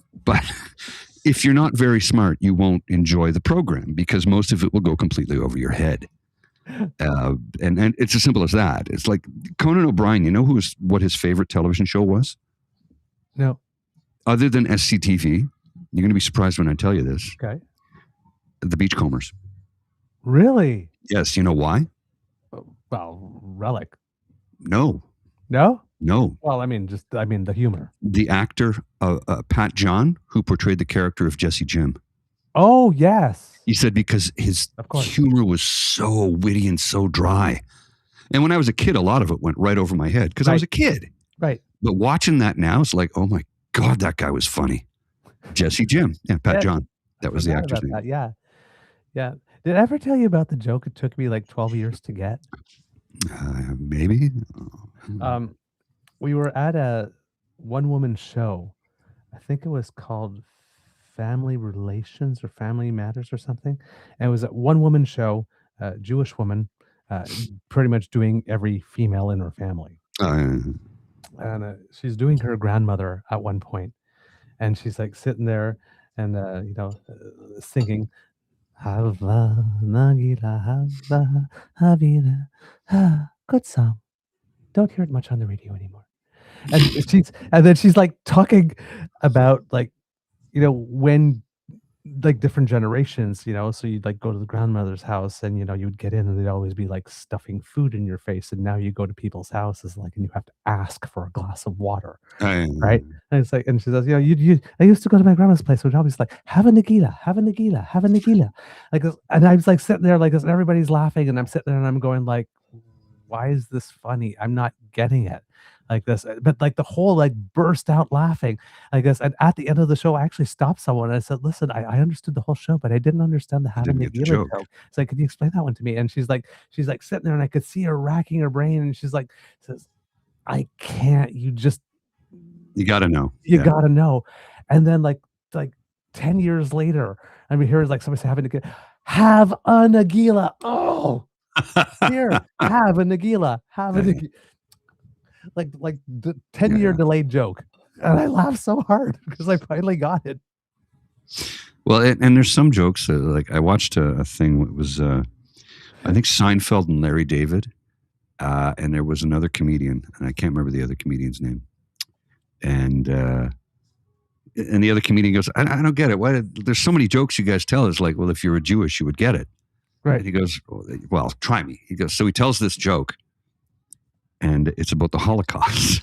if you're not very smart, you won't enjoy the program because most of it will go completely over your head. And it's as simple as that. It's like Conan O'Brien. You know what his favorite television show was? No. Other than SCTV, you're going to be surprised when I tell you this. Okay. The Beachcombers. Really? Yes. You know why? Well, Relic. No. No? No. Well, I mean, the humor. The actor, Pat John, who portrayed the character of Jesse Jim. Oh, yes. He said because his humor was so witty and so dry. And when I was a kid, a lot of it went right over my head because I was a kid. Right. But watching that now, it's like, oh my God, that guy was funny. Jesse Jim. Yeah, Pat John. That was the actor's name. Yeah. Yeah. Did I ever tell you about the joke it took me like 12 years to get? Maybe. We were at a one-woman show. I think it was called Family Relations or Family Matters or something. And it was a one-woman show, Jewish woman, pretty much doing every female in her family. And she's doing her grandmother at one point. And she's like sitting there and singing Hava Nagila Hava Havila. Good song. Don't hear it much on the radio anymore. And then she's like talking about like when like different generations, so you'd like go to the grandmother's house and you'd get in and they'd always be like stuffing food in your face, and now you go to people's houses like and you have to ask for a glass of water, right? And it's like, and she says, I used to go to my grandma's place, so always like, have a Nagila, have a Nagila, have a Nagila. Like, and I was like sitting there like this, and everybody's laughing, and I'm sitting there and I'm going like, why is this funny? I'm not getting it like this. But like the whole like burst out laughing, I guess. And at the end of the show, I actually stopped someone and I said, listen, I understood the whole show, but I didn't understand the I how to didn't make get the joke. It's like, could you explain that one to me? And she's like sitting there and I could see her racking her brain, and she's like, says, I can't, you got to know. You got to know. And then like 10 years later, I mean, here's like somebody say, have a Nagila. Oh, here, have a Nagila, have a Nagila. Like the 10-year delayed joke. And I laughed so hard because I finally got it. Well, and there's some jokes that, like, I watched a thing that was, I think Seinfeld and Larry David, and there was another comedian, and I can't remember the other comedian's name. And the other comedian goes, I don't get it. Why? There's so many jokes you guys tell. It's like, well, if you were Jewish, you would get it. Right. And he goes, well, try me. He goes, so he tells this joke, and it's about the Holocaust.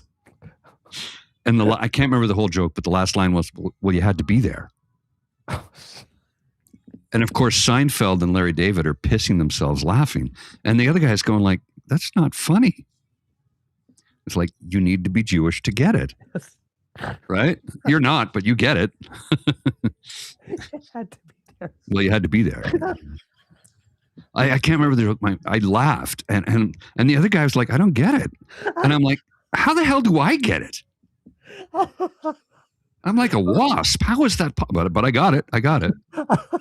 And I can't remember the whole joke, but the last line was, well, you had to be there. And of course, Seinfeld and Larry David are pissing themselves laughing. And the other guy's going like, that's not funny. It's like, you need to be Jewish to get it. Right? You're not, but you get it. You had to be there. Well, you had to be there. I can't remember the joke. I laughed. And the other guy was like, I don't get it. And I'm like, how the hell do I get it? I'm like a wasp. How is that? But I got it. I got it.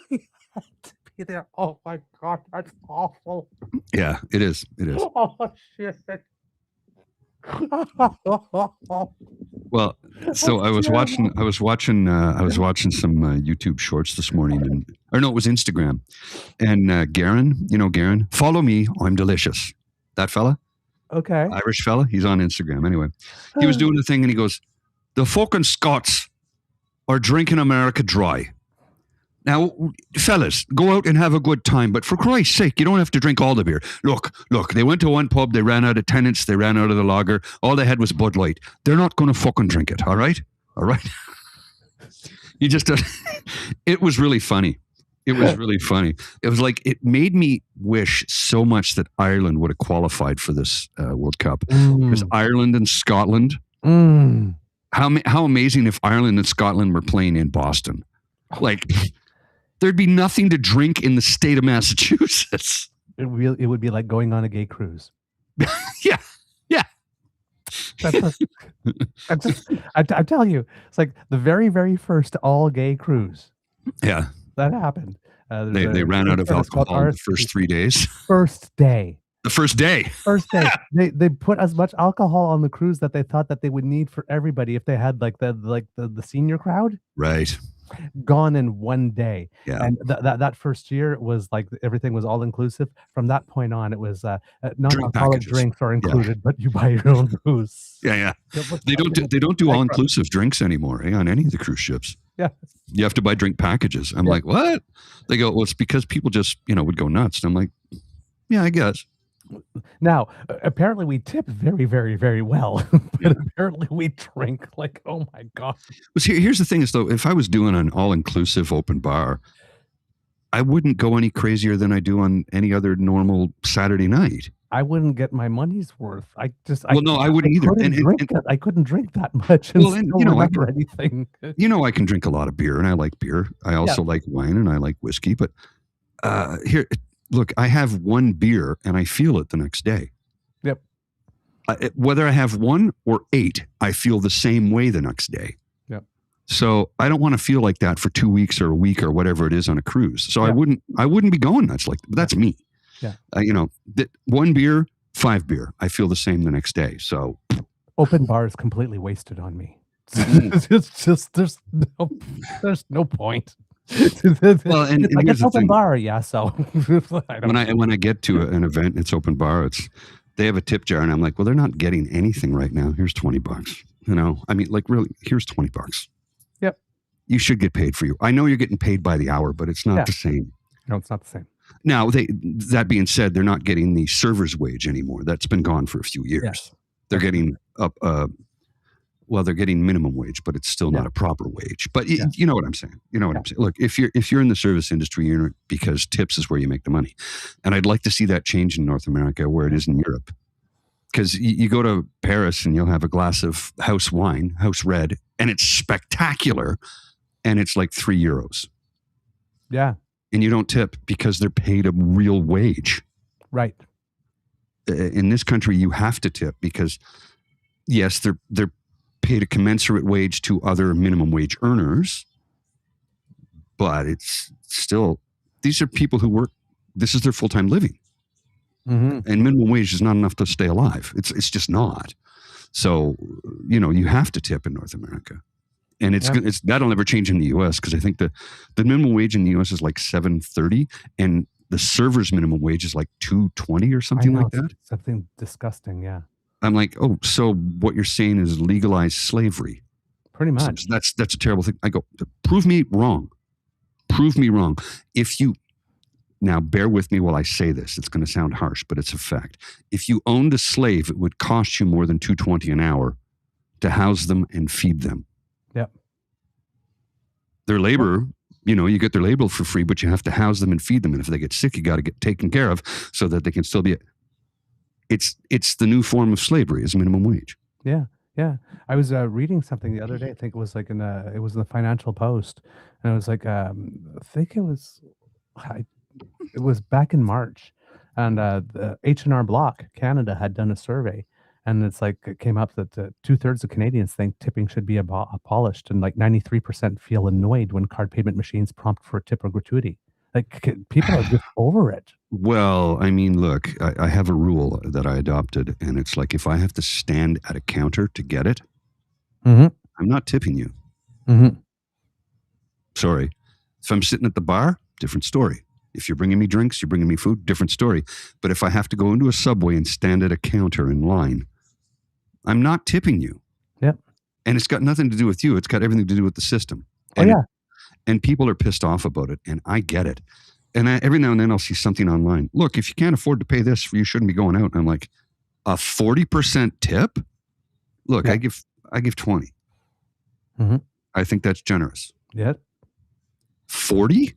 You had to be there. Oh my God, that's awful. Yeah, it is. It is. Oh shit. Well, so I was watching some YouTube shorts this morning, it was Instagram, and Garen, Garen, follow me, I'm delicious. That fella, okay, Irish fella, he's on Instagram. Anyway, he was doing the thing, and he goes, "The fucking Scots are drinking America dry. Now, fellas, go out and have a good time, but for Christ's sake, you don't have to drink all the beer. Look, they went to one pub, they ran out of tenants, they ran out of the lager, all they had was Bud Light. They're not going to fucking drink it, all right? All right?" You just, it was really funny. It was really funny. It was like, it made me wish so much that Ireland would have qualified for this World Cup. Because Ireland and Scotland, how amazing if Ireland and Scotland were playing in Boston. Like, there'd be nothing to drink in the state of Massachusetts. It would be like going on a gay cruise. Yeah. I'm telling you, it's like the very, very first all gay cruise. Yeah. That happened. They ran out of alcohol in the first 3 days. First day. The first day. First day. They put as much alcohol on the cruise that they thought that they would need for everybody if they had like the senior crowd. Right. Gone in one day. Yeah. And that first year it was like everything was all inclusive. From that point on, it was non-alcoholic drinks are included, but you buy your own booze. Yeah. They don't do all-inclusive drinks anymore on any of the cruise ships. Yeah. You have to buy drink packages. I'm like, what? They go, well, it's because people just, would go nuts. And I'm like, yeah, I guess. Now, apparently we tip very, very, very well, but apparently we drink like, oh my God. Well, here's the thing is, though, if I was doing an all-inclusive open bar, I wouldn't go any crazier than I do on any other normal Saturday night. I wouldn't get my money's worth. I wouldn't either. I couldn't drink that much. Anything. I can drink a lot of beer, and I like beer. I also like wine, and I like whiskey. But here, look, I have one beer, and I feel it the next day. Yep. Whether I have one or 8, I feel the same way the next day. Yep. So I don't want to feel like that for 2 weeks or a week or whatever it is on a cruise. So I wouldn't be going nuts like that. But that's me. Yeah. 1 beer, 5 beer, I feel the same the next day. So open bar is completely wasted on me. Mm. It's just there's no point. Well, It's and like, here's "It's the open thing. bar." Yeah, so I don't know. When I get to an event, it's open bar. They have a tip jar, and I'm like, well, they're not getting anything right now. Here's $20. I mean, like, really, here's $20. Yep. You should get paid for you. I know you're getting paid by the hour, but it's not Yeah. the same. No, it's not the same. Now, that being said, they're not getting the server's wage anymore. That's been gone for a few years. Yes. They're getting they're getting minimum wage, but it's still not a proper wage. But you know what I'm saying. You know what I'm saying. Look, if you're in the service industry, you're in it because tips is where you make the money, and I'd like to see that change in North America where it is in Europe. Because you go to Paris and you'll have a glass of house wine, house red, and it's spectacular, and it's like €3. Yeah. And you don't tip because they're paid a real wage. Right. In this country, you have to tip because, yes, they're paid a commensurate wage to other minimum wage earners, but it's still, these are people who work, this is their full-time living. Mm-hmm. And minimum wage is not enough to stay alive. It's just not. So, you have to tip in North America. And that'll never change in the U.S. because I think the minimum wage in the U.S. is like $7.30, and the server's minimum wage is like $2.20 or something like that. Something disgusting, yeah. I'm like, oh, so what you're saying is legalized slavery? Pretty much. So that's a terrible thing. I go, prove me wrong. Prove me wrong. Now bear with me while I say this. It's going to sound harsh, but it's a fact. If you owned a slave, it would cost you more than $2.20 an hour to house them and feed them. Yep. Their labor, you get their labor for free, but you have to house them and feed them. And if they get sick, you got to get taken care of so that they can still be. It's the new form of slavery is minimum wage. Yeah. Yeah. I was reading something the other day. I think it was like it was in the Financial Post, and it was like I think it was back in March, and the H&R Block Canada had done a survey, and it's like it came up that 2/3 of Canadians think tipping should be abolished, and like 93% feel annoyed when card payment machines prompt for a tip or gratuity. Like people are just over it. Well, I mean, look, I have a rule that I adopted, and it's like if I have to stand at a counter to get it, Mm-hmm. I'm not tipping you. Mm-hmm. Sorry. If I'm sitting at the bar, different story. If you're bringing me drinks, you're bringing me food, different story. But if I have to go into a Subway and stand at a counter in line, I'm not tipping you. Yep. And it's got nothing to do with you. It's got everything to do with the system. And people are pissed off about it, and I get it. And every now and then I'll see something online. Look, if you can't afford to pay this, you shouldn't be going out. And I'm like, a 40% tip? Look, I give 20. Mm-hmm. I think that's generous. Yep. 40?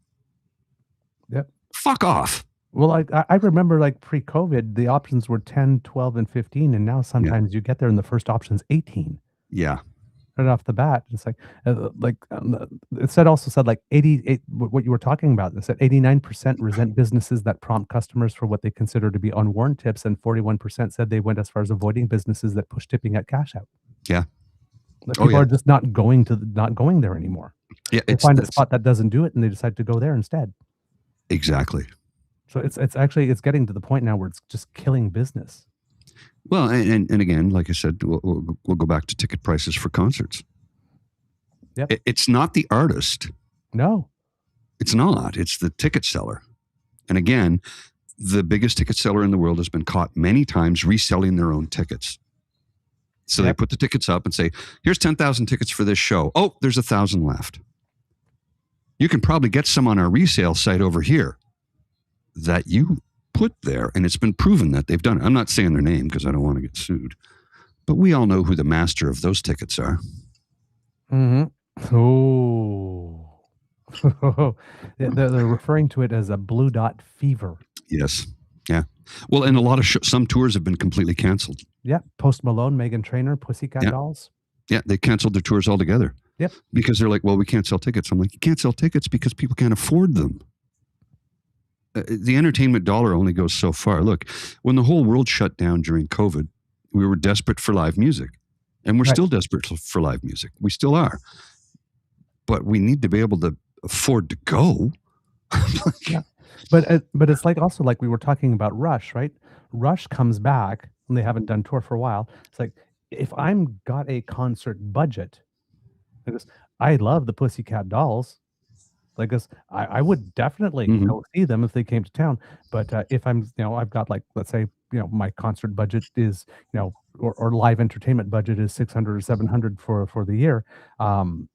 Yep. Fuck off. Well, I remember like pre-COVID, the options were 10, 12, and 15, and now sometimes you get there and the first option's 18. Yeah. Right off the bat, it's like it also said like 88. What you were talking about, it said 89% resent businesses that prompt customers for what they consider to be unwarranted tips, and 41% said they went as far as avoiding businesses that push tipping at cash out. Yeah. Like people are just not going there anymore. Yeah, they find a spot that doesn't do it, and they decide to go there instead. Exactly. So it's getting to the point now where it's just killing business. Well, and again, like I said, we'll go back to ticket prices for concerts. Yep. It's not the artist. No. It's not. It's the ticket seller. And again, the biggest ticket seller in the world has been caught many times reselling their own tickets. So they put the tickets up and say, here's 10,000 tickets for this show. Oh, there's 1,000 left. You can probably get some on our resale site over here that you put there, and it's been proven that they've done it. I'm not saying their name because I don't want to get sued, but we all know who the master of those tickets are. Mm-hmm. Oh. They're referring to it as a blue dot fever. Yes. Yeah. Well, and a lot of some tours have been completely canceled. Yeah. Post Malone, Meghan Trainor, Pussycat Dolls. Yeah. They canceled their tours altogether. Yep. Because they're like, well, we can't sell tickets. I'm like, you can't sell tickets because people can't afford them. The entertainment dollar only goes so far. Look, when the whole world shut down during COVID, we were desperate for live music, and we're still desperate for live music. We still are, but we need to be able to afford to go. Yeah. But it's like also like we were talking about Rush, right? Rush comes back and they haven't done tour for a while. It's like if I'm got a concert budget Because I love the Pussycat Dolls. Like this, I would definitely Mhm. go see them if they came to town. But if I'm, I've got like, let's say, my concert budget is, or live entertainment budget is 600 or 700 for the year. Um,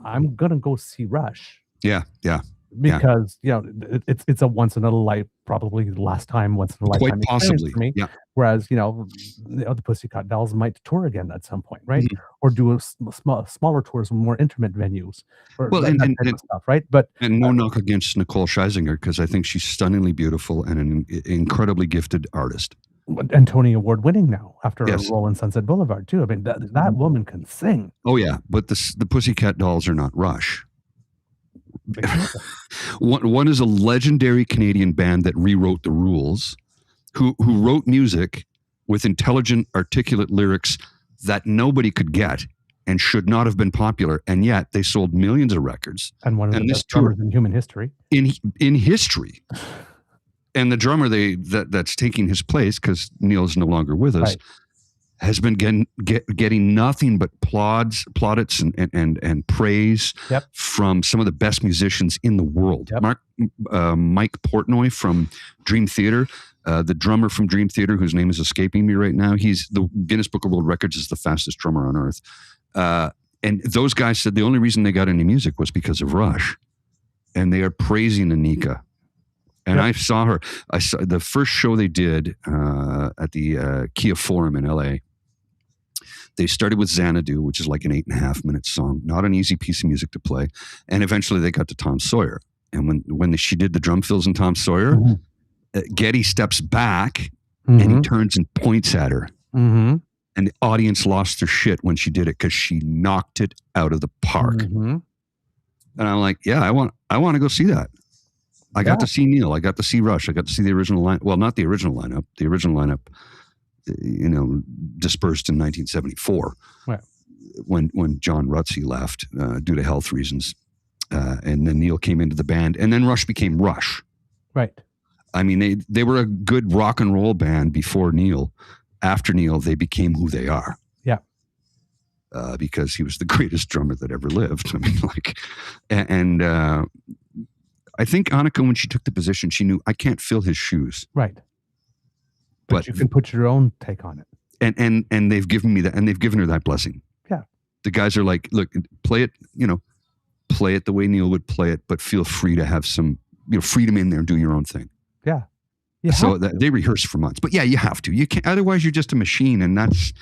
I'm gonna go see Rush Yeah, yeah, yeah. because it's a once in a life, probably the last time once in a Quite lifetime experience possibly. for me. Yeah. Whereas the Pussycat Dolls might tour again at some point, right? Mhm. Or do a smaller tours with more intimate venues or Well, that type of stuff, right? But and no knock against Nicole Scherzinger, because I think she's stunningly beautiful and an incredibly gifted artist. and Tony Award winning now after a Yes. role in Sunset Boulevard too. I mean that woman can sing. Oh yeah, but the Pussycat Dolls are not Rush. One is a legendary Canadian band that rewrote the rules, who wrote music with intelligent, articulate lyrics that nobody could get and should not have been popular, and yet they sold millions of records. And one of the And this best drummers in human history. In history. And the drummer that's taking his place, because Neil's no longer with us, Right. has been getting nothing but plaudits and praise Yep. from some of the best musicians in the world. Yep. Mike Portnoy from Dream Theater, the drummer from Dream Theater, whose name is escaping me right now. He's the Guinness Book of World Records is the fastest drummer on earth. And those guys said the only reason they got into music was because of Rush. And they are praising Anika. And Yep. I saw her. I saw the first show they did at the Kia Forum in LA. They started with Xanadu, which is like an 8.5 minute song, not an easy piece of music to play. And eventually they got to Tom Sawyer. And when she did the drum fills in Tom Sawyer, Geddy steps back and he turns and points at her. Mm-hmm. And the audience lost their shit when she did it because she knocked it out of the park. Mm-hmm. And I'm like, yeah, I want to go see that. I got to see Neil. I got to see Rush. I got to see the original line. Well, not the original lineup. The original lineup, dispersed in 1974 when John Rutsey left due to health reasons. And then Neil came into the band. And then Rush became Rush. Right. I mean, they were a good rock and roll band before Neil. After Neil, they became who they are. Yeah. Because he was the greatest drummer that ever lived. I mean, and I think Anika, when she took the position, she knew I can't fill his shoes. Right. But you can put your own take on it. And they've given me that, and they've given her that blessing. Yeah. The guys are like, look, play it the way Neil would play it, but feel free to have some, freedom in there and do your own thing. Yeah. So they rehearse for months. But yeah, you have to. You can't, otherwise you're just a machine, and that's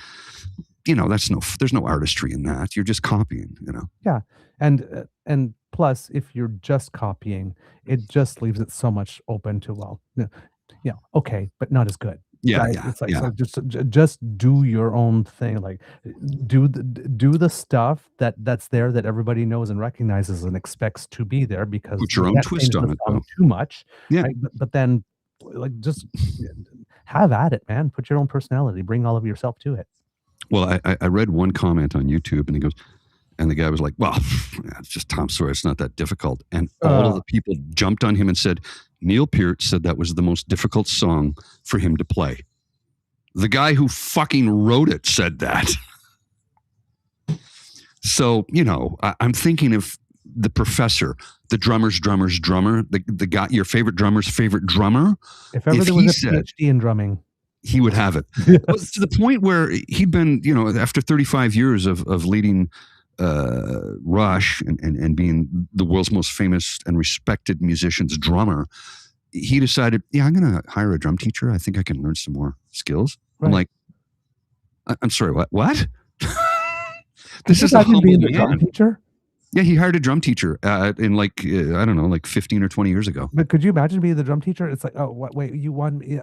there's no artistry in that. You're just copying, Yeah. And plus, if you're just copying, it just leaves it so much open to, okay, but not as good. Yeah, right? yeah. It's like, yeah. so just do your own thing. Like do the stuff that's there that everybody knows and recognizes and expects to be there, because Put your own twist on it, though. Too much. Yeah. Right? But then just have at it, man. Put your own personality. Bring all of yourself to it. Well, I read one comment on YouTube, and he goes, and the guy was like, well, it's just Tom Sawyer. It's not that difficult. And all of the people jumped on him and said, Neil Peart said that was the most difficult song for him to play. The guy who fucking wrote it said that. So, I'm thinking of the professor, the drummer's drummer, the guy, your favorite drummer's favorite drummer. If ever there was a PhD in drumming, he would have it. Yes. To the point where he'd been, after 35 years of leading Rush and being the world's most famous and respected musician's drummer, he decided, I'm going to hire a drum teacher. I think I can learn some more skills. Right. I'm like, I'm sorry, what? This is a humble being the man. drum teacher? Yeah, he hired a drum teacher in I don't know, 15 or 20 years ago. But could you imagine being the drum teacher? It's like, wait, you want me?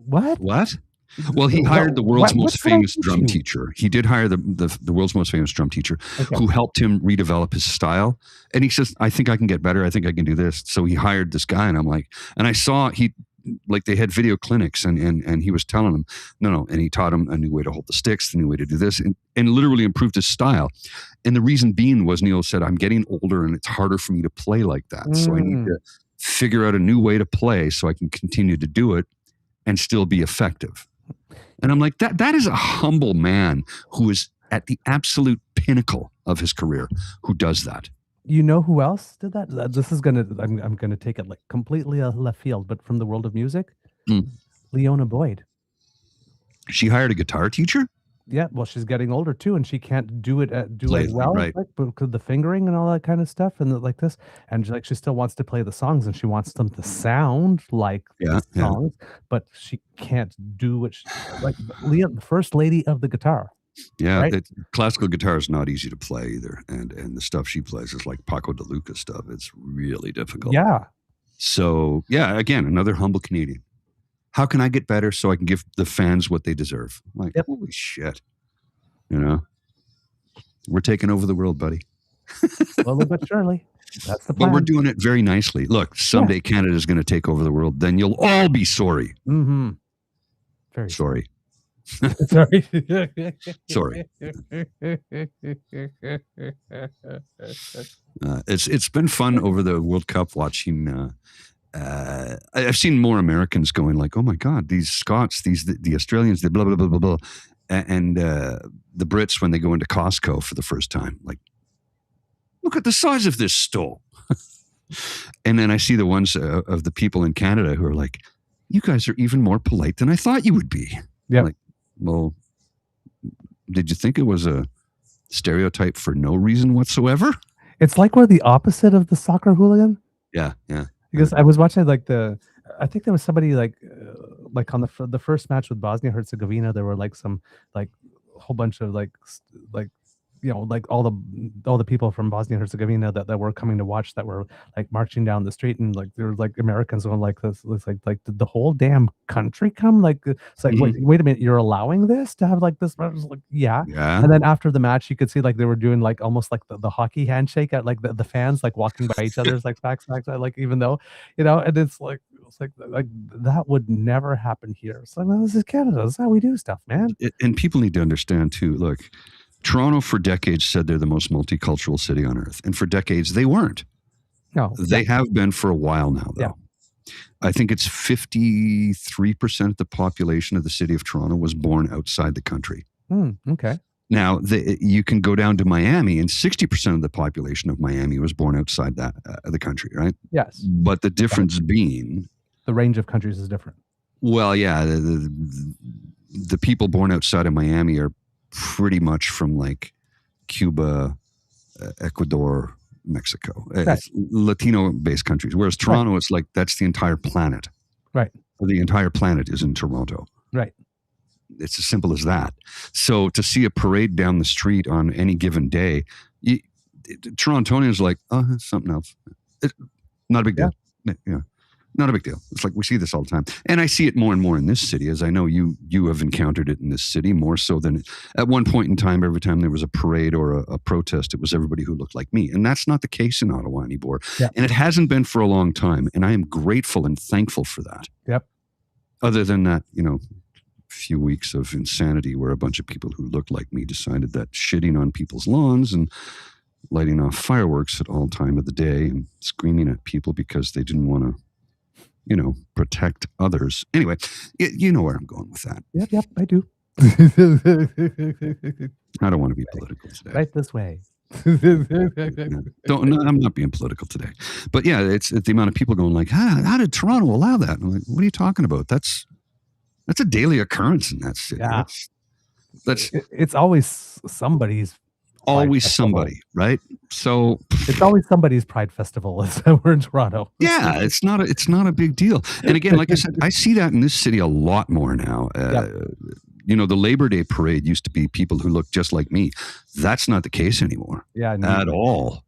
What? What? Well, he hired the world's most famous drum teacher. He did hire the world's most famous drum teacher who helped him redevelop his style. And he says, I think I can get better. I think I can do this. So he hired this guy, and I'm like, and I saw they had video clinics, and he was telling him, no. And he taught him a new way to hold the sticks, a new way to do this, and literally improved his style. And the reason being was Neil said, I'm getting older and it's harder for me to play like that. So I need to figure out a new way to play so I can continue to do it and still be effective. And I'm like, that is a humble man who is at the absolute pinnacle of his career who does that. You know who else did that? This is gonna I'm gonna take it like completely left field, but from the world of music, Mm. Leona Boyd. She hired a guitar teacher? Yeah, well, she's getting older too, and she can't do it do Play as it, well, right. like because the fingering and all that kind of stuff, and like this, and like she still wants to play the songs, and she wants them to sound like Yeah, the yeah. songs, but she can't do what she, like Leah, the first lady of the guitar. Yeah, Right? classical guitar is not easy to play either, and the stuff she plays is like Paco de Luca stuff. It's really difficult. Yeah, So yeah, again, another humble Canadian. How can I get better so I can give the fans what they deserve? Like, Yep. holy shit, you know, we're taking over the world, buddy. slowly but surely. That's the But we're plan. doing it very nicely. Look, someday Canada's going to take over the world. Then you'll all be sorry. Mm-hmm. Very Sorry. sorry. Sorry. It's been fun over the World Cup watching. I've seen more Americans going like, "Oh my God, these Scots, the Australians, the blah blah blah blah blah," and the Brits when they go into Costco for the first time, like, look at the size of this store. And then I see the ones of the people in Canada who are like, "You guys are even more polite than I thought you would be." Yeah. Like, well, did you think it was a stereotype for no reason whatsoever? It's like we're the opposite of the soccer hooligan. Yeah, yeah. Because I was watching like I think there was somebody like on the first match with Bosnia Herzegovina, there were like some like a whole bunch of like like all the people from Bosnia Herzegovina that were coming to watch that were like marching down the street, and like there was like Americans going like this. It's like did the whole damn country come? Like it's like wait a minute, you're allowing this to have like this? I was like, yeah. And then after the match, you could see like they were doing like almost like the hockey handshake at like the fans like walking by each other's like backside, like even though and it's like that would never happen here. It's like, well, this is Canada. This is how we do stuff, man. And people need to understand too. Look, Toronto for decades said they're the most multicultural city on earth, and for decades they weren't. No, they have been for a while now, though. Yeah. I think it's 53% of the population of the city of Toronto was born outside the country. Okay. Now, you can go down to Miami, and 60% of the population of Miami was born outside that the country, right? Yes. But the difference being... the range of countries is different. Well, yeah. The people born outside of Miami are pretty much from like Cuba, Ecuador, Mexico. Right. It's Latino-based countries. Whereas Toronto, It's like that's the entire planet. Right. The entire planet is in Toronto. Right. It's as simple as that. So to see a parade down the street on any given day, Torontonians are like, oh, it's something else. Not a big deal. Yeah. Not a big deal. It's like we see this all the time. And I see it more and more in this city, as I know you have encountered it in this city more so than at one point in time. Every time there was a parade or a protest, it was everybody who looked like me. And that's not the case in Ottawa anymore. Yeah. And it hasn't been for a long time. And I am grateful and thankful for that. Yep. Other than that, few weeks of insanity where a bunch of people who looked like me decided that shitting on people's lawns and lighting off fireworks at all time of the day and screaming at people because they didn't want to protect others. Anyway, you know where I'm going with that. Yep, I do. I don't want to be political today. Right this way. I'm not being political today. But yeah, it's the amount of people going like, how did Toronto allow that? And I'm like, what are you talking about? That's a daily occurrence in that city. Yeah. It's always somebody's somebody, right? So it's always somebody's pride festival. We're in Toronto. Yeah, it's not a big deal. And again, like I said, I see that in this city a lot more now. The Labor Day parade used to be people who look just like me. That's not the case anymore. Yeah, at all.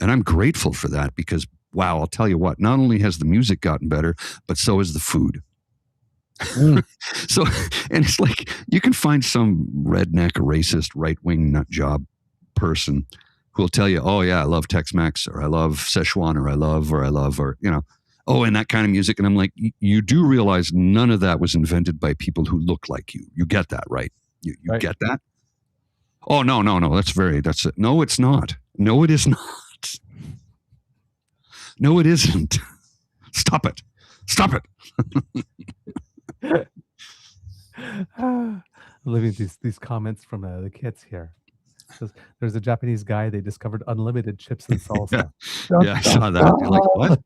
And I'm grateful for that because, wow, I'll tell you what, not only has the music gotten better, but so has the food. So, and it's like you can find some redneck, racist, right-wing nut job person who will tell you, oh yeah, I love Tex-Mex, or I love Szechuan, or I love, and that kind of music. And I'm like, you do realize none of that was invented by people who look like you. You get that, right? You right. Get that? Oh, no. That's it. No, it's not. No, it is not. No, it isn't. Stop it. living these comments from the kids here. There's a Japanese guy. They discovered unlimited chips and Yeah, salsa. yeah, I saw that. You're like, what?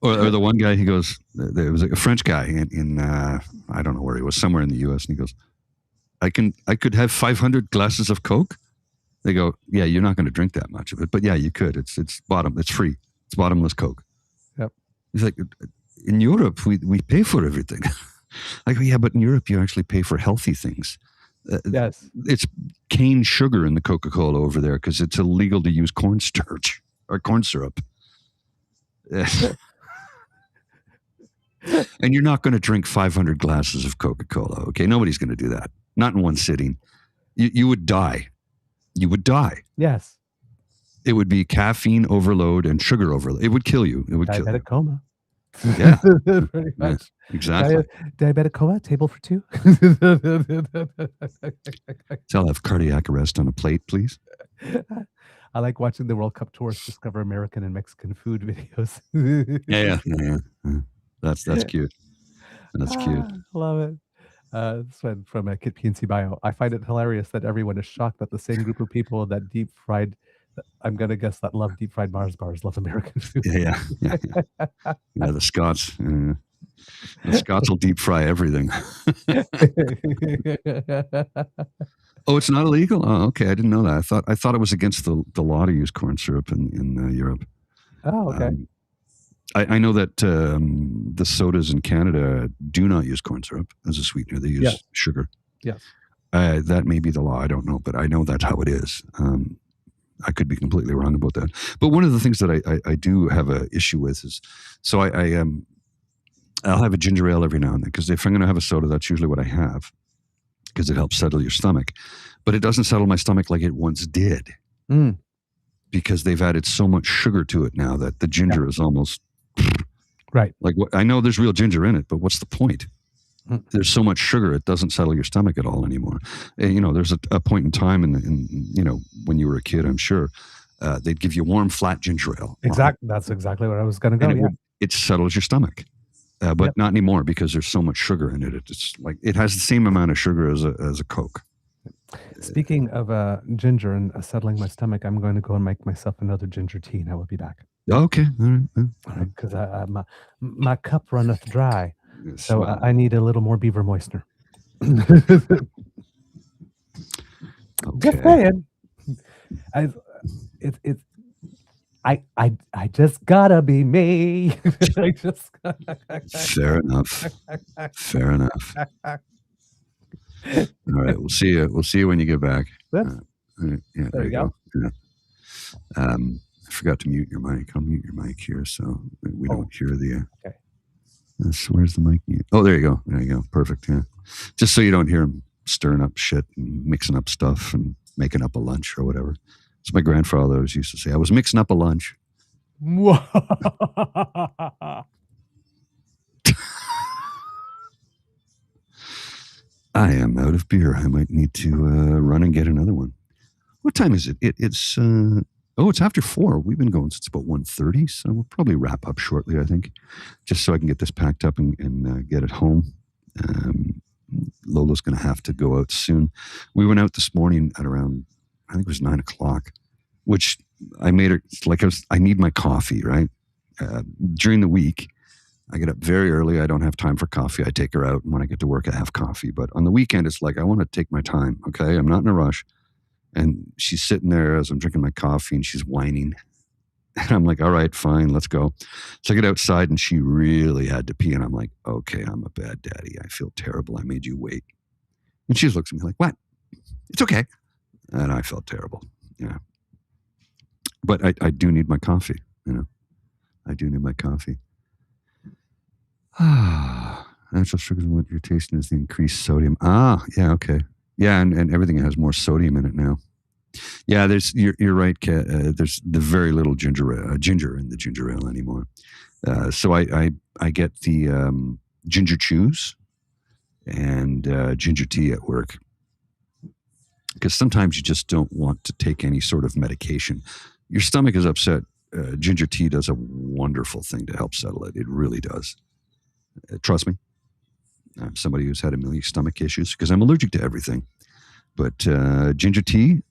Or the one guy, he goes, there was a French guy in I don't know where he was, somewhere in the U.S., and he goes, I could have 500 glasses of Coke. They go, yeah, you're not going to drink that much of it, but yeah, you could. It's free. It's bottomless Coke. Yep. He's like, in Europe, we pay for everything. I go, yeah, but in Europe, you actually pay for healthy things. Yes. It's cane sugar in the Coca-Cola over there because it's illegal to use cornstarch or corn syrup. And you're not going to drink 500 glasses of Coca-Cola, okay? Nobody's going to do that. Not in one sitting. You would die. You would die. Yes. It would be caffeine overload and sugar overload. It would kill you. It would kill you. Diabetic coma. Yeah. Pretty much. Yeah, exactly. Diabetic coma, table for two. So I'll have cardiac arrest on a plate, please. I like watching the World Cup tourists discover American and Mexican food videos. Yeah. That's cute. That's cute. Love it. This one from Kit PNC Bio. I find it hilarious that everyone is shocked that the same group of people that deep fried, I'm going to guess that love deep fried Mars bars, love American food. Yeah, the Scots. The Scots will deep fry everything. Oh, it's not illegal? Oh, okay. I didn't know that. I thought it was against the law to use corn syrup in Europe. Oh, okay. I know that the sodas in Canada do not use corn syrup as a sweetener. They use sugar. Yes. That may be the law. I don't know, but I know that's how it is. I could be completely wrong about that. But one of the things that I do have an issue with is, so I'll have a ginger ale every now and then, because if I'm going to have a soda, that's usually what I have, because it helps settle your stomach. But it doesn't settle my stomach like it once did, because they've added so much sugar to it now that the ginger is almost right. Like, I know there's real ginger in it, but what's the point? There's so much sugar, it doesn't settle your stomach at all anymore. And, there's a point in time in when you were a kid, I'm sure, they'd give you warm, flat ginger ale. Exactly. That's exactly what I was going to go. It settles your stomach. But not anymore, because there's so much sugar in it. It's like it has the same amount of sugar as a Coke. Speaking of ginger and settling my stomach, I'm going to go and make myself another ginger tea, and I will be back. Okay, all right. Because my cup runneth dry, so I need a little more beaver moistener. Just saying. I just gotta be me. Fair enough. All right, we'll see you. We'll see you when you get back. There you go. Yeah. I forgot to mute your mic. I'll mute your mic here so we don't hear the. Okay. So where's the mic? Oh, there you go. There you go. Perfect. Yeah. Just so you don't hear him stirring up shit and mixing up stuff and making up a lunch or whatever. As my grandfather always used to say, I was mixing up a lunch. I am out of beer. I might need to run and get another one. What time is it? It's after 4. We've been going since about 1:30, so we'll probably wrap up shortly, I think, just so I can get this packed up and get it home. Lola's going to have to go out soon. We went out this morning at around, I think it was 9 o'clock, which I made her, I need my coffee, right? During the week, I get up very early. I don't have time for coffee. I take her out, and when I get to work, I have coffee. But on the weekend, it's like, I want to take my time, okay? I'm not in a rush. And she's sitting there as I'm drinking my coffee, and she's whining. And I'm like, all right, fine, let's go. So I get outside, and she really had to pee. And I'm like, okay, I'm a bad daddy. I feel terrible. I made you wait. And she looks at me like, what? It's okay. And I felt terrible. Yeah. But I do need my coffee, I do need my coffee. Natural sugars and what you're tasting is the increased sodium. Yeah, okay. Yeah, and everything has more sodium in it now. Yeah, you're right, Kat. There's the very little ginger in the ginger ale anymore. So I get the ginger chews and ginger tea at work, because sometimes you just don't want to take any sort of medication. Your stomach is upset. Ginger tea does a wonderful thing to help settle it. It really does. Trust me. I'm somebody who's had a million stomach issues because I'm allergic to everything. But ginger tea,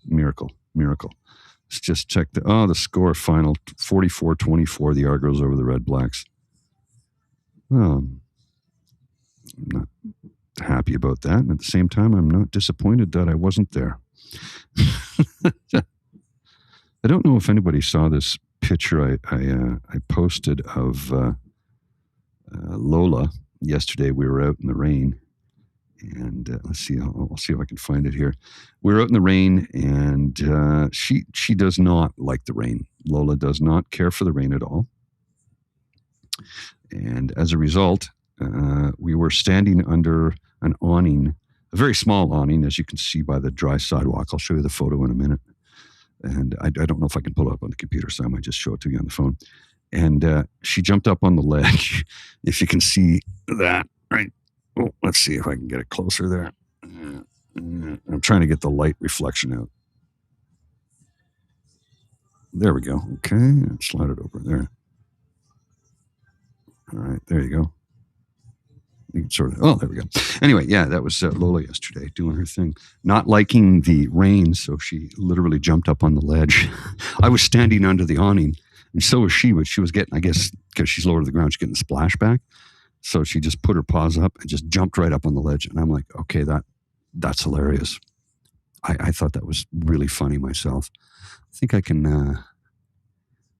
miracle. Let's just check the score final 44-24. The Argos over the Red Blacks. Well, I'm not happy about that. And at the same time, I'm not disappointed that I wasn't there. I don't know if anybody saw this picture I posted of Lola yesterday. We were out in the rain, and let's see. I'll see if I can find it here. We were out in the rain, and she does not like the rain. Lola does not care for the rain at all, and as a result, we were standing under an awning, a very small awning, as you can see by the dry sidewalk. I'll show you the photo in a minute. And I don't know if I can pull it up on the computer, so I might just show it to you on the phone. And she jumped up on the ledge. If you can see that, right? Oh, let's see if I can get it closer there. I'm trying to get the light reflection out. There we go. Okay, and slide it over there. All right, there you go. You can sort of, there we go. Anyway, yeah, that was Lola yesterday doing her thing. Not liking the rain, so she literally jumped up on the ledge. I was standing under the awning, and so was she, but she was getting, I guess, because she's lower to the ground, she's getting the splashback. So she just put her paws up and just jumped right up on the ledge. And I'm like, okay, that's hilarious. I thought that was really funny myself. I think I can,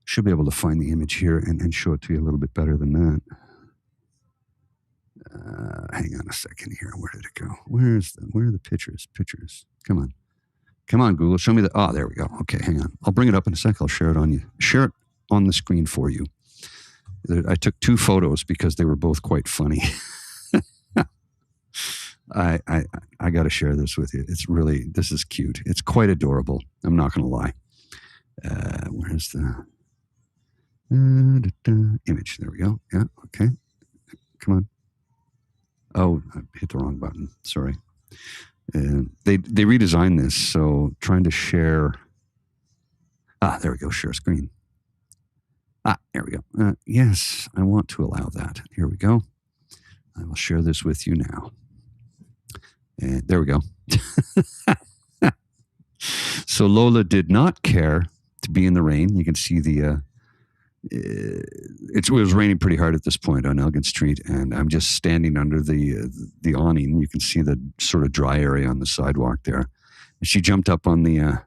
should be able to find the image here and show it to you a little bit better than that. Hang on a second here. Where did it go? Where are the pictures? Come on, Google. Show me there we go. Okay, hang on. I'll bring it up in a sec. I'll share it on the screen for you. I took 2 photos because they were both quite funny. I got to share this with you. This is cute. It's quite adorable. I'm not going to lie. Where's the image? There we go. Yeah. Okay. Come on. Oh, I hit the wrong button. Sorry. They redesigned this, so trying to share. There we go. Share screen. There we go. Yes, I want to allow that. Here we go. I will share this with you now. And there we go. So Lola did not care to be in the rain. You can see it was raining pretty hard at this point on Elgin Street, and I'm just standing under the awning. You can see the sort of dry area on the sidewalk there. And she jumped up on the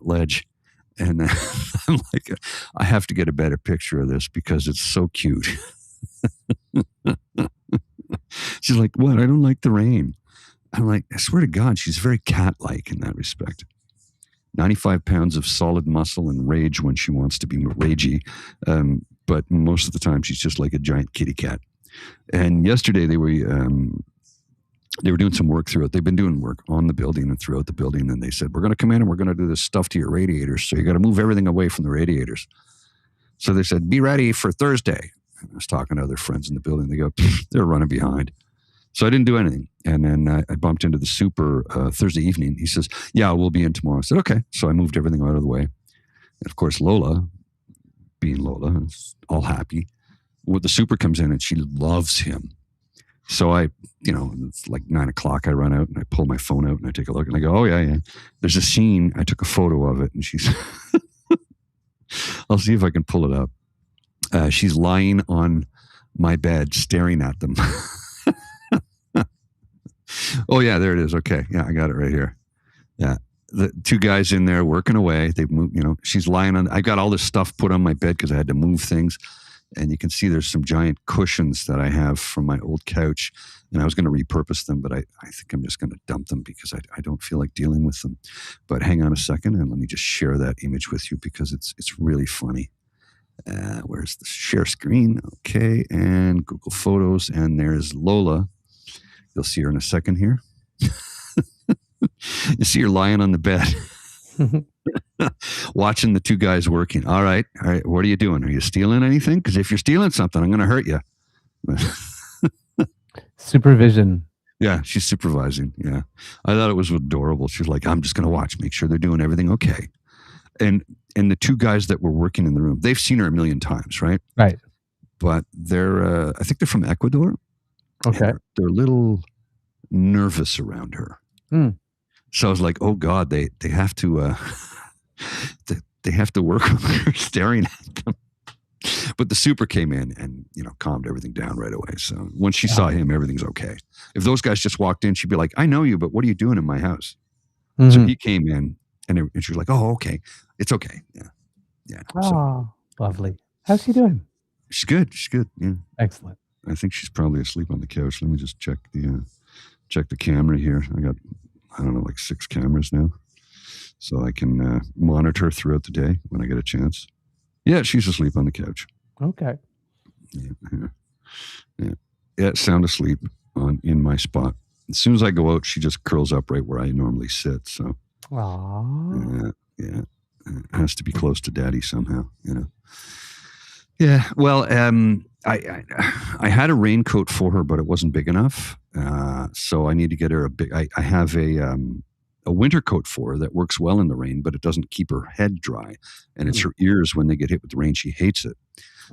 ledge, and I'm like, I have to get a better picture of this because it's so cute. She's like, what? I don't like the rain. I'm like, I swear to God, she's very cat-like in that respect. 95 pounds of solid muscle and rage when she wants to be ragey. But most of the time, she's just like a giant kitty cat. And yesterday, they were doing some work through it. They've been doing work on the building and throughout the building. And they said, we're going to come in and we're going to do this stuff to your radiators. So you got to move everything away from the radiators. So they said, be ready for Thursday. And I was talking to other friends in the building. They go, they're running behind. So I didn't do anything. And then I bumped into the super Thursday evening. He says, yeah, we'll be in tomorrow. I said, okay. So I moved everything out of the way. And of course, Lola, being Lola, is all happy. Well, the super comes in and she loves him. So it's like 9:00. I run out and I pull my phone out and I take a look and I go, oh, yeah. There's a scene. I took a photo of it and she's, I'll see if I can pull it up. She's lying on my bed staring at them. Oh, yeah, there it is. Okay. Yeah, I got it right here. Yeah. The 2 guys in there working away. They've moved, she's lying on, I got all this stuff put on my bed because I had to move things. And you can see there's some giant cushions that I have from my old couch. And I was going to repurpose them, but I think I'm just going to dump them because I don't feel like dealing with them. But hang on a second and let me just share that image with you because it's really funny. Where's the share screen? Okay. And Google Photos. And there's Lola. You'll see her in a second here. You see her lying on the bed, watching the 2 guys working. All right. What are you doing? Are you stealing anything? Because if you're stealing something, I'm going to hurt you. Supervision. Yeah, she's supervising. Yeah. I thought it was adorable. She's like, I'm just going to watch, make sure they're doing everything okay. And the 2 guys that were working in the room, they've seen her a million times, right? Right. but I think they're from Ecuador. Okay. They're a little nervous around her. So I was like, oh God, they have to they have to work with her staring at them. But the super came in and, calmed everything down right away. So once she saw him, everything's okay. If those guys just walked in, she'd be like, I know you, but what are you doing in my house? Mm-hmm. So he came in and she was like, oh, okay. It's okay. Yeah. Yeah. Oh, lovely. How's she doing? She's good. Yeah. Excellent. I think she's probably asleep on the couch. Let me just check the camera here. I got, I don't know, like 6 cameras now. So I can monitor throughout the day when I get a chance. Yeah, she's asleep on the couch. Okay. Yeah, sound asleep in my spot. As soon as I go out, she just curls up right where I normally sit. So, aww. Yeah, it has to be close to daddy somehow, Yeah, well, I had a raincoat for her, but it wasn't big enough. So I need to get her a big. I have a winter coat for her that works well in the rain, but it doesn't keep her head dry. And it's her ears when they get hit with the rain. She hates it.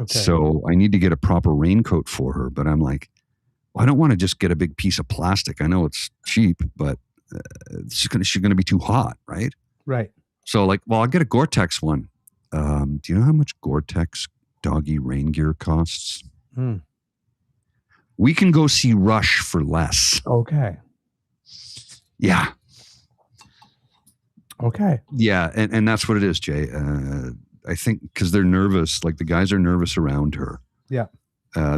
Okay. So I need to get a proper raincoat for her. But I'm like, well, I don't want to just get a big piece of plastic. I know it's cheap, but she's going to be too hot, right? Right. So like, well, I'll get a Gore-Tex one. Do you know how much Gore-Tex doggy rain gear costs? We can go see Rush for less. Okay. Yeah. Okay. Yeah, and that's what it is, Jay. I think because they're nervous, like the guys are nervous around her. Yeah.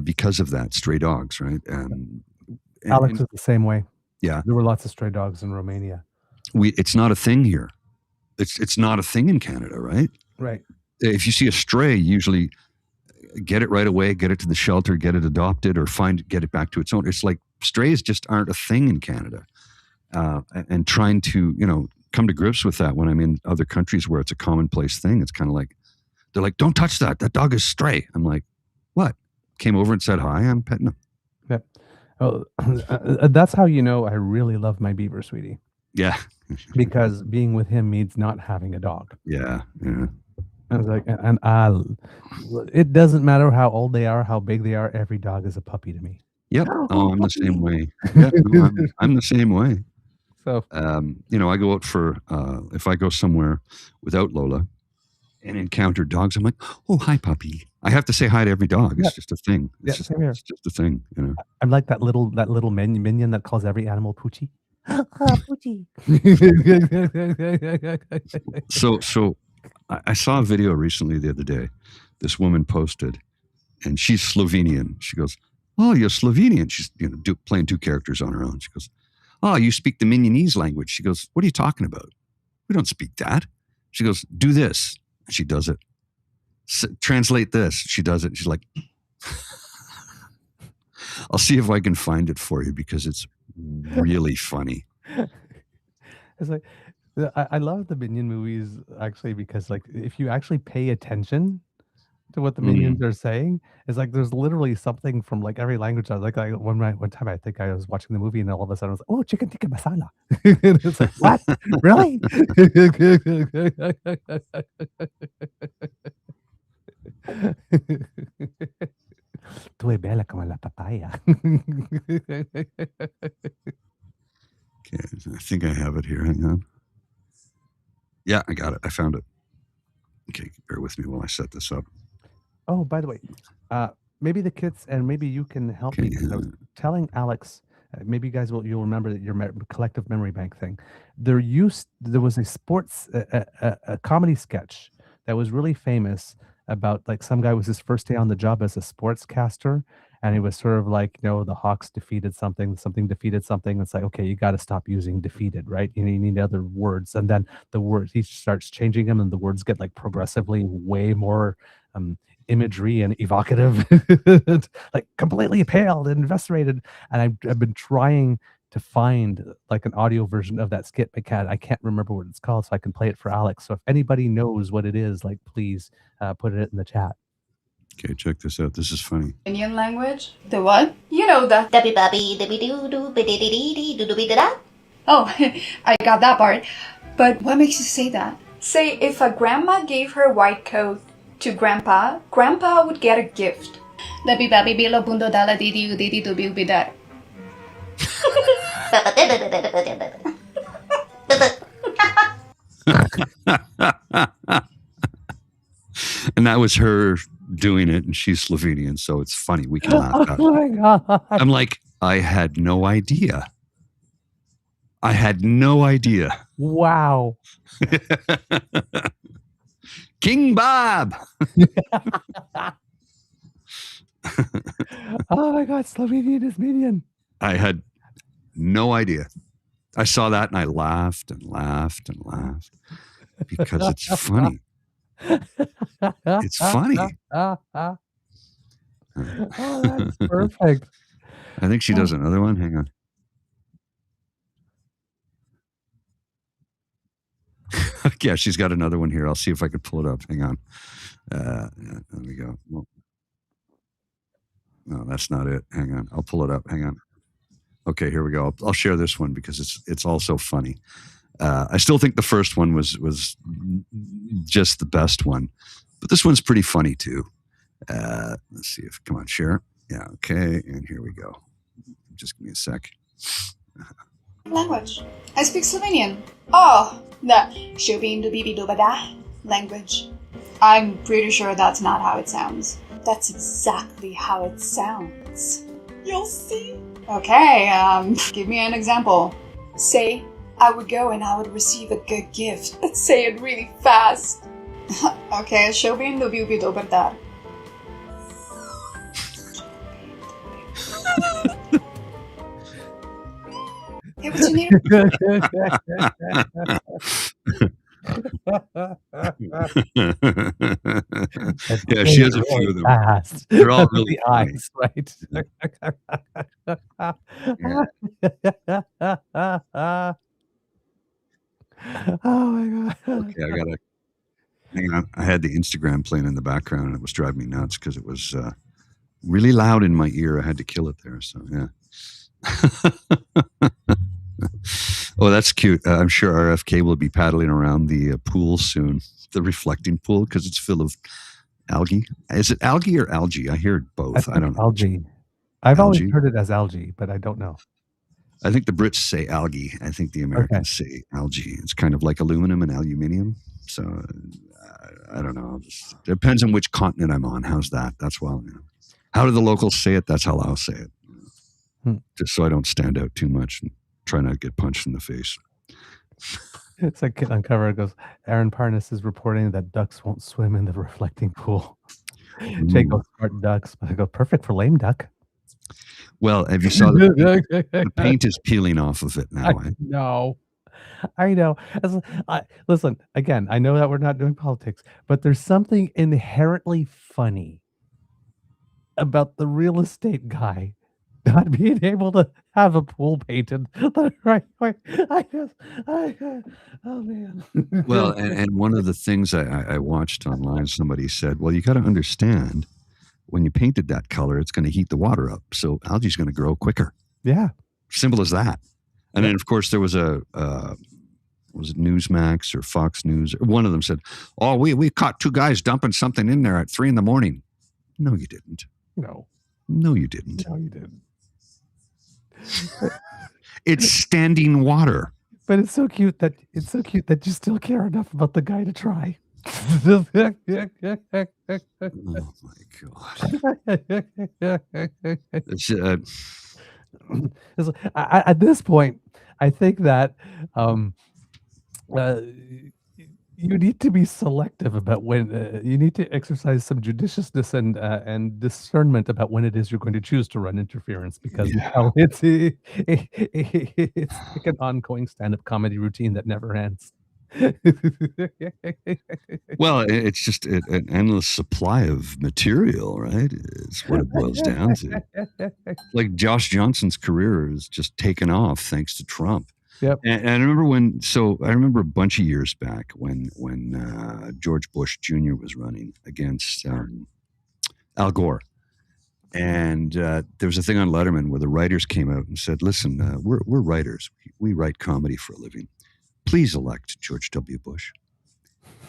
Because of that, stray dogs, right? Alex is the same way. Yeah. There were lots of stray dogs in Romania. It's not a thing here. It's not a thing in Canada, right? Right. If you see a stray, usually get it right away, get it to the shelter, get it adopted, or get it back to its owner. It's like strays just aren't a thing in Canada. And trying to, come to grips with that when I'm in other countries where it's a commonplace thing. It's kind of like, they're like, don't touch that. That dog is stray. I'm like, what? Came over and said hi. I'm petting him. Yep. Oh, that's how I really love my beaver, sweetie. Yeah. Because being with him means not having a dog. Yeah. I was like, it doesn't matter how old they are, how big they are. Every dog is a puppy to me. Yep. Oh, I'm the same way. Yeah, no, I'm the same way. So, I go out for, if I go somewhere without Lola and encounter dogs, I'm like, oh, hi, puppy. I have to say hi to every dog. It's just a thing. It's just a thing, I'm like that little minion that calls every animal Poochie. Poochie. So I saw a video recently the other day. This woman posted, and she's Slovenian. She goes, oh, you're Slovenian. She's playing 2 characters on her own. She goes, oh, you speak the Mignonese language. She goes, what are you talking about? We don't speak that. She goes, do this. And she does it. Translate this. She does it. She's like, I'll see if I can find it for you because it's really funny. It's like, I love the Minion movies actually because like if you actually pay attention to what the minions are saying, it's like there's literally something from like every language. I was like one time I think I was watching the movie and all of a sudden I was like, oh, chicken tikka masala. And it's like, what? Really? Tu es bella come la papaya. Okay, I think I have it here. Hang on. Yeah, I got it. I found it. Okay, bear with me while I set this up. Oh, by the way, maybe the kids and maybe you can help me. I was telling Alex, maybe you guys you'll remember that your collective memory bank thing. There was a sports a comedy sketch that was really famous about like some guy was his first day on the job as a sportscaster, and it was sort of like the Hawks defeated something defeated something. It's like, okay, you got to stop using defeated, right? You need other words, and then the words he starts changing them, and the words get like progressively way more imagery and evocative, like completely paled and eviscerated. And I've been trying to find like an audio version of that skit, but I can't remember what it's called, so I can play it for Alex. So if anybody knows what it is, like please put it in the chat. Okay, check this out. This is funny. Indian language? The what? You know the. Oh, I got that part. But what makes you say that? Say if a grandma gave her white coat to grandpa, grandpa would get a gift. Lepi papi bilo punto dala didi to bidar. And that was her doing it, and she's Slovenian, so it's funny. We can laugh at it. Oh my god! I'm like, I had no idea. I had no idea. Wow. King Bob. Oh my god, Slovenian is median. I had no idea. I saw that and I laughed and laughed and laughed because it's funny. It's funny. Oh, that's perfect. I think she does another one. Hang on. Yeah, she's got another one here. I'll see if I can pull it up. Hang on. There we go. No, that's not it. Hang on. I'll pull it up. Hang on. Okay, here we go. I'll share this one because it's also funny. I still think the first one was just the best one, but this one's pretty funny too. Let's see if come on, share. Yeah, okay, and here we go. Just give me a sec. Language. I speak Slovenian. Oh, the shubin do bibi do bada language. I'm pretty sure that's not how it sounds. That's exactly how it sounds. You'll see. Okay, give me an example. Say, I would go and I would receive a good gift, but say it really fast. Okay, shubin do bibi do bada. Hey, what's your name? Yeah, she has a few of them. Fast. They're all really The funny. eyes, right? Oh my god. Okay, I gotta hang on. I had the Instagram playing in the background and it was driving me nuts because it was really loud in my ear. I had to kill it there. So yeah. Oh, that's cute. I'm sure RFK will be paddling around the pool soon, the reflecting pool, because it's full of algae. Is it algae or algae? I hear both. I don't know. Algae. I've Algae? always heard it as algae, but I don't know. I think the Brits say algae. I think the Americans say algae. It's kind of like aluminum and aluminium. So I don't know. It depends on which continent I'm on. How's that? That's well. You know. How do the locals say it? That's how I'll say it. Just so I don't stand out too much and try not to get punched in the face. It's like Kid Uncovered goes, Aaron Parnas is reporting that ducks won't swim in the reflecting pool. Jake goes, smart ducks. But I go, perfect for lame duck. Well, have you saw the paint is peeling off of it now? I know. Listen, again, I know that we're not doing politics, but there's something inherently funny about the real estate guy not being able to have a pool painted the right way. Oh man. Well, and one of the things I watched online, somebody said, well, you got to understand when you painted that color, it's going to heat the water up. So algae's going to grow quicker. Yeah. Simple as that. And then, of course, there was was it Newsmax or Fox News? One of them said, oh, we caught two guys dumping something in there at 3 a.m. No, you didn't. No, you didn't. No, you didn't. It's standing water. But it's so cute that you still care enough about the guy to try. Oh my god! At this point, I think that you need to be selective about when you need to exercise some judiciousness and discernment about when it is you're going to choose to run interference, because it's like an ongoing stand-up comedy routine that never ends. Well, it's just an endless supply of material, right? It's what it boils down to. Like Josh Johnson's career is just taken off thanks to Trump. Yep. And I remember a bunch of years back when George Bush Jr. was running against Al Gore. And there was a thing on Letterman where the writers came out and said, listen, we're writers. We write comedy for a living. Please elect George W. Bush.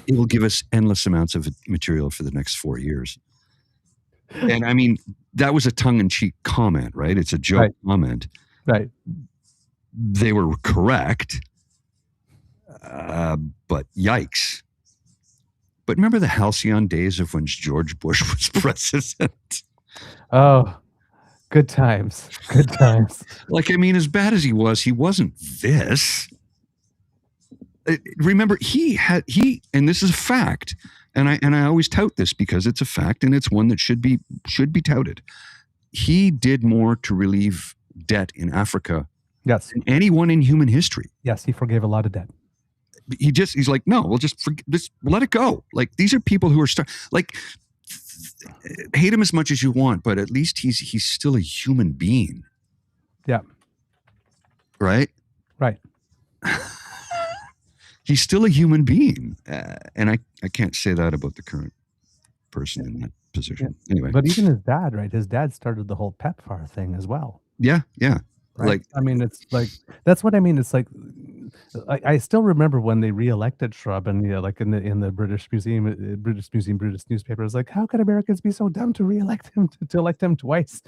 It will give us endless amounts of material for the next 4 years. And I mean, that was a tongue-in-cheek comment, right? It's a joke comment. Right. They were correct, but yikes. But remember the halcyon days of when George Bush was president? Oh, good times. Good times. Like, I mean, as bad as he wasn't this. Remember, and this is a fact, and I always tout this because it's a fact and it's one that should be touted. He did more to relieve debt in Africa Yes. than anyone in human history. Yes, he forgave a lot of debt. He's like, no, we'll just let it go. Like, these are people who are hate him as much as you want, but at least he's still a human being. Yeah. Right? Right. He's still a human being. And I can't say that about the current person in that position. Yeah. Anyway. But even his dad, right? His dad started the whole PEPFAR thing as well. Yeah. Yeah. Right? Like, I mean, it's like, that's what I mean. It's like, I still remember when they reelected Shrub, and like in the British British newspaper, it's like, how could Americans be so dumb to reelect him to elect him twice?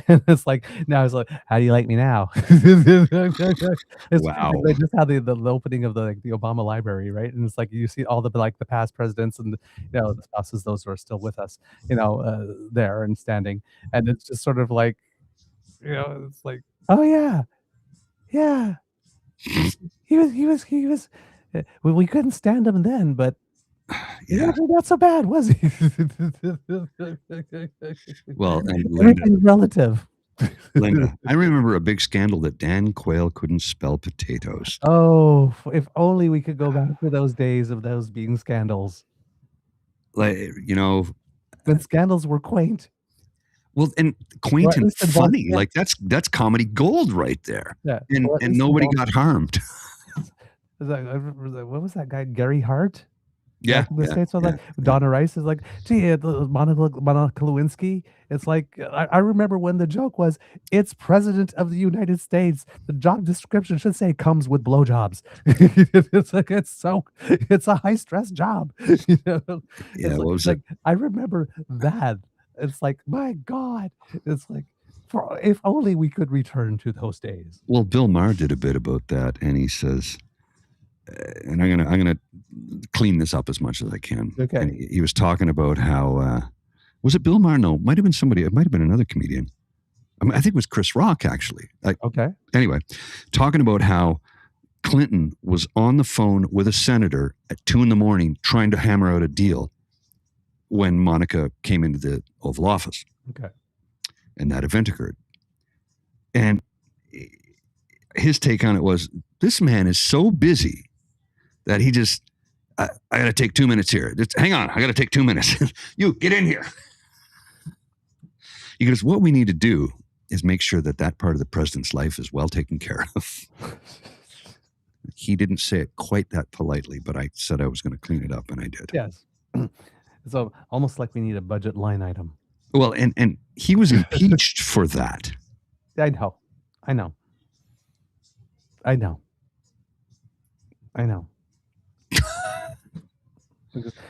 And it's like, now it's like, how do you like me now? It's wow. like just how the opening of the Obama library, right? And it's like you see all the past presidents and the spouses, those who are still with us, there and standing, and it's just sort of like, it's like, oh yeah. He was. Well, we couldn't stand him then, but yeah, not so bad, was he? Well, and Everything's relative. Linda, I remember a big scandal that Dan Quayle couldn't spell potatoes. Oh, if only we could go back to those days of those being scandals. Like, when scandals were quaint. Well, and quaint and funny, like that's comedy gold right there. Yeah, and nobody got harmed. What was that guy, Gary Hart? Yeah, Donna Rice is like, gee, Monica Lewinsky. It's like, I remember when the joke was, it's President of the United States. The job description should say comes with blowjobs. It's like, it's a high stress job. Yeah, what was it? I remember that. It's like, my God, it's like, if only we could return to those days. Well, Bill Maher did a bit about that, and he says, and I'm gonna clean this up as much as I can. Okay. And he was talking about how was it Bill Maher? No, it might have been somebody. It might have been another comedian. I think it was Chris Rock, actually. Okay. Anyway, talking about how Clinton was on the phone with a senator at 2 a.m. trying to hammer out a deal when Monica came into the Oval Office. Okay. And that event occurred. And his take on it was, this man is so busy that he just, I got to take 2 minutes here. Just hang on, I got to take 2 minutes. You, get in here. He goes, what we need to do is make sure that part of the president's life is well taken care of. He didn't say it quite that politely, but I said I was going to clean it up, and I did. Yes. So almost like we need a budget line item. Well, and he was impeached for that. I know.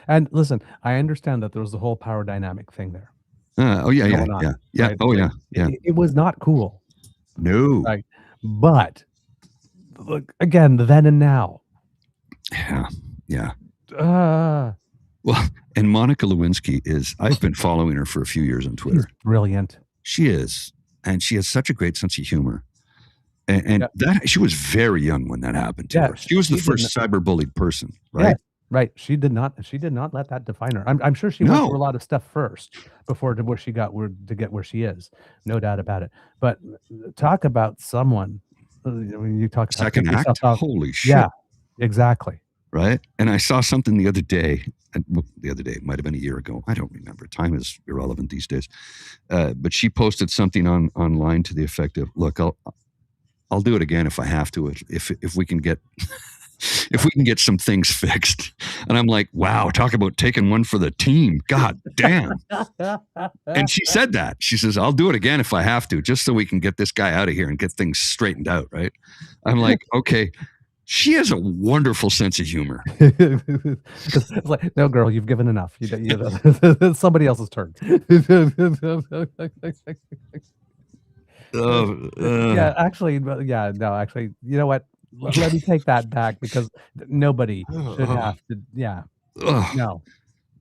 And listen, I understand that there was the whole power dynamic thing there. Yeah. Right? Oh yeah. It was not cool. No. Right. But look, again, the then and now. Yeah. Well, and Monica Lewinsky I've been following her for a few years on Twitter. She's brilliant. She is. And she has such a great sense of humor. And that she was very young when that happened to her. She was the first cyber-bullied person, right? Yeah, right. She did not let that define her. I'm sure she went through a lot of stuff first before to where she got to get where she is. No doubt about it. But talk about someone. When you talk about second act, holy shit. Yeah, exactly. Right. And I saw something the other day. It might have been a year ago. I don't remember. Time is irrelevant these days. But she posted something online to the effect of, look, I'll do it again if I have to, if we can get some things fixed. And I'm like, wow, talk about taking one for the team. God damn. And she said that. She says, I'll do it again if I have to, just so we can get this guy out of here and get things straightened out, right? I'm like, okay, She has a wonderful sense of humor. It's like, no, girl, you've given enough. Somebody else's turn. Yeah, actually, actually, you know what? Let me take that back because nobody should have to. Yeah, no.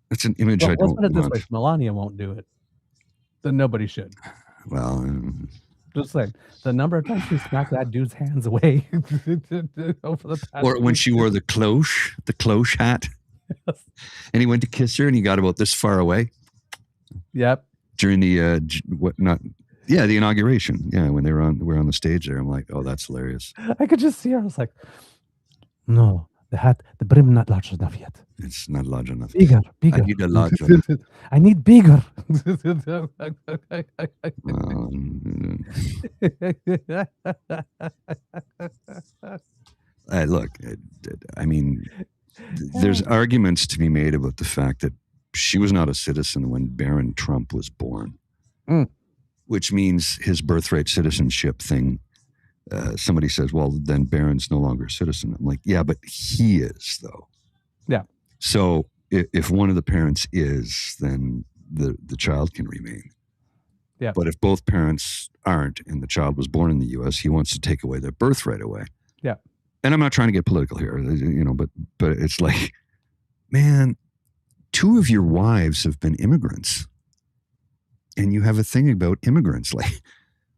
That's an image Well, I let's don't put it this want. way: if Melania won't do it, then nobody should. Well, Just saying, the number of times she smacked that dude's hands away over the past or when she wore the cloche hat, and he went to kiss her, and he got about this far away. Yep. During the the inauguration. Yeah, when we're on the stage there, I'm like, oh, that's hilarious. I could just see her. I was like, no, the brim not large enough yet. It's not large enough. Bigger. I need a large one. I need bigger. Look, I mean, there's arguments to be made about the fact that she was not a citizen when Barron Trump was born, which means his birthright citizenship thing. Somebody says, well, then Barron's no longer a citizen. I'm like, yeah, but he is, though. Yeah. So if one of the parents is, then the child can remain. Yeah. But if both parents aren't and the child was born in the U.S., he wants to take away their birthright away. Yeah. And I'm not trying to get political here, but it's like, man, 2 of your wives have been immigrants. And you have a thing about immigrants. Like,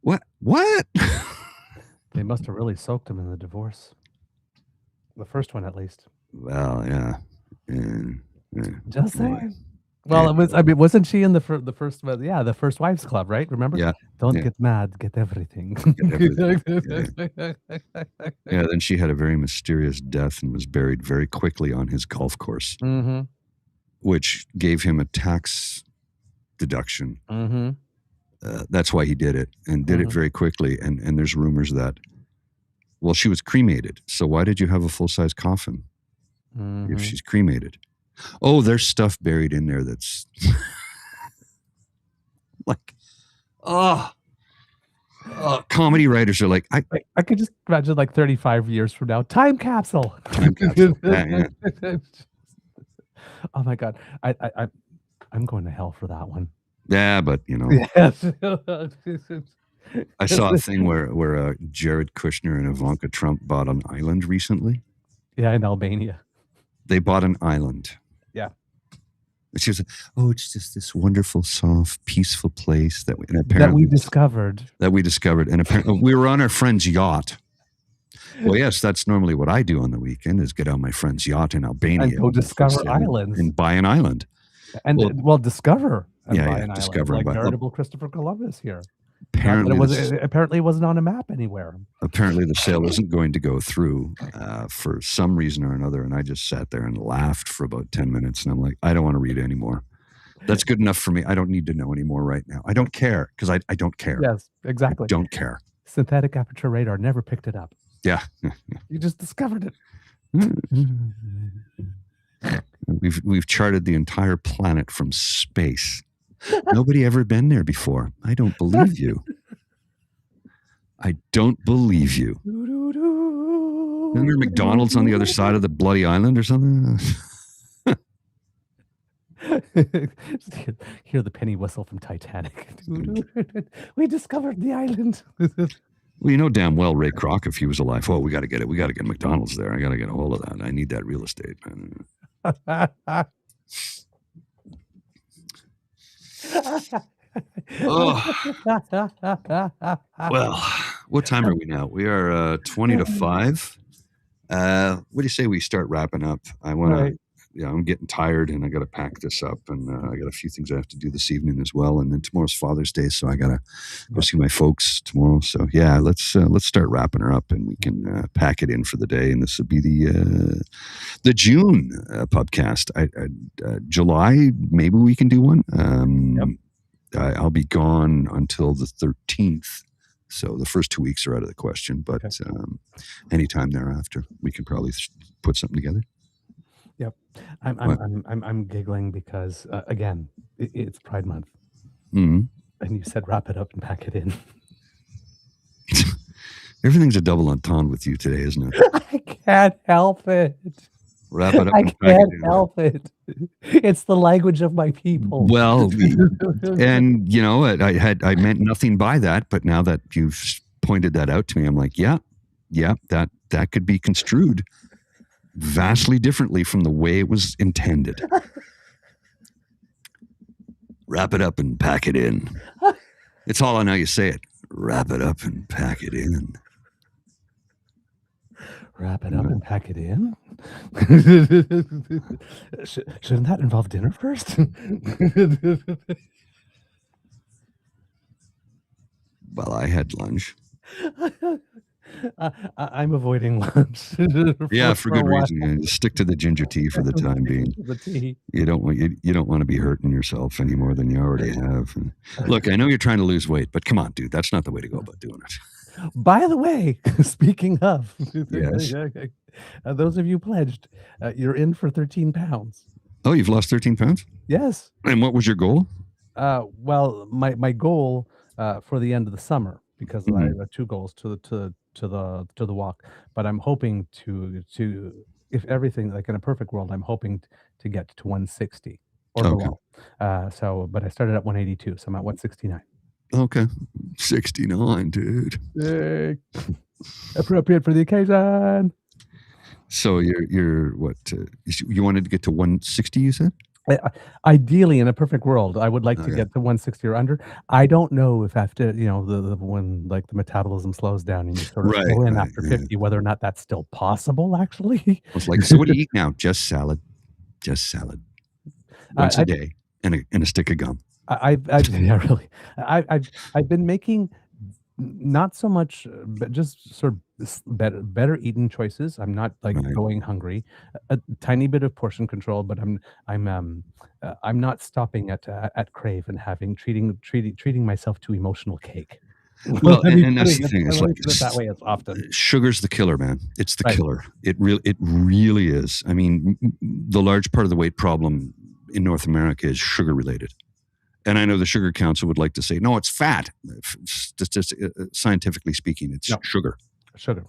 what? They must have really soaked him in the divorce. The first one, at least. Well, yeah. Just saying. Well, it was. I mean, wasn't she in the first? Yeah, the First Wives Club, right? Remember? Yeah. Don't get mad. Get everything. Yeah. Then she had a very mysterious death and was buried very quickly on his golf course, which gave him a tax deduction. That's why he did it, and did it very quickly. And there's rumors that, well, she was cremated. So why did you have a full-size coffin if she's cremated? Oh, there's stuff buried in there that's like, comedy writers are like, I could just imagine like 35 years from now, time capsule. Yeah. Oh my God, I'm going to hell for that one. Yeah, but Yes. I saw a thing where Jared Kushner and Ivanka Trump bought an island recently. Yeah, in Albania. They bought an island. Yeah. She was like, oh, it's just this wonderful, soft, peaceful place that we discovered. And apparently we were on our friend's yacht. Well, yes, that's normally what I do on the weekend is get on my friend's yacht in Albania. And go discover islands. And buy an island. And discover. And buy an discover. Island, like veritable Christopher Columbus here. Apparently it wasn't on a map anywhere. Apparently the sale isn't going to go through for some reason or another. And I just sat there and laughed for about 10 minutes. And I'm like, I don't want to read anymore. That's good enough for me. I don't need to know anymore right now. I don't care because I don't care. Yes, exactly. I don't care. Synthetic aperture radar never picked it up. Yeah. You just discovered it. We've charted the entire planet from space. Nobody ever been there before. I don't believe you. I don't believe you. Isn't there McDonald's on the other side of the bloody island or something? Hear the penny whistle from Titanic. We discovered the island. Well, you know damn well Ray Kroc, if he was alive, we got to get it. We got to get McDonald's there. I got to get a hold of that. I need that real estate, man. Well, what time are we now? We are 20 to 5. What do you say we start wrapping up? I want to, I'm getting tired and I got to pack this up and I got a few things I have to do this evening as well. And then tomorrow's Father's Day. So I got to go see my folks tomorrow. So yeah, let's start wrapping her up and we can pack it in for the day. And this will be the June Pubcast. July, maybe we can do one. I'll be gone until the 13th. So the first 2 weeks are out of the question, but anytime thereafter, we can probably put something together. Yep, I'm giggling because again, it's Pride Month, and you said wrap it up and pack it in. Everything's a double entendre with you today, isn't it? I can't help it. Wrap it up. I and pack it can't in. help it. It's the language of my people. Well, and you know, I meant nothing by that, but now that you've pointed that out to me, I'm like, yeah, that could be construed vastly differently from the way it was intended. Wrap it up and pack it in. It's all on how you say it. Wrap it up and pack it in. Wrap it up and pack it in? Shouldn't that involve dinner first? Well, I had lunch. I'm avoiding lunch. Yeah, for good a while. reason. Yeah, stick to the ginger tea for the time being. The tea. You don't want to be hurting yourself any more than you already have. And look, I know you're trying to lose weight, but come on, dude, that's not the way to go about doing it. By the way, speaking of, Yes. those of you pledged, you're in for 13 pounds. Oh, you've lost 13 pounds? Yes. And what was your goal? Well, my goal for the end of the summer, because I have 2 goals to the walk, but I'm hoping to if everything, like in a perfect world, I'm hoping to get to 160 or below. But I started at 182, so I'm at 169. Okay. 69, dude. Appropriate for the occasion. So you're what? You wanted to get to 160, you said? Ideally, in a perfect world, I would like to get to 160 or under. I don't know if after, when like the metabolism slows down and you sort of slow in after 50, whether or not that's still possible, actually. It's like, so what do you eat now? Just salad. Just salad. Once a day and a stick of gum. Yeah, really. I've been making not so much, but just sort of better eating choices. I'm not like going hungry. A tiny bit of portion control, but I'm not stopping at crave and treating myself to emotional cake. Well, and that's the thing. It's like that way as often. Sugar's the killer, man. It's the killer. It really is. I mean, the large part of the weight problem in North America is sugar related. And I know the Sugar Council would like to say, no, it's fat. Scientifically speaking, it's sugar. Sugar.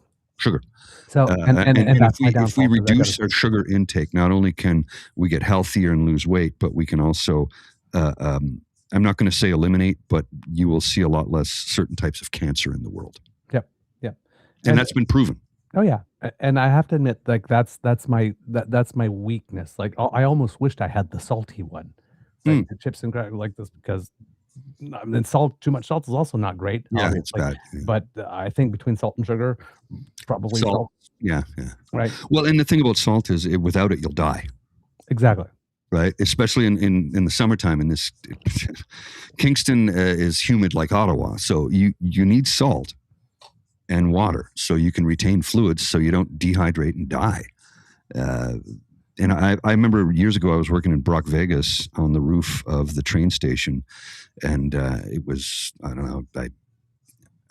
So, if we reduce our sugar intake, not only can we get healthier and lose weight, but we can also, I'm not going to say eliminate, but you will see a lot less certain types of cancer in the world. Yep. And that's been proven. Oh yeah, and I have to admit, like that's my weakness. Like I almost wished I had the salty one. Like the chips and crackers like this, because and too much salt is also not great. Yeah, it's bad. Yeah. But I think between salt and sugar, probably salt. Yeah. Right. Well, and the thing about salt is, without it, you'll die. Exactly. Right. Especially in the summertime. In this, Kingston is humid like Ottawa, so you need salt and water so you can retain fluids, so you don't dehydrate and die. And I remember years ago, I was working in Brock, Vegas on the roof of the train station. And it was, I don't know,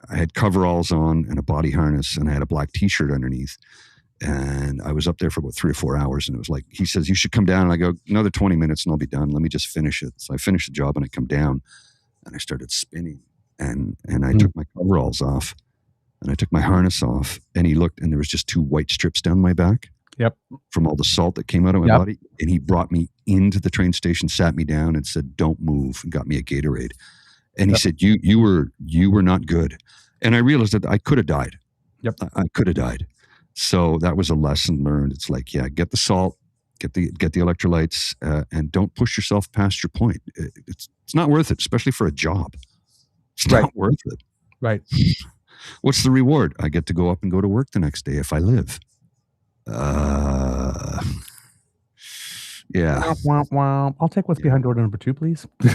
I had coveralls on and a body harness, and I had a black t-shirt underneath. And I was up there for about 3 or 4 hours. And it was like, he says, you should come down. And I go, another 20 minutes and I'll be done. Let me just finish it. So I finished the job and I come down and I started spinning. And I took my coveralls off and I took my harness off. And he looked, and there was just 2 white strips down my back. Yep. From all the salt that came out of my body. And he brought me into the train station, sat me down and said, don't move, and got me a Gatorade. And he said, you were not good. And I realized that I could have died. Yep. I could have died. So that was a lesson learned. It's like, get the salt, get the electrolytes, and don't push yourself past your point. It's not worth it, especially for a job. It's not worth it. Right. What's the reward? I get to go up and go to work the next day if I live. Yeah. I'll take what's behind door number 2, please. I'll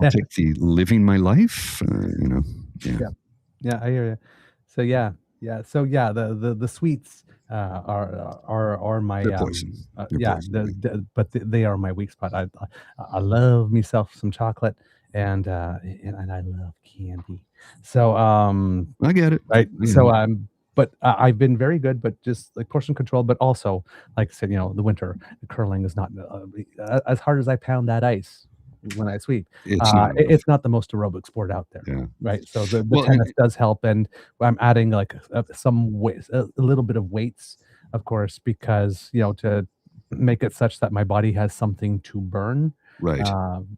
take the living my life. Yeah, I hear you. So yeah. So yeah, the sweets are my poison. But they are my weak spot. I love myself some chocolate, and I love candy. So I get it. Right. So but I've been very good, but just like portion control, but also, like I said, the winter, the curling is not as hard as I pound that ice. when I sweep. It's not. It's not the most aerobic sport out there, Yeah. right? So the Well, tennis does help, and I'm adding like some weights, a little bit of weights, of course, because to make it such that my body has something to burn, right.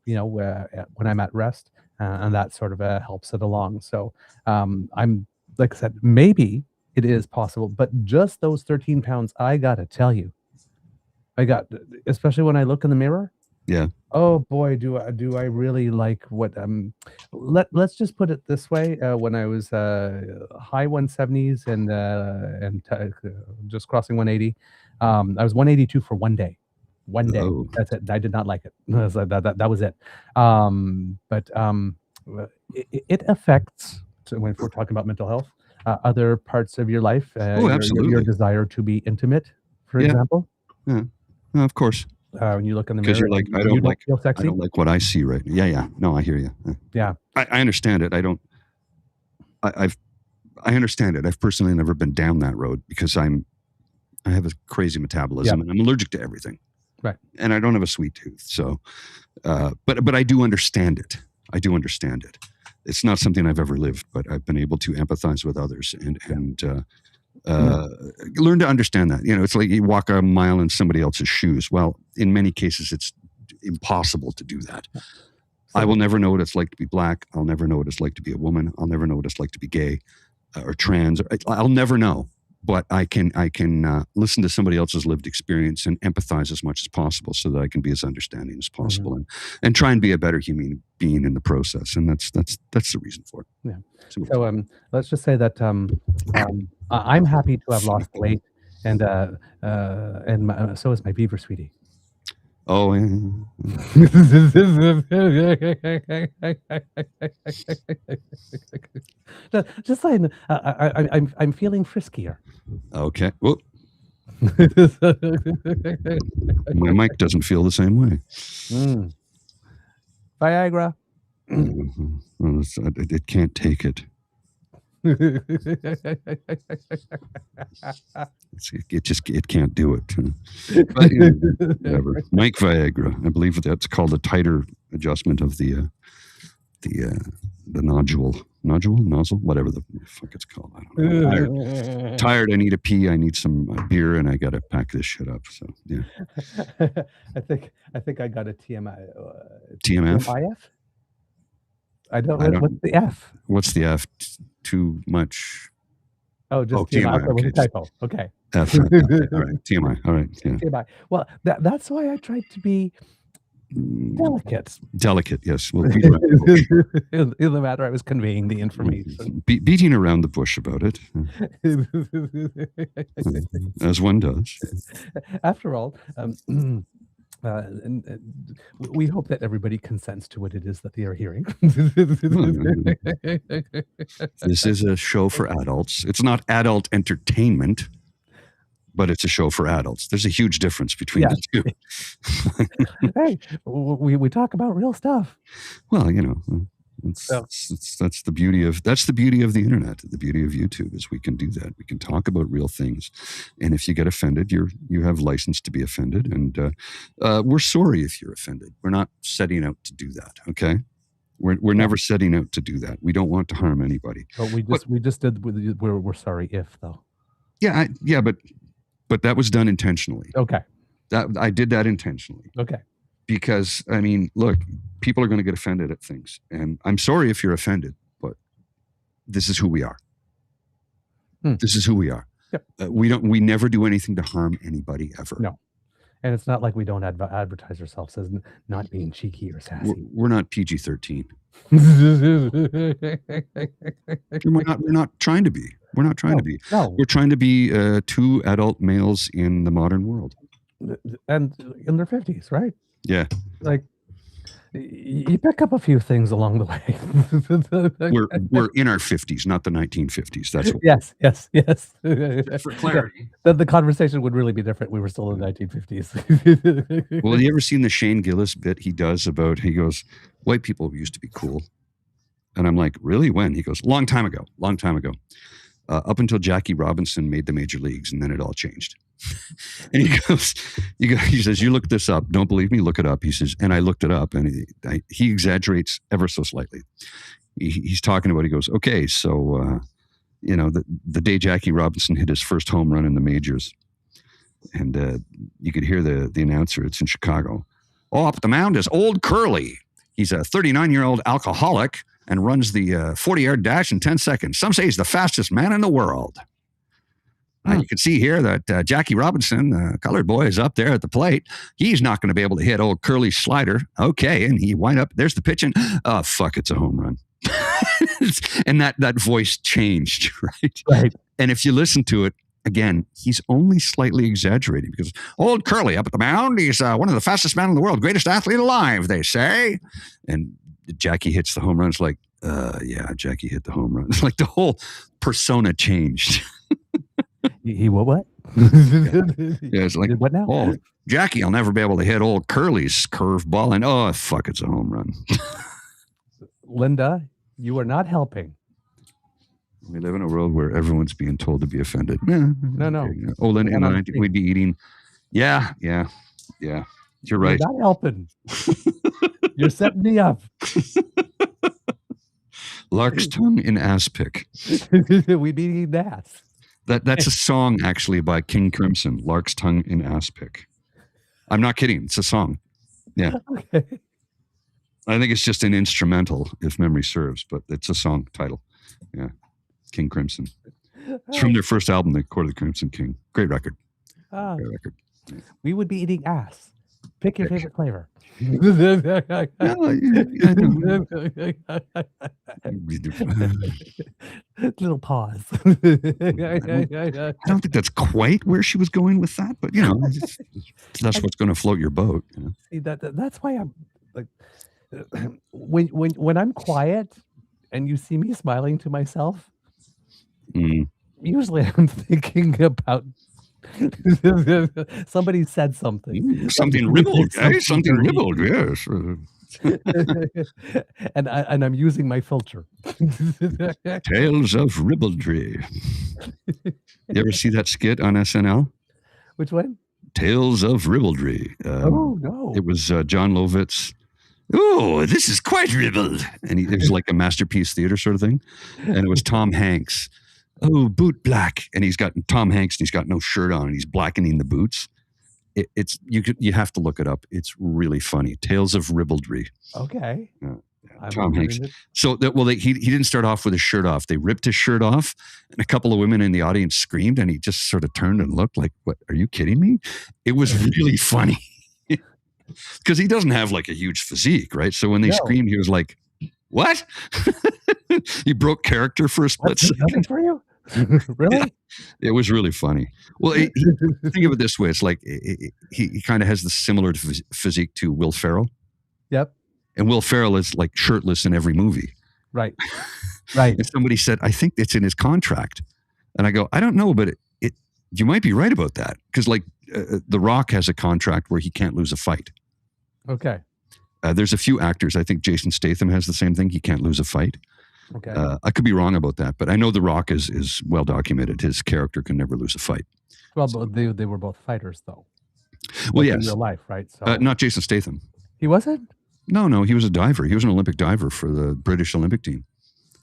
when I'm at rest, and that sort of helps it along. So I'm like I said, maybe it is possible, but just those 13 pounds, I gotta tell you, especially when I look in the mirror. Yeah. Oh boy, do I really like what let's just put it this way, when I was high 170s and just crossing 180, I was 182 for one day. One day. Oh. That's it. I did not like it. That was it. But it affects, so when we're talking about mental health, other parts of your life, Absolutely. your desire to be intimate, for Yeah. example. Yeah. No, of course. When you look in the Because mirror, you're like, and you don't feel sexy. I don't like what I see right now. Yeah. No, I hear you. Yeah. I understand it. I understand it. I've personally never been down that road because I have a crazy metabolism and I'm allergic to everything. Right. And I don't have a sweet tooth. So, but I do understand it. I do understand it. It's not something I've ever lived, but I've been able to empathize with others and learn to understand that. It's like you walk a mile in somebody else's shoes. Well, in many cases, it's impossible to do that. I will never know what it's like to be black. I'll never know what it's like to be a woman. I'll never know what it's like to be gay or trans. I'll never know. But I can listen to somebody else's lived experience and empathize as much as possible so that I can be as understanding as possible and try and be a better human being in the process. And that's the reason for it. Yeah. So let's just say that I'm happy to have lost weight, and so is my beaver sweetie. Oh, yeah. Just saying, I'm feeling friskier. Okay. Well, my mic doesn't feel the same way. Viagra. Well, it can't take it. It can't do it. But, whatever. Mike Viagra. I believe that's called a tighter adjustment of the nozzle, whatever the fuck it's called. I don't know. Tired. I need a pee. I need some beer, and I got to pack this shit up. So yeah. I think I got a TMI. TMF. TMIF? I don't know. What's the F? What's the F? Too much. Oh, just TMI. Okay, with a typo. Okay. F. Okay. All right. TMI. All right. Yeah. TMI. Well, that's why I tried to be delicate. Delicate, yes. Well, in the matter, I was conveying the information. Beating around the bush about it, as one does. After all, we hope that everybody consents to what it is that they are hearing. This is a show for adults. It's not adult entertainment, but it's a show for adults. There's a huge difference between the two. Hey, we talk about real stuff. Well, that's the beauty of the internet. The beauty of YouTube is we can do that. We can talk about real things, and if you get offended, you have license to be offended. And we're sorry if you're offended. We're not setting out to do that. Okay, we're never setting out to do that. We don't want to harm anybody. But we just did. We're sorry if though. Yeah, but that was done intentionally. Okay. That I did that intentionally. Okay. Because, I mean, look, people are going to get offended at things. And I'm sorry if you're offended, but this is who we are. This is who we are. Yep. We never do anything to harm anybody ever. No. And it's not like we don't advertise ourselves as not being cheeky or sassy. We're not PG-13. We're not trying to be. We're not trying to be. No. We're trying to be two adult males in the modern world. And in their 50s, right? Yeah. Like, you pick up a few things along the way. we're in our 50s, not the 1950s. That's what. Yes. For clarity. The conversation would really be different. We were still in the 1950s. Well, have you ever seen the Shane Gillis bit he does about, he goes, white people used to be cool. And I'm like, really? When? He goes, long time ago. Up until Jackie Robinson made the major leagues, and then it all changed. And he says, you look this up. Don't believe me? Look it up. He says, and I looked it up, and he exaggerates ever so slightly. He's talking about, he goes, okay, so, the day Jackie Robinson hit his first home run in the majors, and you could hear the announcer, it's in Chicago. Oh, up the mound is Old Curly. He's a 39-year-old alcoholic and runs the 40-yard dash in 10 seconds. Some say he's the fastest man in the world. You can see here that Jackie Robinson, the colored boy, is up there at the plate. He's not going to be able to hit Old Curly's slider. Okay, and he wind up, there's the pitch, and oh, fuck, it's a home run. And that voice changed, right? Right. And if you listen to it, again, he's only slightly exaggerating because Old Curly up at the mound, he's one of the fastest men in the world, greatest athlete alive, they say. And Jackie hits the home run. It's like, yeah, Jackie hit the home run. It's like the whole persona changed. He what? Yeah, it's like, what now? Oh, Jackie, I'll never be able to hit Old Curly's curveball. And oh, fuck, it's a home run. Linda, you are not helping. We live in a world where everyone's being told to be offended. No. Oh, Linda and I, we'd be eating. Yeah. You're right. You're not helping. You're setting me up. Lark's tongue in ass pick. We'd be eating ass. That's a song actually by King Crimson. Lark's tongue in ass pick. I'm not kidding. It's a song. Yeah. Okay. I think it's just an instrumental, if memory serves, but it's a song title. Yeah. King Crimson. It's from their first album, The Court of the Crimson King. Great record. Great record. Yeah. We would be eating ass. Pick your favorite flavor. Little pause. I don't think that's quite where she was going with that, but that's what's going to float your boat. See, that's why I'm like, when I'm quiet and you see me smiling to myself, usually I'm thinking about somebody said something. Something ribbled, something ribbled, yes. and I'm using my filter. Tales of Ribaldry. You ever see that skit on SNL? Which one? Tales of Ribaldry. Oh, no. It was John Lovitz. Oh, this is quite ribald. And it was like a Masterpiece Theater sort of thing. And it was Tom Hanks. Oh, boot black. And he's got Tom Hanks, and he's got no shirt on, and he's blackening the boots. You have to look it up. It's really funny. Tales of Ribaldry. Okay. Tom Hanks. So he didn't start off with his shirt off. They ripped his shirt off, and a couple of women in the audience screamed, and he just sort of turned and looked like, "What? Are you kidding me?" It was really funny because he doesn't have like a huge physique, right? So when they screamed, he was like, "What?" He broke character for a split second. For you? Really? Yeah, it was really funny. Well, think of it this way: it's like he kind of has the similar physique to Will Ferrell. Yep. And Will Ferrell is like shirtless in every movie. Right. Right. And somebody said, I think it's in his contract. And I go, I don't know, but you might be right about that. Because like The Rock has a contract where he can't lose a fight. Okay. There's a few actors. I think Jason Statham has the same thing. He can't lose a fight. Okay. I could be wrong about that, but I know The Rock is well documented. His character can never lose a fight. Well, but they were both fighters, though. Well, yes. In real life, right? So not Jason Statham. He wasn't? No, he was a diver. He was an Olympic diver for the British Olympic team.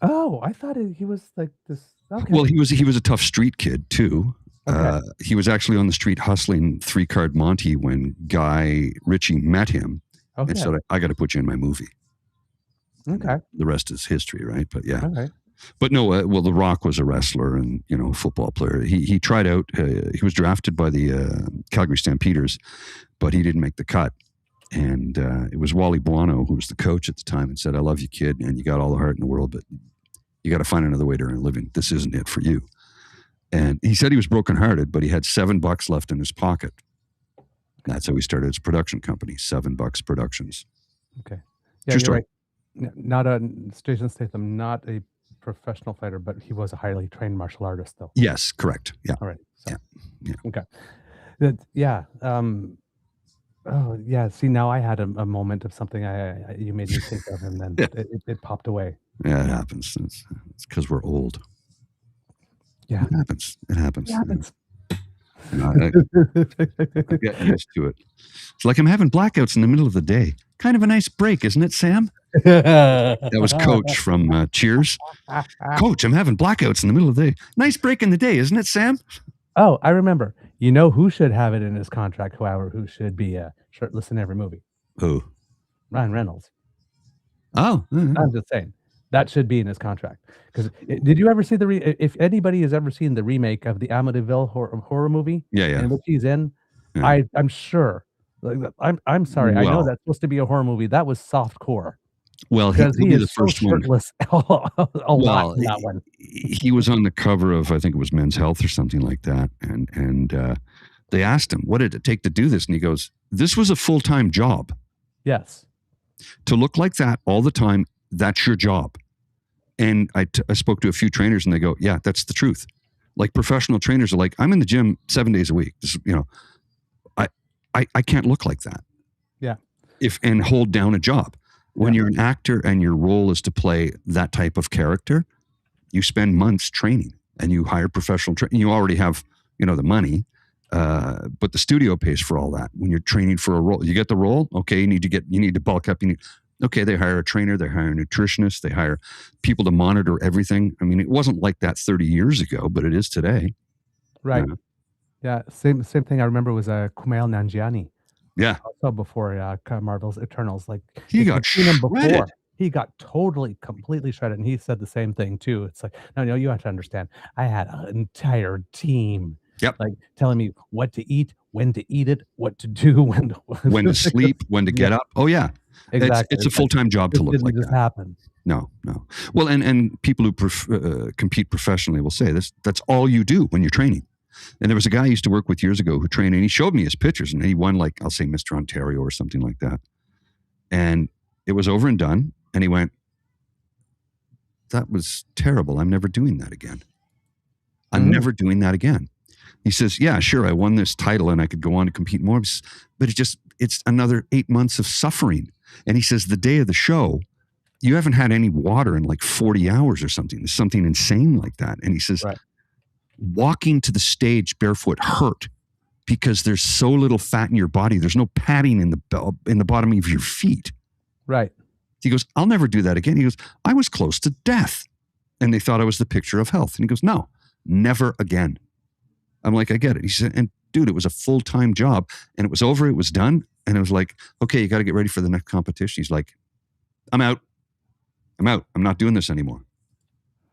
Oh, I thought he was like this. Okay. Well, he was a tough street kid too. Okay. He was actually on the street hustling 3-card Monty when Guy Ritchie met him and said, I got to put you in my movie. Okay. The rest is history, right? But yeah. Okay. But no, The Rock was a wrestler and, a football player. He tried out, he was drafted by the Calgary Stampeders, but he didn't make the cut. And it was Wally Buono, who was the coach at the time, and said, I love you, kid, and you got all the heart in the world, but you got to find another way to earn a living. This isn't it for you. And he said he was brokenhearted, but he had $7 left in his pocket. That's how he started his production company, $7 Productions. Okay. Yeah, you're right. Not Jason Statham, not a professional fighter, but he was a highly trained martial artist, though. Yes, correct. Yeah. All right. So, yeah. Okay. Yeah. Oh yeah. See, now I had a moment of something you made me think of, and then it popped away. Yeah, it happens. It's because we're old. Yeah, it happens. It happens. It happens. I get used to it. It's like I'm having blackouts in the middle of the day. Kind of a nice break, isn't it, Sam? That was Coach from Cheers. Coach, I'm having blackouts in the middle of the day. Nice break in the day, isn't it, Sam? Oh, I remember. You know who should have it in his contract, however, who should be shirtless in every movie? Who? Ryan Reynolds. Oh. I'm just saying. That should be in his contract. Because did you ever see if anybody has ever seen the remake of the Amityville horror movie? Yeah. In which he's in, Yeah. I'm sure. I'm sorry. I know that's supposed to be a horror movie. That was softcore. Well, because he is the first one. a lot in that one. He was on the cover of, I think it was Men's Health or something like that, and they asked him, "What did it take to do this?" And he goes, "This was a full-time job. Yes, to look like that all the time, that's your job." And I spoke to a few trainers, and they go, "Yeah, that's the truth." Like professional trainers are like, "I'm in the gym 7 days a week. This, I can't look like that." Yeah, and hold down a job. When you're an actor and your role is to play that type of character, you spend months training and you hire professional trainers. You already have, the money, but the studio pays for all that. When you're training for a role, you get the role. Okay, you need to bulk up. They hire a trainer, they hire a nutritionist, they hire people to monitor everything. I mean, it wasn't like that 30 years ago, but it is today. Right. Yeah. Same thing I remember was Kumail Nanjiani. Yeah. Also before Marvel's Eternals, like he got shredded. He got completely shredded, and he said the same thing too. It's like, no, you have to understand. I had an entire team, like telling me what to eat, when to eat it, what to do, when to sleep, when to get up. Oh yeah, exactly. It's a full-time job to look like that. Happen. No. Well, and people who compete professionally will say this. That's all you do when you're training. And there was a guy I used to work with years ago who trained, and he showed me his pictures, and he won, like, I'll say Mr. Ontario or something like that. And it was over and done. And he went, "That was terrible. I'm never doing that again. I'm never doing that again." He says, "Yeah, sure. I won this title and I could go on to compete more, but it's another 8 months of suffering." And he says, the day of the show, you haven't had any water in like 40 hours or something. There's something insane like that. And he says, walking to the stage barefoot hurt because there's so little fat in your body. There's no padding in the bottom of your feet. Right. He goes, "I'll never do that again." He goes, "I was close to death and they thought I was the picture of health." And he goes, "No, never again." I'm like, "I get it." He said, "And dude, it was a full-time job and it was over. It was done." And it was like, "Okay, you got to get ready for the next competition." He's like, I'm out. I'm not doing this anymore."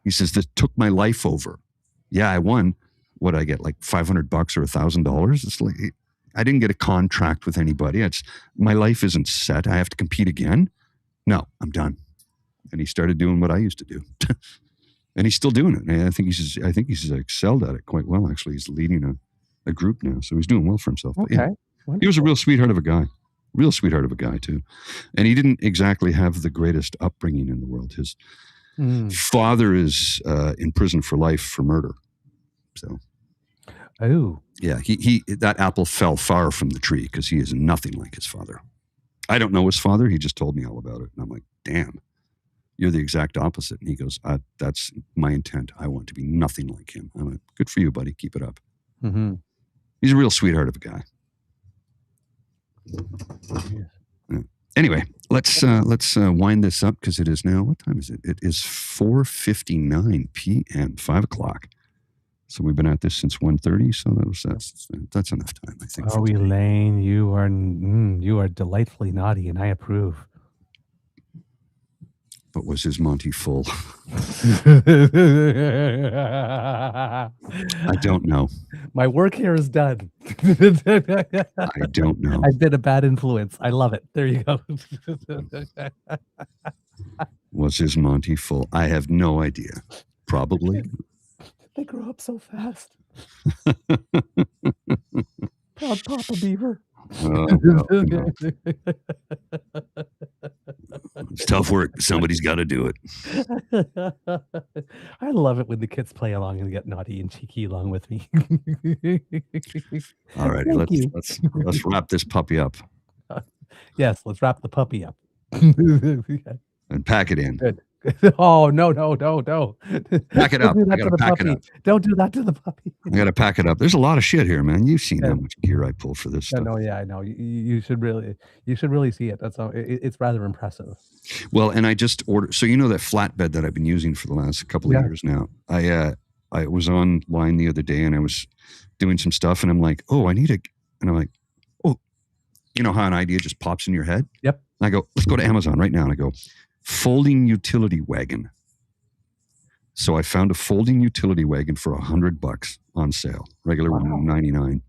He says, "This took my life over." Yeah, I won. What did I get? Like $500 or $1,000? It's like, I didn't get a contract with anybody. My life isn't set. I have to compete again. No, I'm done. And he started doing what I used to do. And he's still doing it. And I think he's excelled at it quite well. Actually, he's leading a group now. So he's doing well for himself. Okay. But yeah, he was a real sweetheart of a guy. Real sweetheart of a guy too. And he didn't exactly have the greatest upbringing in the world. His father is in prison for life for murder. So, yeah, he that apple fell far from the tree because he is nothing like his father. I don't know his father. He just told me all about it, and I'm like, "Damn, you're the exact opposite." And he goes, "That's my intent. I want to be nothing like him." I'm like, "Good for you, buddy. Keep it up." Mm-hmm. He's a real sweetheart of a guy. Yeah. Anyway, let's wind this up because it is now, what time is it? It is 4:59 p.m., 5 o'clock. So we've been at this since 1:30. So that's enough time, I think. Oh, Elaine, you are delightfully naughty, and I approve. But was his Monty full? I don't know. My work here is done. I don't know. I've been a bad influence. I love it. There you go. Was his Monty full? I have no idea. Probably. They grew up so fast. Proud Papa Beaver. It's tough work. Somebody's got to do it. I love it when the kids play along and get naughty and cheeky along with me. All right, let's wrap this puppy up. Yes, let's wrap the puppy up. And pack it in. Good. Oh, no. Pack it Don't up. do I that got to to the pack it puppy. up. Don't do that to the puppy. I got to pack it up. There's a lot of shit here, man. You've seen Yeah. how much gear I pull for this Yeah, stuff. no, yeah, I know. You should really see it. That's all. It's rather impressive. Well, and I just ordered. So you know that flatbed that I've been using for the last couple of years now. I was online the other day and I was doing some stuff and I'm like, oh, and I'm like, oh, you know how an idea just pops in your head? Yep. And I go, let's go to Amazon right now. And I go, folding utility wagon. So I found a folding utility wagon for $100 on sale. Regular $199.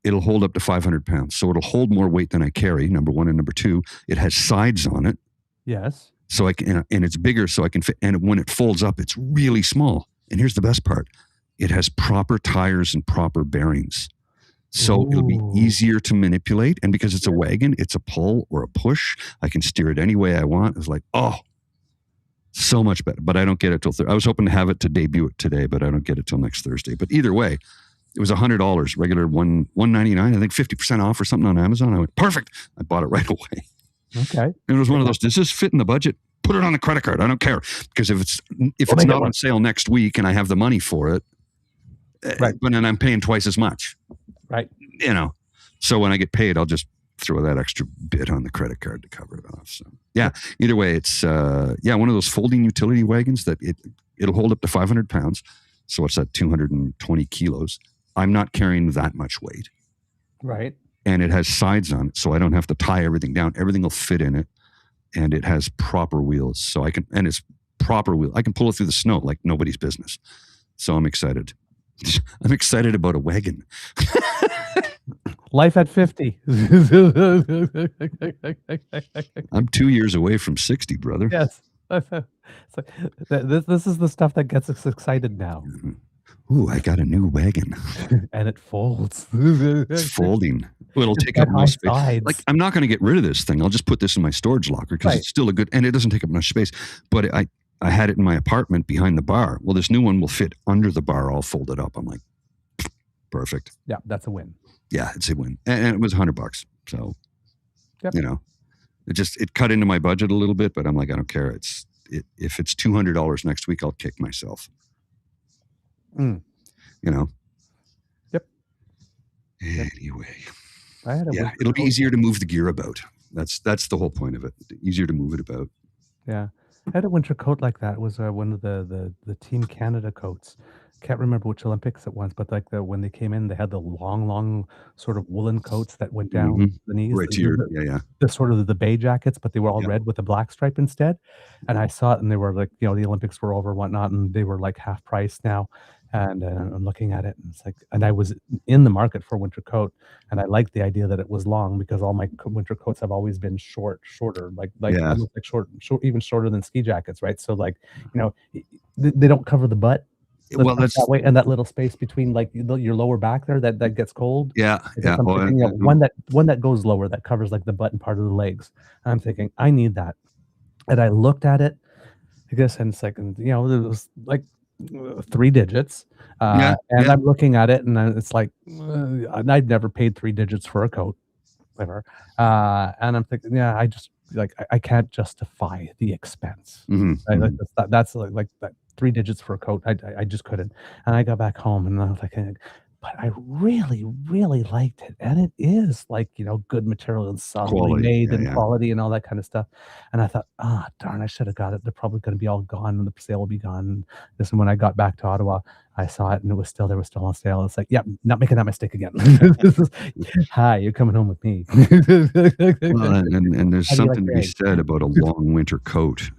It'll hold up to 500 pounds. So it'll hold more weight than I carry, number one. And number two, it has sides on it. Yes. So I can, and it's bigger so I can fit. And when it folds up, it's really small. And here's the best part. It has proper tires and proper bearings. So it'll be easier to manipulate. And because it's a wagon, it's a pull or a push. I can steer it any way I want. It's like, oh, so much better. But I don't get it till I was hoping to have it to debut it today, but I don't get it till next Thursday. But either way, it was $100, regular $199, I think 50% off or something on Amazon. I went, perfect. I bought it right away. Okay. And it was one of those, does this fit in the budget? Put it on the credit card. I don't care. Because if it's not on sale next week and I have the money for it, right. But then I'm paying twice as much. Right. You know, so when I get paid, I'll just throw that extra bit on the credit card to cover it off. So yeah, either way, it's one of those folding utility wagons that it'll hold up to 500 pounds. So it's at 220 kilos. I'm not carrying that much weight. Right. And it has sides on it, so I don't have to tie everything down. Everything will fit in it. And it has proper wheels. So it's proper wheel. I can pull it through the snow like nobody's business. So I'm excited. I'm excited about a wagon. Life at 50. I'm 2 years away from 60, brother. Yes. So this is the stuff that gets us excited now. Ooh, I got a new wagon. And it folds. It's folding. Well, it'll take up more space. Sides. Like, I'm not going to get rid of this thing. I'll just put this in my storage locker because it's still and it doesn't take up much space. But I had it in my apartment behind the bar. Well, this new one will fit under the bar all folded up. I'm like, perfect. Yeah, that's a win. Yeah, it's a win. And it was $100. So, you know, it cut into my budget a little bit, but I'm like, I don't care. If it's $200 next week, I'll kick myself. You know? Yep. Anyway. It'll be easier to move the gear about. That's the whole point of it. Easier to move it about. Yeah. I had a winter coat like that. It was one of the Team Canada coats. Can't remember which Olympics it was, but like when they came in, they had the long sort of woolen coats that went down the knees. Right to your, the sort of the bay jackets, but they were all red with a black stripe instead. And I saw it and they were like, you know, the Olympics were over and whatnot, and they were like half price now. And I'm looking at it and it's like, and I was in the market for a winter coat and I liked the idea that it was long because all my winter coats have always been shorter, like almost like short, even shorter than ski jackets. Right. So like, you know, they don't cover the butt. Well, that's that way, and that little space between like your lower back there that gets cold. Yeah. One that goes lower that covers like the butt and part of the legs. And I'm thinking I need that. And I looked at it, I guess, and it's like, you know, it was like 3 digits. I'm looking at it and it's like, I'd never paid 3 digits for a coat ever. And I'm thinking, I just like, I can't justify the expense. Right? Like that's like that 3 digits for a coat. I just couldn't. And I got back home and I was like, but I really, really liked it. And it is like, you know, good material and solidly made and quality and all that kind of stuff. And I thought, darn, I should have got it. They're probably going to be all gone and the sale will be gone. And when I got back to Ottawa, I saw it and they were still on sale. It's like, not making that mistake again. Hi, you're coming home with me. Well, and there's something to be said about a long winter coat,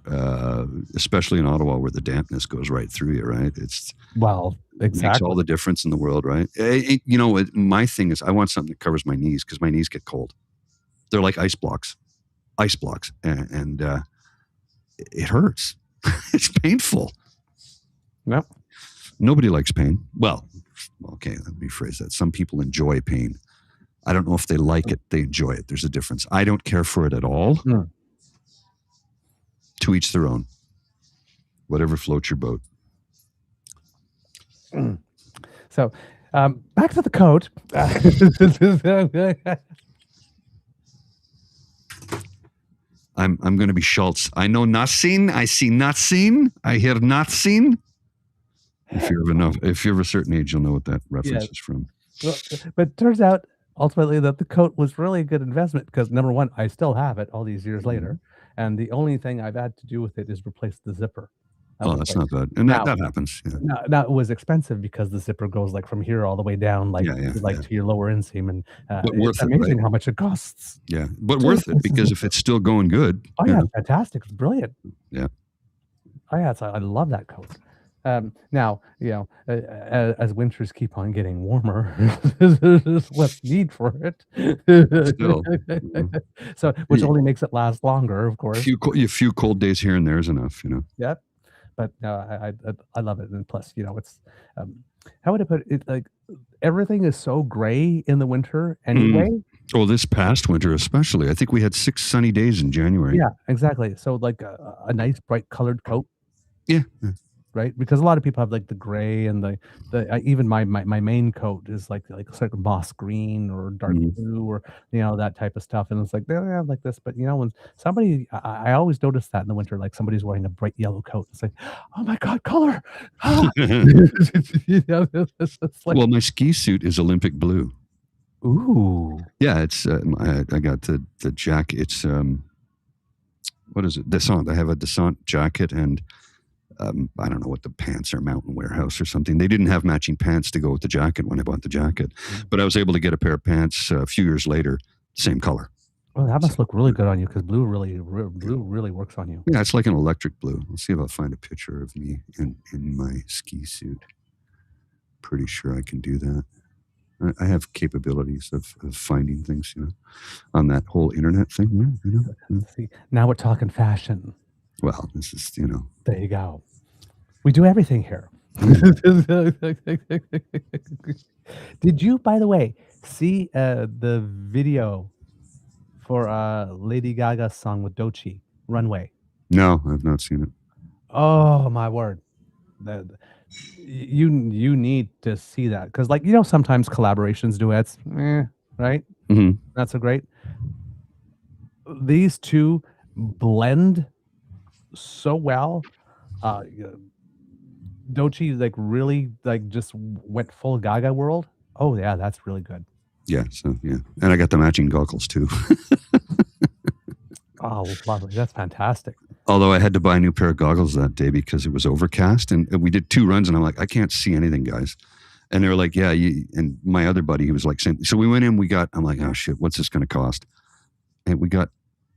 especially in Ottawa where the dampness goes right through you, right? It makes all the difference in the world, right? You know, my thing is I want something that covers my knees because my knees get cold. They're like ice blocks, and it hurts. It's painful. Yep. Nobody likes pain. Well, okay, let me phrase that. Some people enjoy pain. I don't know if they like it. They enjoy it. There's a difference. I don't care for it at all. To each their own. Whatever floats your boat. So, back to the coat. I'm going to be Schultz. I know nothing. I see nothing. I hear nothing. If you're of a certain age, you'll know what that reference is from. Well, but it turns out ultimately that the coat was really a good investment because number one, I still have it all these years later, and the only thing I've had to do with it is replace the zipper. Oh, that's not bad, and that happens. Yeah. Now it was expensive because the zipper goes like from here all the way down, to your lower inseam, and but worth it's it, amazing right? how much it costs. Yeah, but worth it because if it's still going good. Oh yeah, it's fantastic. It's brilliant. Yeah. Oh yeah, I love that coat. Now, as winters keep on getting warmer, there's less need for it. Still. So, which only makes it last longer, of course. A few cold days here and there is enough, Yep. But I love it, and plus, it's how would I put it? Like everything is so gray in the winter anyway. Oh, this past winter especially. I think we had 6 sunny days in January. Yeah, exactly. So like a nice bright colored coat. Yeah. Right, because a lot of people have like the gray and the even my main coat is like sort of moss green or dark blue or that type of stuff, and it's like they're like this, but when somebody I always notice that in the winter, like somebody's wearing a bright yellow coat, it's like, oh my god, color. It's like, well, my ski suit is Olympic blue. Ooh, yeah, it's I got the jacket. It's what is it? Descent. I have a Descent jacket and. I don't know what the pants are, Mountain Warehouse or something. They didn't have matching pants to go with the jacket when I bought the jacket, but I was able to get a pair of pants a few years later, same color. Well, that must look really good on you because blue really works on you. Yeah, it's like an electric blue. Let's see if I'll find a picture of me in my ski suit. Pretty sure I can do that. I have capabilities of finding things, on that whole internet thing. See, now we're talking fashion. Well, this is, There you go. We do everything here. Did you, by the way, see the video for Lady Gaga's song with Doechii, Runway? No, I've not seen it. Oh, my word. You need to see that because, sometimes collaborations, duets, right? Mm-hmm. Not so great. These two blend so well. Doechii really just went full Gaga world. Oh yeah, that's really good. Yeah, and I got the matching goggles too. Oh, lovely. That's fantastic. Although I had to buy a new pair of goggles that day because it was overcast, and we did 2 runs, and I'm like, I can't see anything, guys. And they were like, yeah, and my other buddy, he was like, same. So we went in, I'm like, oh shit, what's this going to cost? And we got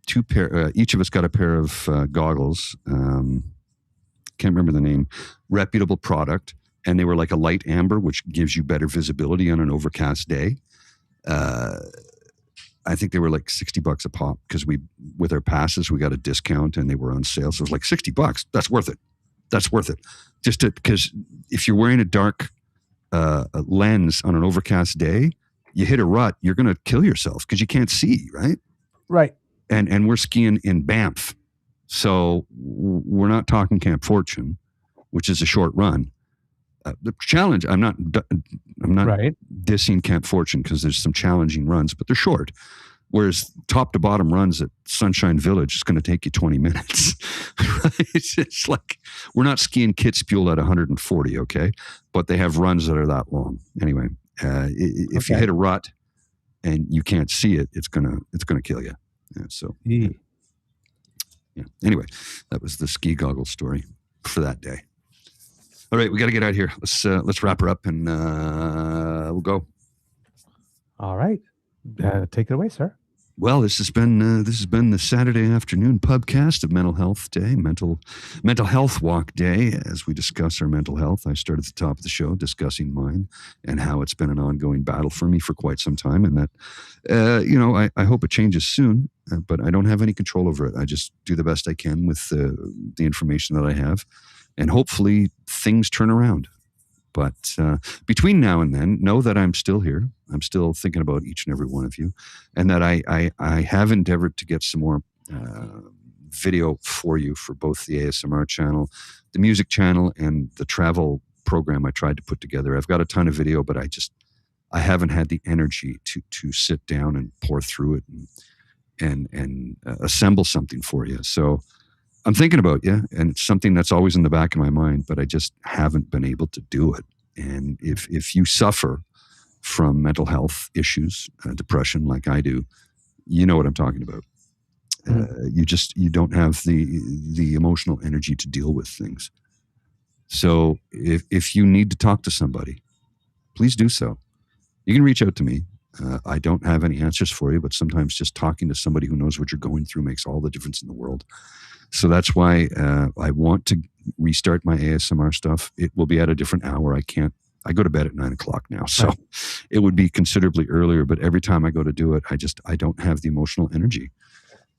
2 pair, each of us got a pair of goggles. Can't remember the name. Reputable product, and they were like a light amber, which gives you better visibility on an overcast day. I think they were like $60 a pop because with our passes, we got a discount and they were on sale. So it was like $60. That's worth it. Just because if you're wearing a dark lens on an overcast day, you hit a rut, you're going to kill yourself because you can't see, right? Right. And we're skiing in Banff. So we're not talking Camp Fortune, which is a short run. The challenge, I'm not right. dissing Camp Fortune because there's some challenging runs, but they're short. Whereas top to bottom runs at Sunshine Village is going to take you 20 minutes. Right? It's like we're not skiing Kitzbühel at 140, okay? But they have runs that are that long. Anyway, if you hit a rut and you can't see it, it's gonna kill you. Yeah, so yeah. Anyway, that was the ski goggle story for that day. All right, we got to get out of here. Let's wrap her up and we'll go. All right, take it away, sir. Well, this has been the Saturday afternoon Pubcast of Mental Health Day, Mental Health Walk Day, as we discuss our mental health. I started at the top of the show discussing mine and how it's been an ongoing battle for me for quite some time, and that I hope it changes soon, but I don't have any control over it. I just do the best I can with the information that I have, and hopefully things turn around. But between now and then, know that I'm still here. I'm still thinking about each and every one of you, and that I have endeavored to get some more video for you for both the ASMR channel, the music channel, and the travel program I tried to put together. I've got a ton of video, but I haven't had the energy to sit down and pour through it and assemble something for you. So I'm thinking about you, and it's something that's always in the back of my mind, but I just haven't been able to do it. And if you suffer from mental health issues, depression like I do, you know what I'm talking about. You don't have the emotional energy to deal with things. So if you need to talk to somebody, please do so. You can reach out to me. I don't have any answers for you, but sometimes just talking to somebody who knows what you're going through makes all the difference in the world. So that's why I want to restart my ASMR stuff. It will be at a different hour. I go to bed at 9 o'clock now, so it would be considerably earlier. But every time I go to do it, I don't have the emotional energy.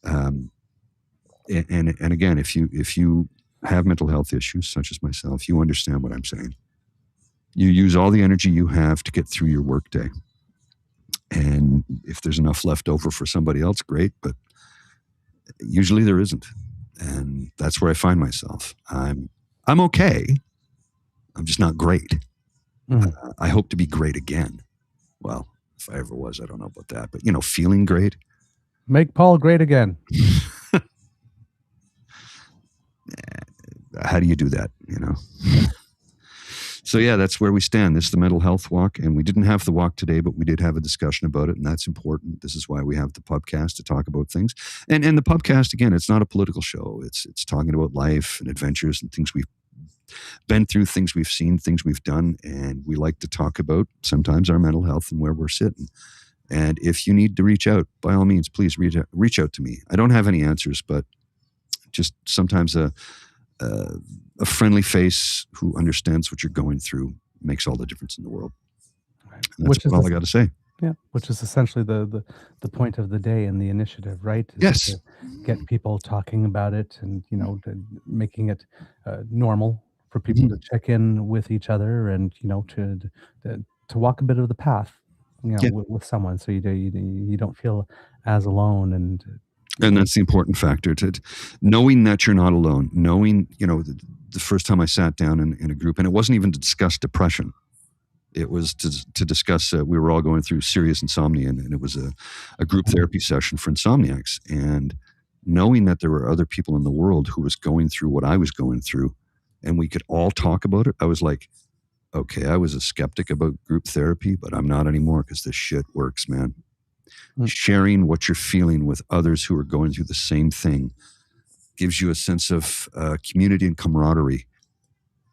And again, if you have mental health issues such as myself, you understand what I'm saying. You use all the energy you have to get through your workday. And if there's enough left over for somebody else, great. But usually there isn't. And that's where I find myself. I'm okay. I'm just not great. I hope to be great again. Well, if I ever was, I don't know about that. But, feeling great. Make Paul great again. How do you do that, So yeah, that's where we stand. This is the mental health walk, and we didn't have the walk today, but we did have a discussion about it, and that's important. This is why we have the Pubcast, to talk about things. And the Pubcast, again, it's not a political show. It's talking about life and adventures and things we've been through, things we've seen, things we've done, and we like to talk about sometimes our mental health and where we're sitting. And if you need to reach out, by all means, please reach out to me. I don't have any answers, but just sometimes a friendly face who understands what you're going through makes all the difference in the world. And that's all I got to say. Yeah, which is essentially the point of the day and the initiative, right? Yes. To get people talking about it, and making it normal for people to check in with each other, and to walk a bit of the path, with someone, so you don't feel as alone. And that's the important factor, to knowing that you're not alone. Knowing, the first time I sat down in a group, and it wasn't even to discuss depression. It was to discuss, we were all going through serious insomnia, and it was a group therapy session for insomniacs. And knowing that there were other people in the world who was going through what I was going through, and we could all talk about it, I was like, okay, I was a skeptic about group therapy, but I'm not anymore, because this shit works, man. Sharing what you're feeling with others who are going through the same thing gives you a sense of community and camaraderie.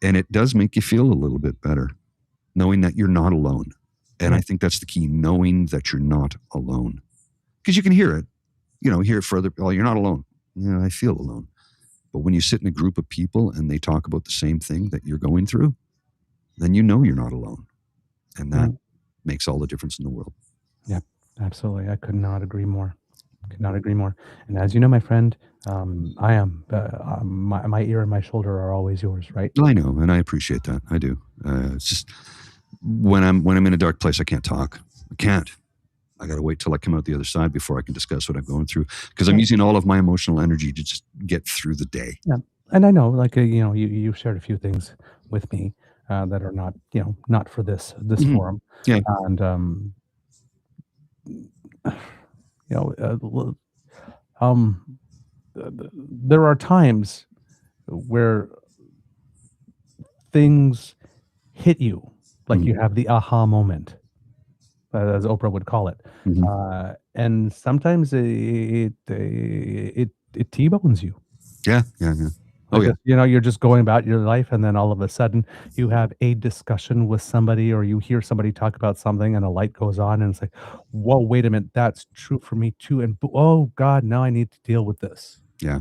And it does make you feel a little bit better, knowing that you're not alone. And I think that's the key, knowing that you're not alone. Because you can hear it, hear it further. Oh, you're not alone. I feel alone. But when you sit in a group of people and they talk about the same thing that you're going through, then you're not alone. And that makes all the difference in the world. Yeah, absolutely. I could not agree more. And as you know, my friend, I am, my ear and my shoulder are always yours, right? I know, and I appreciate that. I do. It's just when I'm in a dark place, I can't talk. I can't. I got to wait till I come out the other side before I can discuss what I'm going through, because I'm using all of my emotional energy to just get through the day. Yeah, and I know, you shared a few things with me that are not, not for this forum. Yeah. And there are times where things hit you, like you have the aha moment, as Oprah would call it, and sometimes it T-bones you. Yeah. Oh, yeah. You're just going about your life, and then all of a sudden you have a discussion with somebody, or you hear somebody talk about something, and a light goes on, and it's like, whoa, wait a minute, that's true for me too. And oh God, now I need to deal with this. Yeah.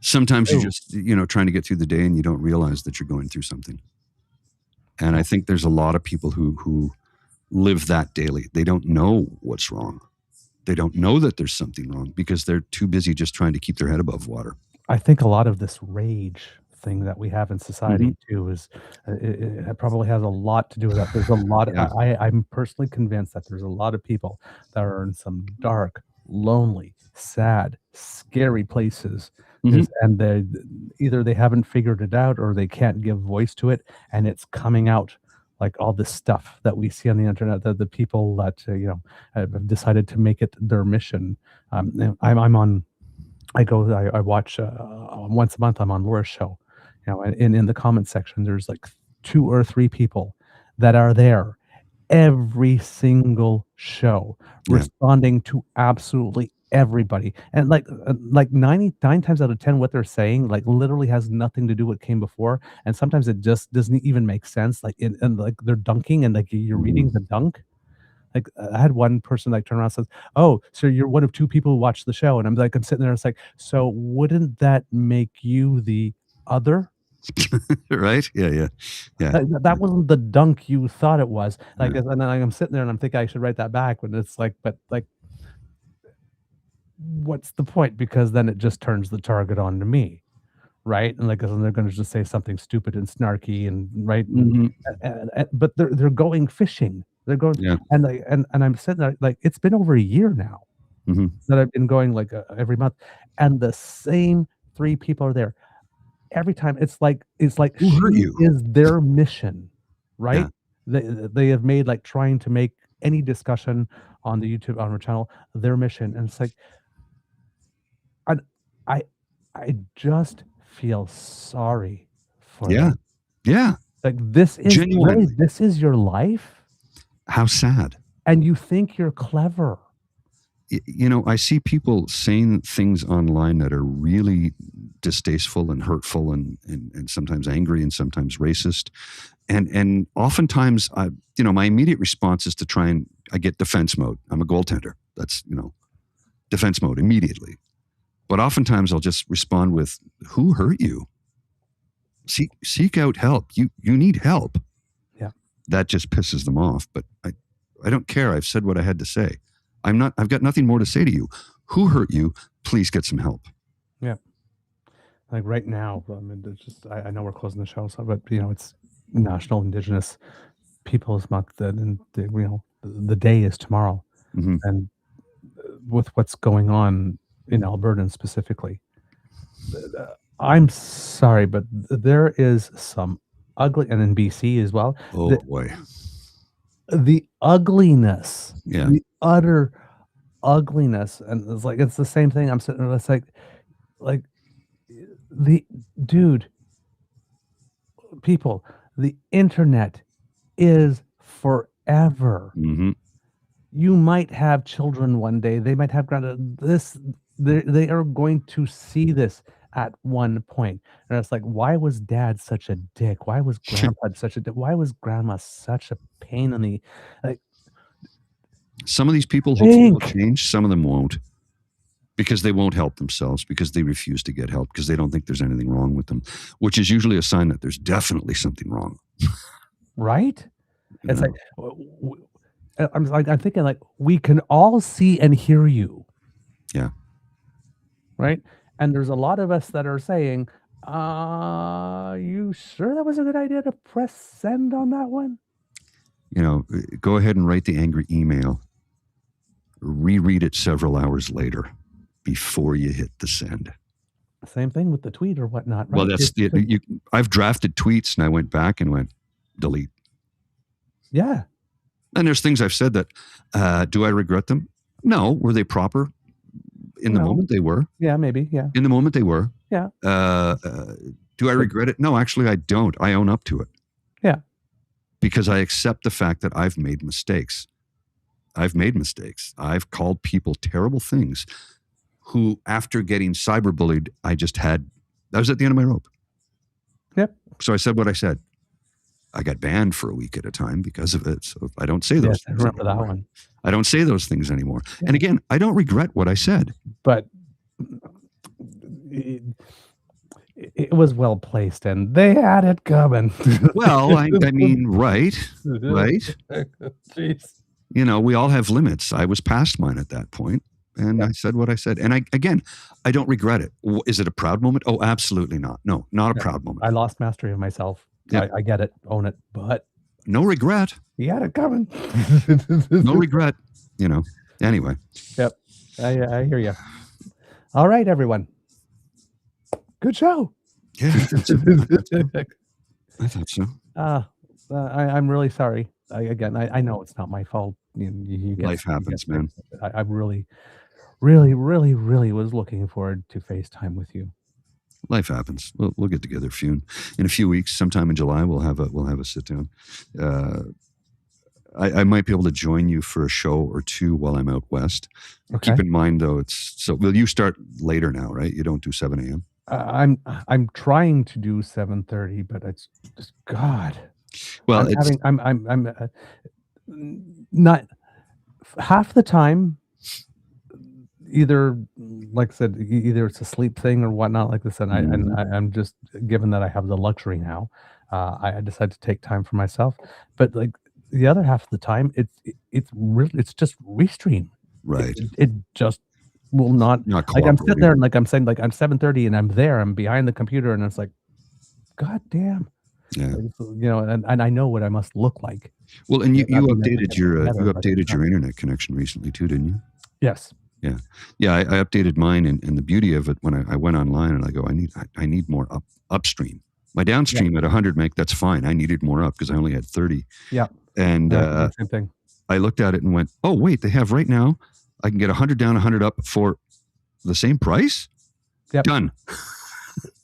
Sometimes you're just, trying to get through the day, and you don't realize that you're going through something. And I think there's a lot of people who live that daily. They don't know what's wrong. They don't know that there's something wrong, because they're too busy just trying to keep their head above water. I think a lot of this rage thing that we have in society too is it probably has a lot to do with that. There's a lot of, I'm personally convinced that there's a lot of people that are in some dark, lonely, sad, scary places, and either they haven't figured it out, or they can't give voice to it, and it's coming out like all this stuff that we see on the internet, the people that have decided to make it their mission. I'm on. I watch once a month. I'm on Laura's show. And in the comment section, there's like 2 or 3 people that are there every single show, Yeah. responding to absolutely everybody. And like 99 times out of 10, what they're saying like literally has nothing to do with what came before. And sometimes it just doesn't even make sense. Like and like they're dunking and like you're reading the dunk. Like I had one person like turn around and says, "Oh, so you're one of 2 people who watch the show." And I'm sitting there, it's like, so wouldn't that make you the other? Right? Yeah. That wasn't the dunk you thought it was. And then I'm sitting there and I'm thinking I should write that back when it's like, but like, what's the point? Because then it just turns the target on to me, right? And and they're going to just say something stupid and snarky and right. But they're going fishing. They're going and I'm sitting there like it's been over a year now that I've been going like every month, and the same 3 people are there. Every time it's like Who hurt you? is their mission, right? Yeah. They have made like trying to make any discussion on the YouTube on our channel their mission, and it's like I just feel sorry for them. Yeah. Like this is Genuinely. really, this is your life, How sad. and you think you're clever. I see people saying things online that are really distasteful and hurtful and sometimes angry and sometimes racist. And oftentimes, my immediate response is to try and I get defense mode. I'm a goaltender. That's, defense mode immediately. But oftentimes I'll just respond with, who hurt you? Seek out help. You need help. Yeah. That just pisses them off. But I don't care. I've said what I had to say. I've got nothing more to say to you. Who hurt you? Please get some help. Yeah. Like right now, I mean, it's just, I know we're closing the show, but it's National Indigenous Peoples Month, and the day is tomorrow. And with what's going on in Alberta specifically, I'm sorry, but there is some ugly, and in BC as well. Oh boy. The ugliness, Yeah. the utter ugliness, and it's the same thing. I'm sitting there, it's like the dude, people, the internet is forever. You might have children one day. They might have they are going to see this at one point. And it's like, why was dad such a dick? Why was grandpa such a dick? Why was grandma such a pain in the Some of these people hopefully will change. Some of them won't, because they won't help themselves, because they refuse to get help, because they don't think there's anything wrong with them, which is usually a sign that there's definitely something wrong. Right? It's like, I'm thinking like, we can all see and hear you. Yeah. Right? And there's a lot of us that are saying, you sure that was a good idea to press send on that one? Go ahead and write the angry email. Reread it several hours later before you hit the send. Same thing with the tweet or whatnot. Right? Well, that's I've drafted tweets and I went back and went delete. Yeah. And there's things I've said that, do I regret them? No. Were they proper? In the moment they were. Yeah, maybe. Yeah. In the moment they were. Yeah. Do I regret it? No, actually I don't. I own up to it. Yeah. Because I accept the fact that I've made mistakes. I've called people terrible things who, after getting cyberbullied, I was at the end of my rope. Yep. So I said what I said. I got banned for a week at a time because of it. So I don't say those things. I remember that one. I don't say those things anymore. Yeah. And again, I don't regret what I said. But it was well placed, and they had it coming. Well, I mean, right. Jeez. We all have limits. I was past mine at that point, and I said what I said. And I don't regret it. Is it a proud moment? Oh, absolutely not. No, not a proud moment. I lost mastery of myself. Yeah. I get it, own it, but no regret. You had it coming. No regret. Anyway. Yep, I hear you. All right, everyone. Good show. Yeah, I thought so. I'm really sorry. I know it's not my fault. You get Life sick, you get happens, sick. man. I really, really, really, really was looking forward to FaceTime with you. Life happens. We'll get together in a few weeks, sometime in July. We'll have a sit down. I might be able to join you for a show or two while I'm out west. Okay. Keep in mind, though, will you start later now, right? You don't do 7 a.m. I'm trying to do 7:30, but it's just God. Well, I'm not half the time. Either, like I said, either it's a sleep thing or whatnot like this, and I'm just given that I have the luxury now, I decide to take time for myself. But like the other half of the time, it's just restream. right. It just will not. Not Like I'm sitting cooperating. there and like I'm saying, like I'm 7:30 and I'm there, I'm behind the computer, and it's like, God damn. Yeah. Like, and I know what I must look like. Well, and you Not being able to updated get your together, but it's not. internet connection recently too, didn't you? Yes. Yeah. I updated mine, and the beauty of it when I went online and I go, I need more upstream. My downstream at 100 meg, that's fine. I needed more up because I only had 30. Yeah. And Same thing. I looked at it and went, oh wait, they have right now. I can get 100 down, 100 up for the same price. Yep. Done.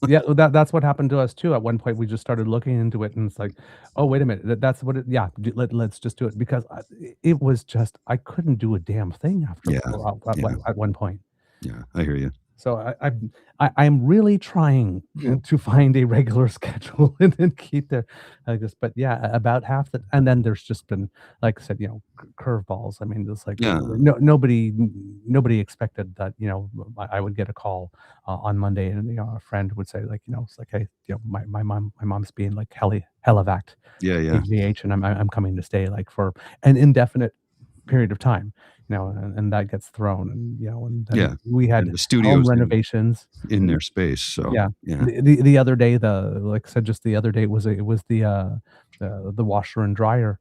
Yeah, that's what happened to us too. At one point, we just started looking into it, and it's like, oh, wait a minute, that's what it. Yeah, let's just do it because it was just I couldn't do a damn thing after at one point. Yeah, I hear you. So I'm really trying to find a regular schedule and keep there like this. But yeah, about half the, and then there's just been, like I said, curveballs. I mean, it's like nobody expected that. I would get a call on Monday, and a friend would say like, it's like, hey, my mom's being like helivac, HVH, and I'm coming to stay like for an indefinite period of time. And that gets thrown, and then we had the studios home renovations in their space. So the other day, like I said, just the other day it was the washer and dryer,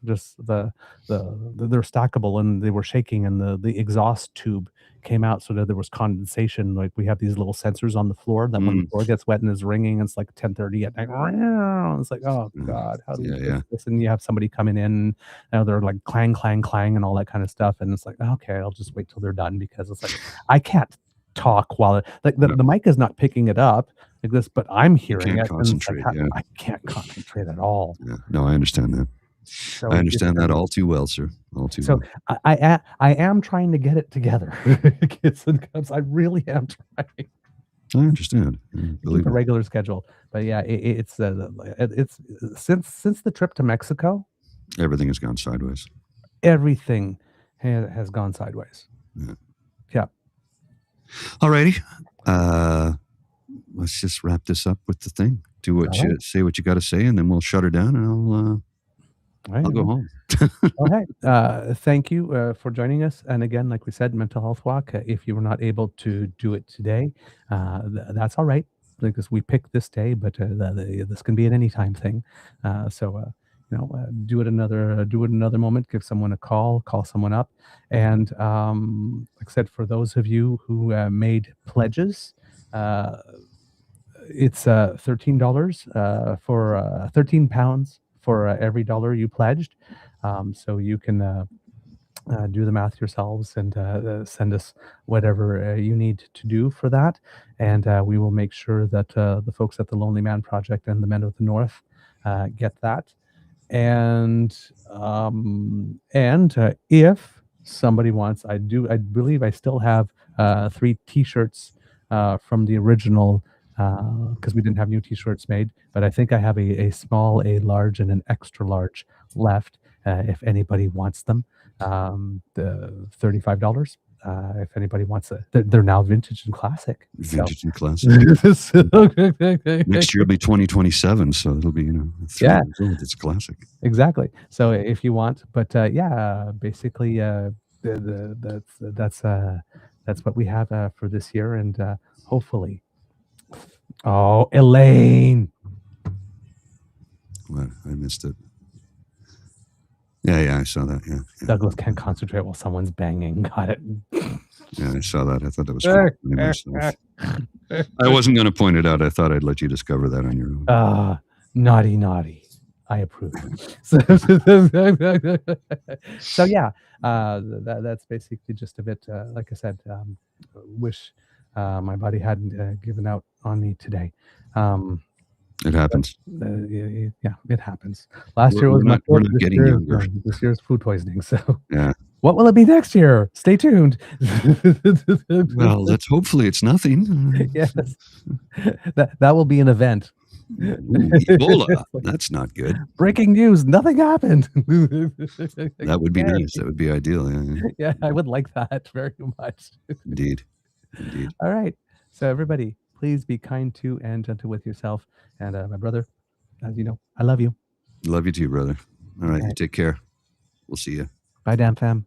just they're stackable and they were shaking, and the exhaust tube came out so that there was condensation. Like we have these little sensors on the floor that when the floor gets wet and is ringing, it's like 10:30 at night. It's like, oh God, how do we do this? And you have somebody coming in, they're like clang, clang, clang, and all that kind of stuff. And it's like, okay, I'll just wait till they're done because it's like I can't talk while the mic is not picking it up like this, but I'm hearing it. Concentrate. I can't concentrate at all. Yeah. No, I understand that. So I understand that all too well, sir. All too well. I am trying to get it together. Kids and cubs, I really am trying. I understand. Keep a regular schedule, but yeah, it's since the trip to Mexico, everything has gone sideways. Everything has gone sideways. Yeah. Alrighty. Let's just wrap this up with the thing. Do what say what you got to say, and then we'll shut her down, and I'll go home. Okay. Thank you for joining us. And again, like we said, Mental Health Walk, if you were not able to do it today, that's all right, because we picked this day, but this can be an anytime thing. So do it another moment, give someone a call someone up. And like I said, for those of you who made pledges, it's $13 for 13 pounds for every dollar you pledged. So you can do the math yourselves and send us whatever you need to do for that. And we will make sure that the folks at the Lonely Man Project and the Men of the North get that. And if somebody wants, I believe I still have 3 t-shirts from the original, because we didn't have new t-shirts made, but I think I have a small, a large, and an extra large left if anybody wants them. The $35 if anybody wants it. They're now vintage and classic. And classic. Next year will be 2027, so it'll be 3 years old. It's classic. Exactly. So if you want, but basically that's what we have for this year, and hopefully. Oh, Elaine. What? I missed it. Yeah, I saw that. Yeah. Douglas can't concentrate while someone's banging. Got it. Yeah, I saw that. I thought that was funny. I wasn't going to point it out. I thought I'd let you discover that on your own. Naughty. I approve. So yeah, that's basically just a bit. Like I said, wish my body hadn't given out on me today. It happens. Yeah, it happens. Last year We're was my not we're fourth. not getting younger. This year's food poisoning. So Yeah. what will it be next year? Stay tuned. Well, hopefully it's nothing. Yes, that will be an event. Ooh, Ebola. That's not good. Breaking news, nothing happened. That would be Yay. nice. That would be ideal. Yeah. Yeah, I would like that very much. Indeed. Indeed. All right. So everybody, please be kind to and gentle with yourself. And my brother, as you know, I love you. Love you too, brother. All right. Okay. You take care. We'll see you. Bye, DamFam.